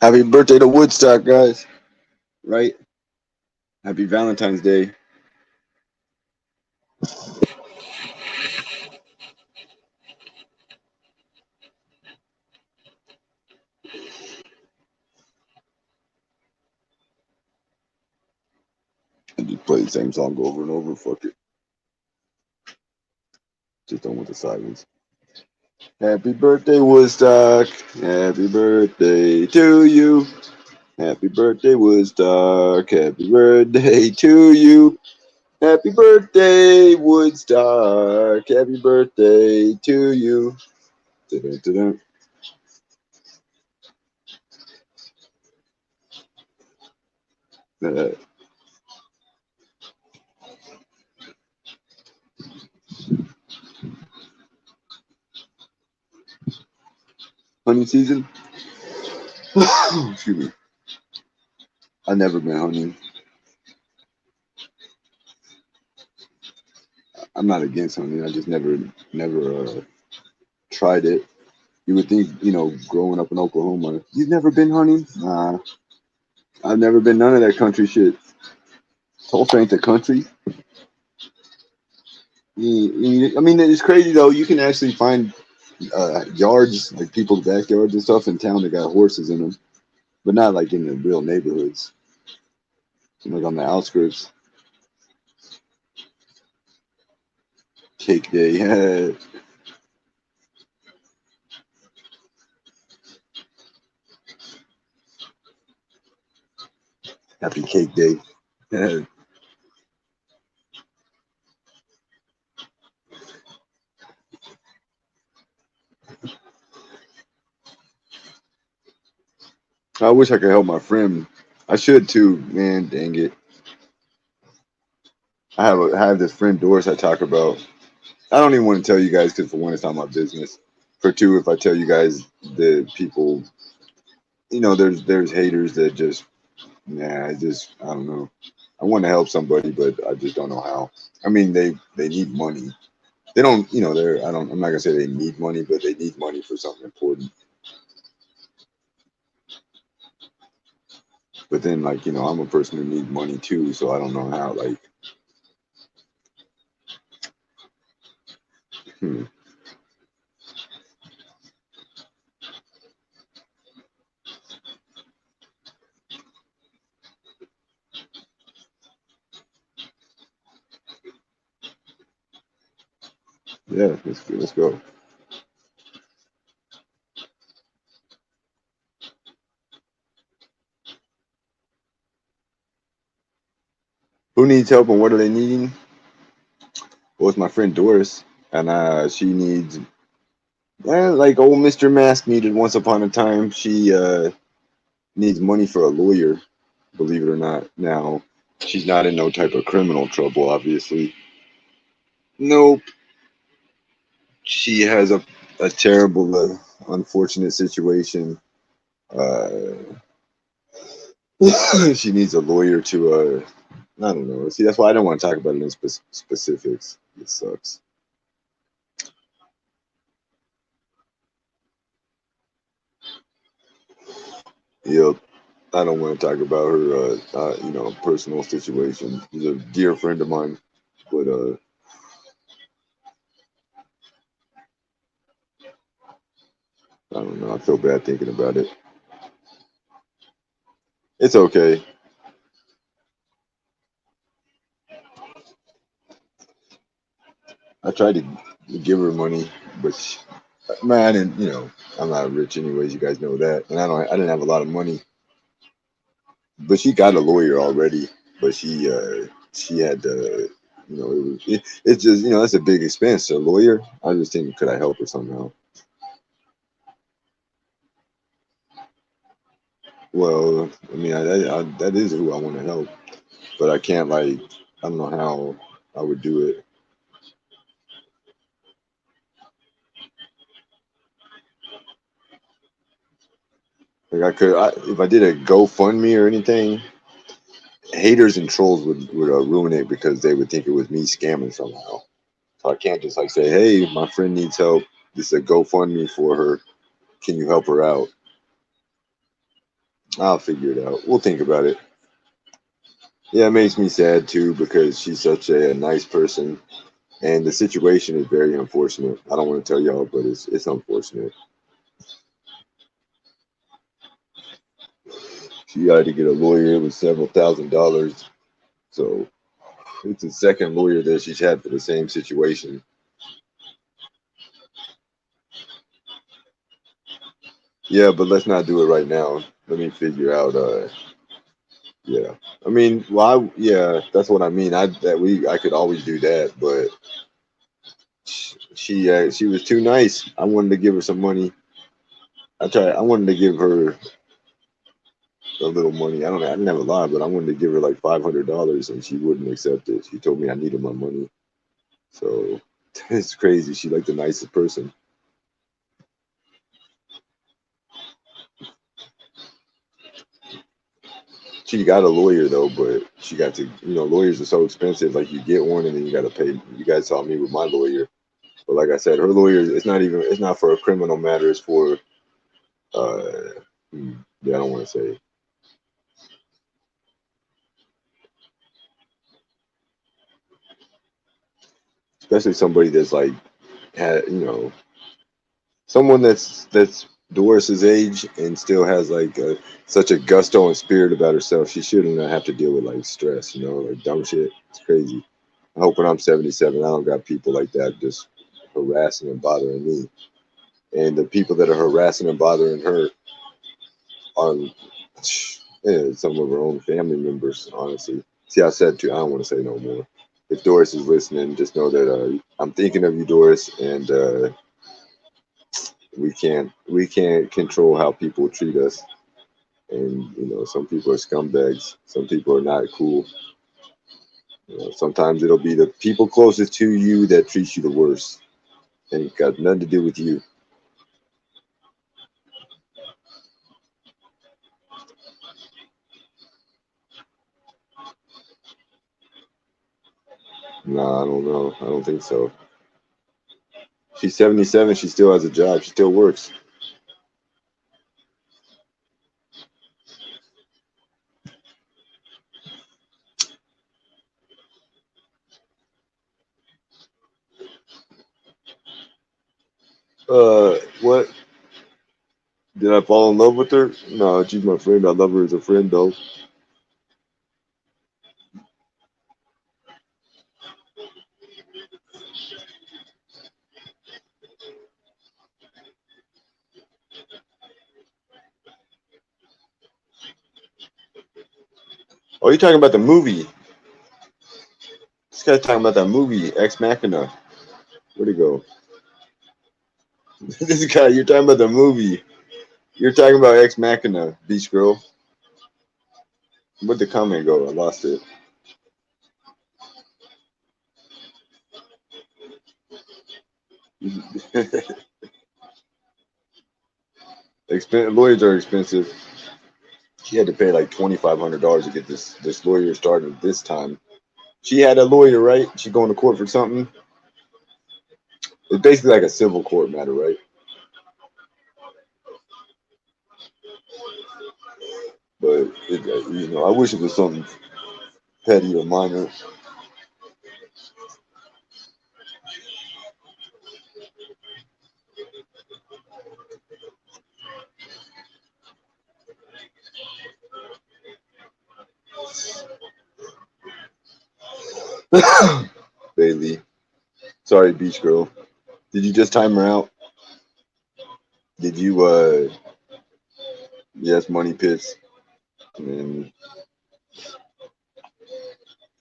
Happy birthday to Woodstock, guys. Right? Happy Valentine's Day. I just play the same song over and over. Fuck it. Just don't want the silence. Happy birthday, Woodstock. Happy birthday to you. Happy birthday, Woodstock. Happy birthday to you. Happy birthday, Woodstock. Happy birthday to you. Dun-dun-dun-dun. Hunting season? Excuse me. I've never been hunting. I'm not against hunting. I just never tried it. You would think, growing up in Oklahoma, you've never been hunting? Nah, I've never been none of that country shit. Tulsa ain't the country. I mean, it's crazy though. You can actually find yards, like people's backyards and stuff in town that got horses in them, but not like in the real neighborhoods, like on the outskirts. Cake day. Happy cake day. I wish I could help my friend. I should too, man. Dang it. I have this friend Doris I talk about. I don't even want to tell you guys because for one, it's not my business. For two, if I tell you guys, the people, there's haters that just, I don't know. I want to help somebody, but I just don't know how. I mean, they need money. They don't, I'm not gonna say they need money, but they need money for something important. But then, like, I'm a person who needs money too, so I don't know how. Like, yeah, let's go. Who needs help and what are they needing? Well, it's my friend Doris, and she needs, like old Mr. Mask needed once upon a time. She needs money for a lawyer, believe it or not. Now, she's not in no type of criminal trouble, obviously. Nope. She has a terrible, unfortunate situation. She needs a lawyer to, I don't know. See, that's why I don't want to talk about it in specifics. It sucks. Yep. I don't want to talk about her, personal situation. She's a dear friend of mine, but I don't know. I feel bad thinking about it. It's okay. I tried to give her money, but man, I didn't. I'm not rich anyways. You guys know that, and I didn't have a lot of money. But she got a lawyer already. But she had to. It's just that's a big expense. A lawyer. I just think could I help her somehow? Well, I mean, that is who I want to help, but I can't I don't know how I would do it. Like if I did a GoFundMe or anything, haters and trolls would ruin it because they would think it was me scamming somehow. So I can't just say, hey, my friend needs help. This is a GoFundMe for her. Can you help her out? I'll figure it out. We'll think about it. Yeah, it makes me sad too because she's such a nice person, and the situation is very unfortunate. I don't want to tell y'all, but it's unfortunate. She had to get a lawyer. It was several $1,000s. So it's the second lawyer that she's had for the same situation. Yeah, but let's not do it right now. Let me figure out. Yeah. I mean, yeah, that's what I mean. I could always do that, but she was too nice. I wanted to give her some money. I wanted to give her a little money. I didn't have a lot, but I wanted to give her like $500, and she wouldn't accept it. She told me I needed my money. So it's crazy. She's like the nicest person. She got a lawyer though, but she got to, lawyers are so expensive. Like you get one and then you got to pay. You guys saw me with my lawyer, but like I said, her lawyer, it's not for a criminal matter. It's for, yeah, I don't want to say. Especially somebody that's like had, someone that's Doris's age and still has like such a gusto and spirit about herself. She shouldn't have to deal with like stress, like dumb shit. It's crazy. I hope when I'm 77, I don't got people like that just harassing and bothering me. And the people that are harassing and bothering her are some of her own family members, honestly. See, I said too, I don't want to say no more. If Doris is listening, just know that I'm thinking of you, Doris, and we can't control how people treat us. And some people are scumbags. Some people are not cool. Sometimes it'll be the people closest to you that treat you the worst. Ain't got nothing to do with you. Nah, I don't know. I don't think so. She's 77. She still has a job. She still works. What? Did I fall in love with her? No, she's my friend. I love her as a friend, though. Oh, you're talking about the movie. This guy's talking about that movie, Ex Machina. Where'd he go? This guy, you're talking about the movie. You're talking about Ex Machina, Beach Girl. Where'd the comment go? I lost it. Lawyers are expensive. She had to pay like $2,500 to get this lawyer started this time. She had a lawyer, right? She going to court for something. It's basically like a civil court matter, right? But I wish it was something petty or minor. Bailey, sorry, beach girl. Did you just time her out? Did you? Yes, money pits. And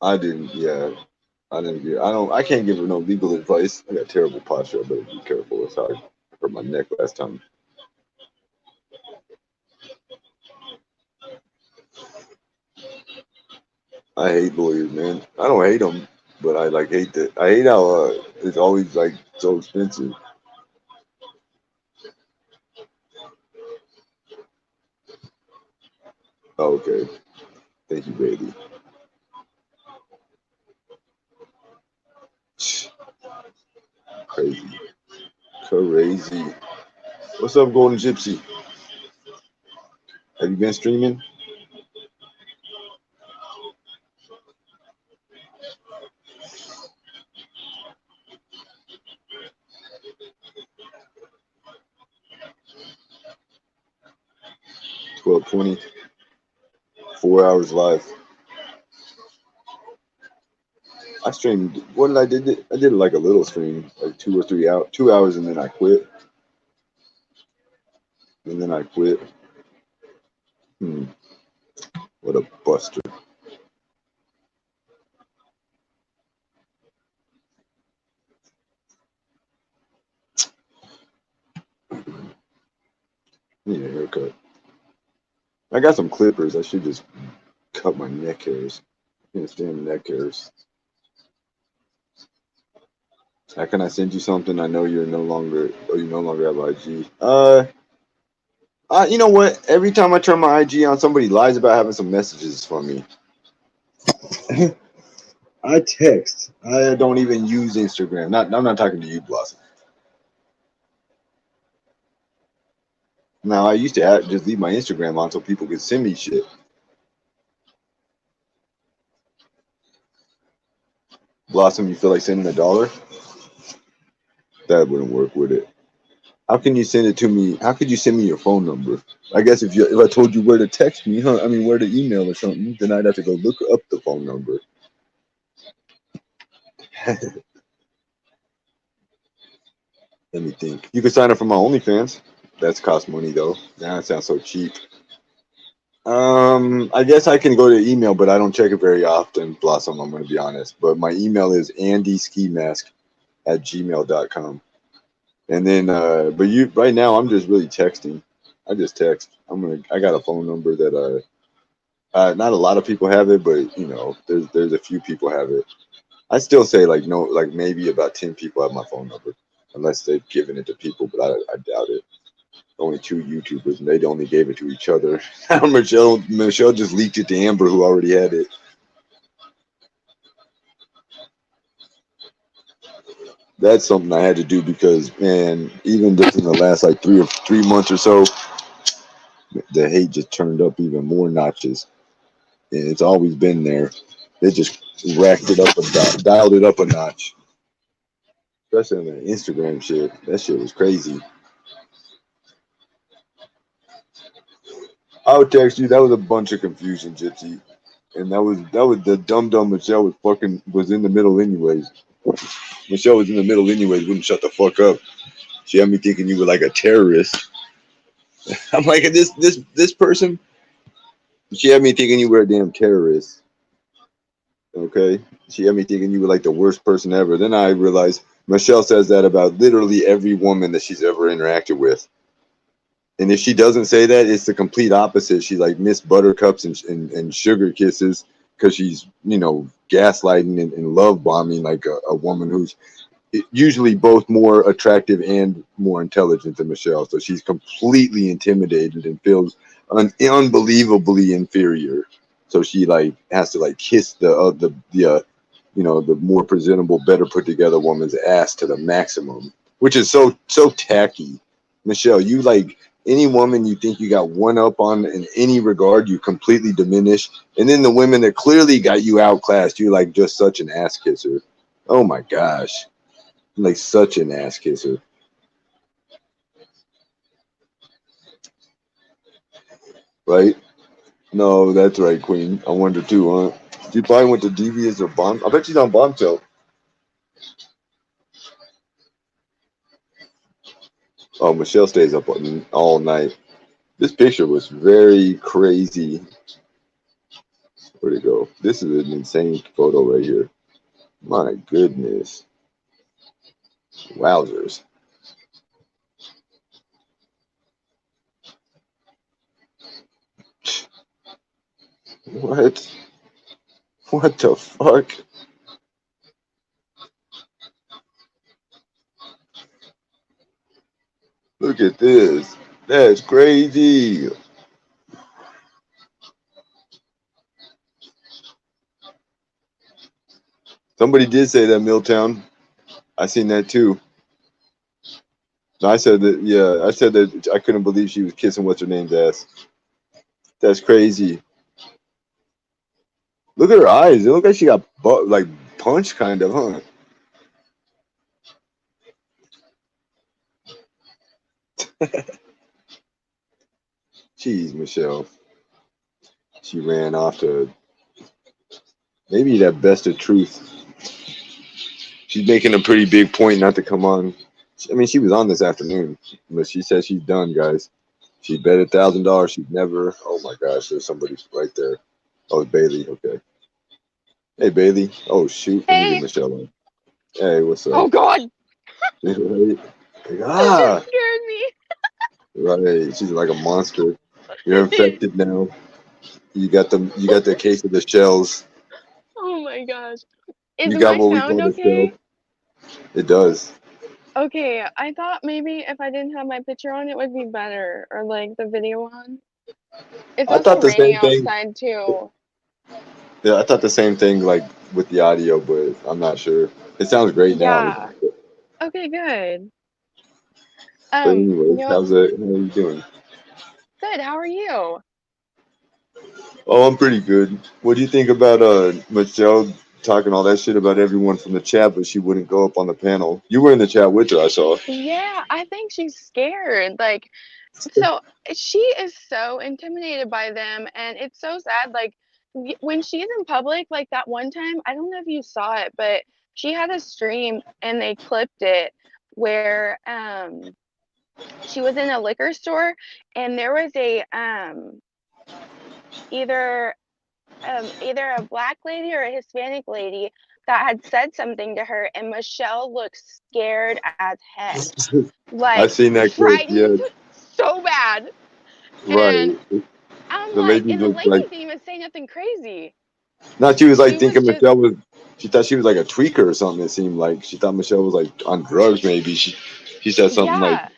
I didn't. Yeah, I didn't get. I don't. I can't give her no legal advice. I got terrible posture. I better be careful. That's how I hurt my neck last time. I hate lawyers, man. I don't hate them, but I like hate that. I hate how it's always like so expensive. Oh, okay. Thank you, baby. Crazy. Crazy. What's up, Golden Gypsy? Have you been streaming? Twelve 20. 4 hours live. I streamed. What did I did? I did like a little stream, like 2 or 3 hours, 2 hours, and then I quit. And then I quit. What a buster. Need a haircut. I got some clippers. I should just cut my neck hairs. I can't stand neck hairs. How can I send you something? I know you're no longer. Oh, you no longer have IG. You know what? Every time I turn my IG on, somebody lies about having some messages from me. I text. I don't even use Instagram. I'm not talking to you, Blossom. Now I used to just leave my Instagram on so people could send me shit. Blossom, you feel like sending $1? That wouldn't work, would it? How can you send it to me? How could you send me your phone number? I guess if I told you where to text me, huh? I mean, where to email or something, then I'd have to go look up the phone number. Let me think. You can sign up for my OnlyFans. That's cost money though. That sounds so cheap. I guess I can go to email, but I don't check it very often, Blossom. I'm going to be honest. But my email is andyskimask@gmail.com. And then, but right now I'm just really texting. I just text. I got a phone number that not a lot of people have it, but you know, there's a few people have it. I still say like no, like maybe about 10 people have my phone number, unless they've given it to people, but I doubt it. Only 2 YouTubers, and they only gave it to each other. Michelle just leaked it to Amber, who already had it. That's something I had to do because, man, even just in the last like 3 months or so, the hate just turned up even more notches, and it's always been there. They just racked it up and dialed it up a notch, especially on the Instagram shit. That shit was crazy. I would text you. That was a bunch of confusion, Gypsy. And that was the dumb Michelle was in the middle anyways. Michelle was in the middle anyways, wouldn't shut the fuck up. She had me thinking you were like a terrorist. I'm like this person. She had me thinking you were a damn terrorist. Okay, she had me thinking you were like the worst person ever. Then I realized Michelle says that about literally every woman that she's ever interacted with. And if she doesn't say that, it's the complete opposite. She's like Miss Buttercups and sugar kisses because she's, you know, gaslighting and love bombing like a woman who's usually both more attractive and more intelligent than Michelle. So she's completely intimidated and feels unbelievably inferior. So she like has to like kiss the you know, the more presentable, better put together woman's ass to the maximum, which is so tacky. Michelle, you like any woman you think you got one up on in any regard, you completely diminish. And then the women that clearly got you outclassed, you're like just such an ass kisser. Oh my gosh. Like such an ass kisser. Right? No, that's right, Queen. I wonder too, huh? She probably went to Devious or Bomb. I bet she's on Bombshell. Oh, Michelle stays up all night. This picture was very crazy. Where'd it go? This is an insane photo right here. My goodness. Wowzers. What? What the fuck? Look at this. That's crazy. Somebody did say that, Milltown. I seen that too. I said that, yeah, I said that I couldn't believe she was kissing what's her name's ass. That's crazy. Look at her eyes. It look like she got like punched, kind of, huh? Jeez, Michelle. She ran off to maybe that best of truth. She's making a pretty big point not to come on. I mean, she was on this afternoon, but she said she's done, guys. She bet $1,000 she'd never. Oh my gosh, there's somebody right there. Oh, it's Bailey. Okay. Hey, Bailey. Oh shoot. Let me Hey. get Michelle on. Hey, what's up? Oh God. Right? That just scared me. Right. She's like a monster. You're infected now. You got the case of the shells. Oh my gosh. Is You got my what we sound call the okay? shell. It does. Okay, I thought maybe if I didn't have my picture on, it would be better, or like the video on. It's I also thought the raining same thing. outside too. Yeah, I thought the same thing, like with the audio, but I'm not sure. It sounds great now. Yeah. Okay, good. But You anyways, know, how's it? How are you doing? good. How are you? Oh, I'm pretty good. What do you think about Michelle talking all that shit about everyone from the chat, but she wouldn't go up on the panel? You were in the chat with her, I saw. Yeah, I think she's scared. Like, so she is so intimidated by them, and it's so sad. Like, when she's in public, like that one time, I don't know if you saw it, but she had a stream and they clipped it where she was in a liquor store and there was a either either a black lady or a Hispanic lady that had said something to her, and Michelle looked scared as heck, I've like seen that clip. Yeah, frightened so bad. And right. I'm The like, lady and the looked lady like, didn't even say nothing crazy. not she was like She was thinking just, Michelle was. She thought she was like a tweaker or something. It seemed like she thought Michelle was like on drugs. Maybe she said something like, yeah.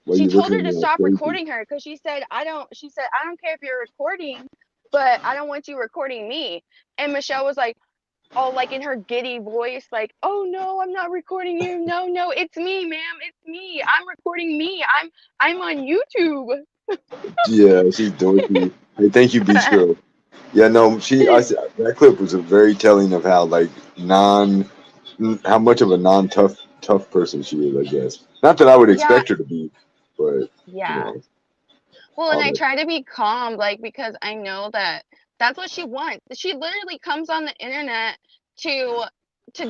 "Why are She you told looking her at to me all stop crazy?" recording her because she said, I don't care if you're recording, but I don't want you recording me. And Michelle was like, all like in her giddy voice, like, oh no, I'm not recording you. No, it's me, ma'am. It's me. I'm recording me. I'm on YouTube. Yeah, she's dorky. Hey, thank you, Beach Girl. Yeah, no, that clip was a very telling of how like how much of a tough person she is. I guess not that I would Yeah, expect her to be, but you yeah. know, Well, and all I that. try to be calm, like, because I know that that's what she wants. She literally comes on the internet to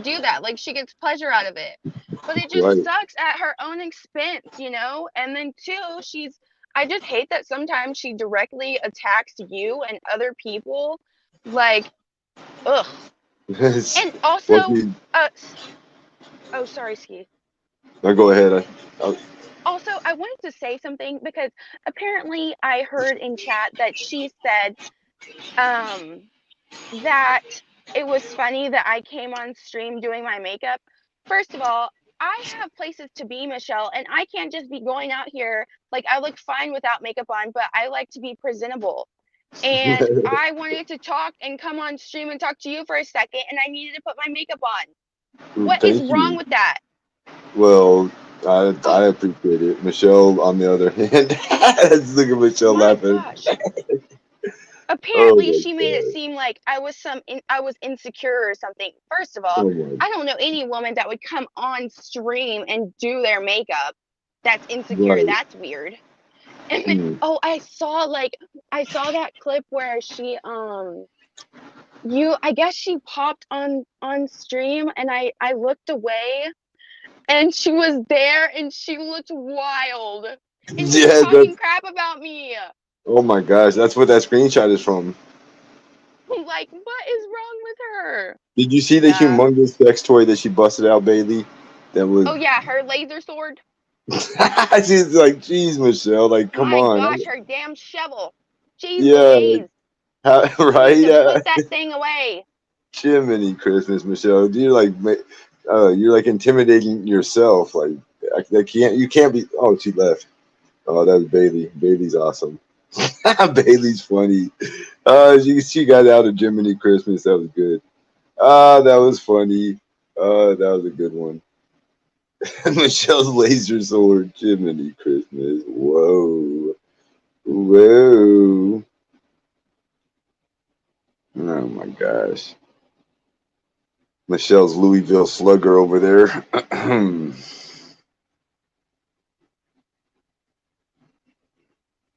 do that. Like, she gets pleasure out of it. But it just Right. sucks at her own expense, you know? And then two, I just hate that sometimes she directly attacks you and other people. Like, ugh. And Well, also, oh, sorry, Ski. now go ahead. Also, I wanted to say something because apparently I heard in chat that she said, um, that it was funny that I came on stream doing my makeup. First of all, I have places to be, Michelle, and I can't just be going out here like I look fine without makeup on, but I like to be presentable. And I wanted to talk and come on stream and talk to you for a second, and I needed to put my makeup on. What is Thank wrong you. with that? Well, Oh I appreciate it. Michelle, on the other hand, let's look at Michelle my laughing. gosh. Oh Apparently my she made it god. seem like I was insecure or something. First of all, Oh my. I don't know any woman that would come on stream and do their makeup that's insecure. Right. That's weird. And then, Mm. oh, I saw that clip where she I guess she popped on stream, and I looked away and she was there and she looked wild. And she was Yeah, talking crap about me. oh my gosh, that's what that screenshot is from. Like, what is wrong with her? Did you see the Yeah. humongous sex toy that she busted out, Bailey? That was. Oh yeah, her laser sword. She's like, geez, Michelle, like, come My on. gosh, her damn shovel. Jeez Yeah, Louise. She right. needs to put that thing away. Jiminy Christmas, Michelle. You're like intimidating yourself. Like, you can't be. Oh, she left. Oh, that was Bailey. Bailey's awesome. Bailey's funny. She got out of Jiminy Christmas. That was good. That was funny. That was a good one. Michelle's laser sword, Jiminy Christmas. Whoa. Whoa. Oh my gosh. Michelle's Louisville slugger over there.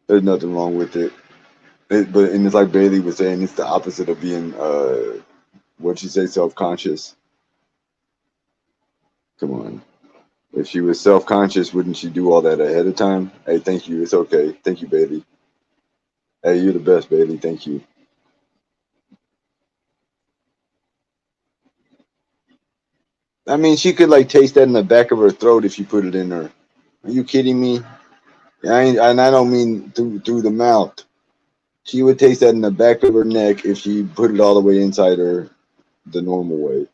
There's nothing wrong with it. And it's like Bailey was saying, it's the opposite of being, what'd she say, self-conscious. Come on. If she was self-conscious, wouldn't she do all that ahead of time? Hey, thank you. It's okay. Thank you, Bailey. Hey, you're the best, Bailey. Thank you. I mean, she could like taste that in the back of her throat if you put it in her. Are you kidding me? And I don't mean through the mouth. She would taste that in the back of her neck if she put it all the way inside her the normal way.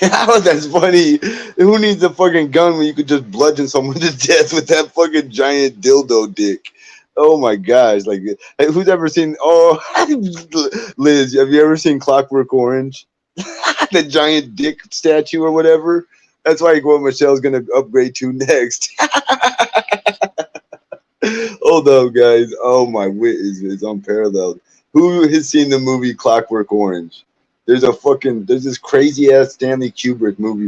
How that's funny. Who needs a fucking gun when you could just bludgeon someone to death with that fucking giant dildo dick? Oh my gosh! Like, hey, who's ever seen? Oh, Liz, have you ever seen Clockwork Orange? The giant dick statue or whatever. That's like what Michelle's gonna upgrade to next. Hold up, guys. Oh, my wit is unparalleled. Who has seen the movie Clockwork Orange? There's this crazy ass Stanley Kubrick movie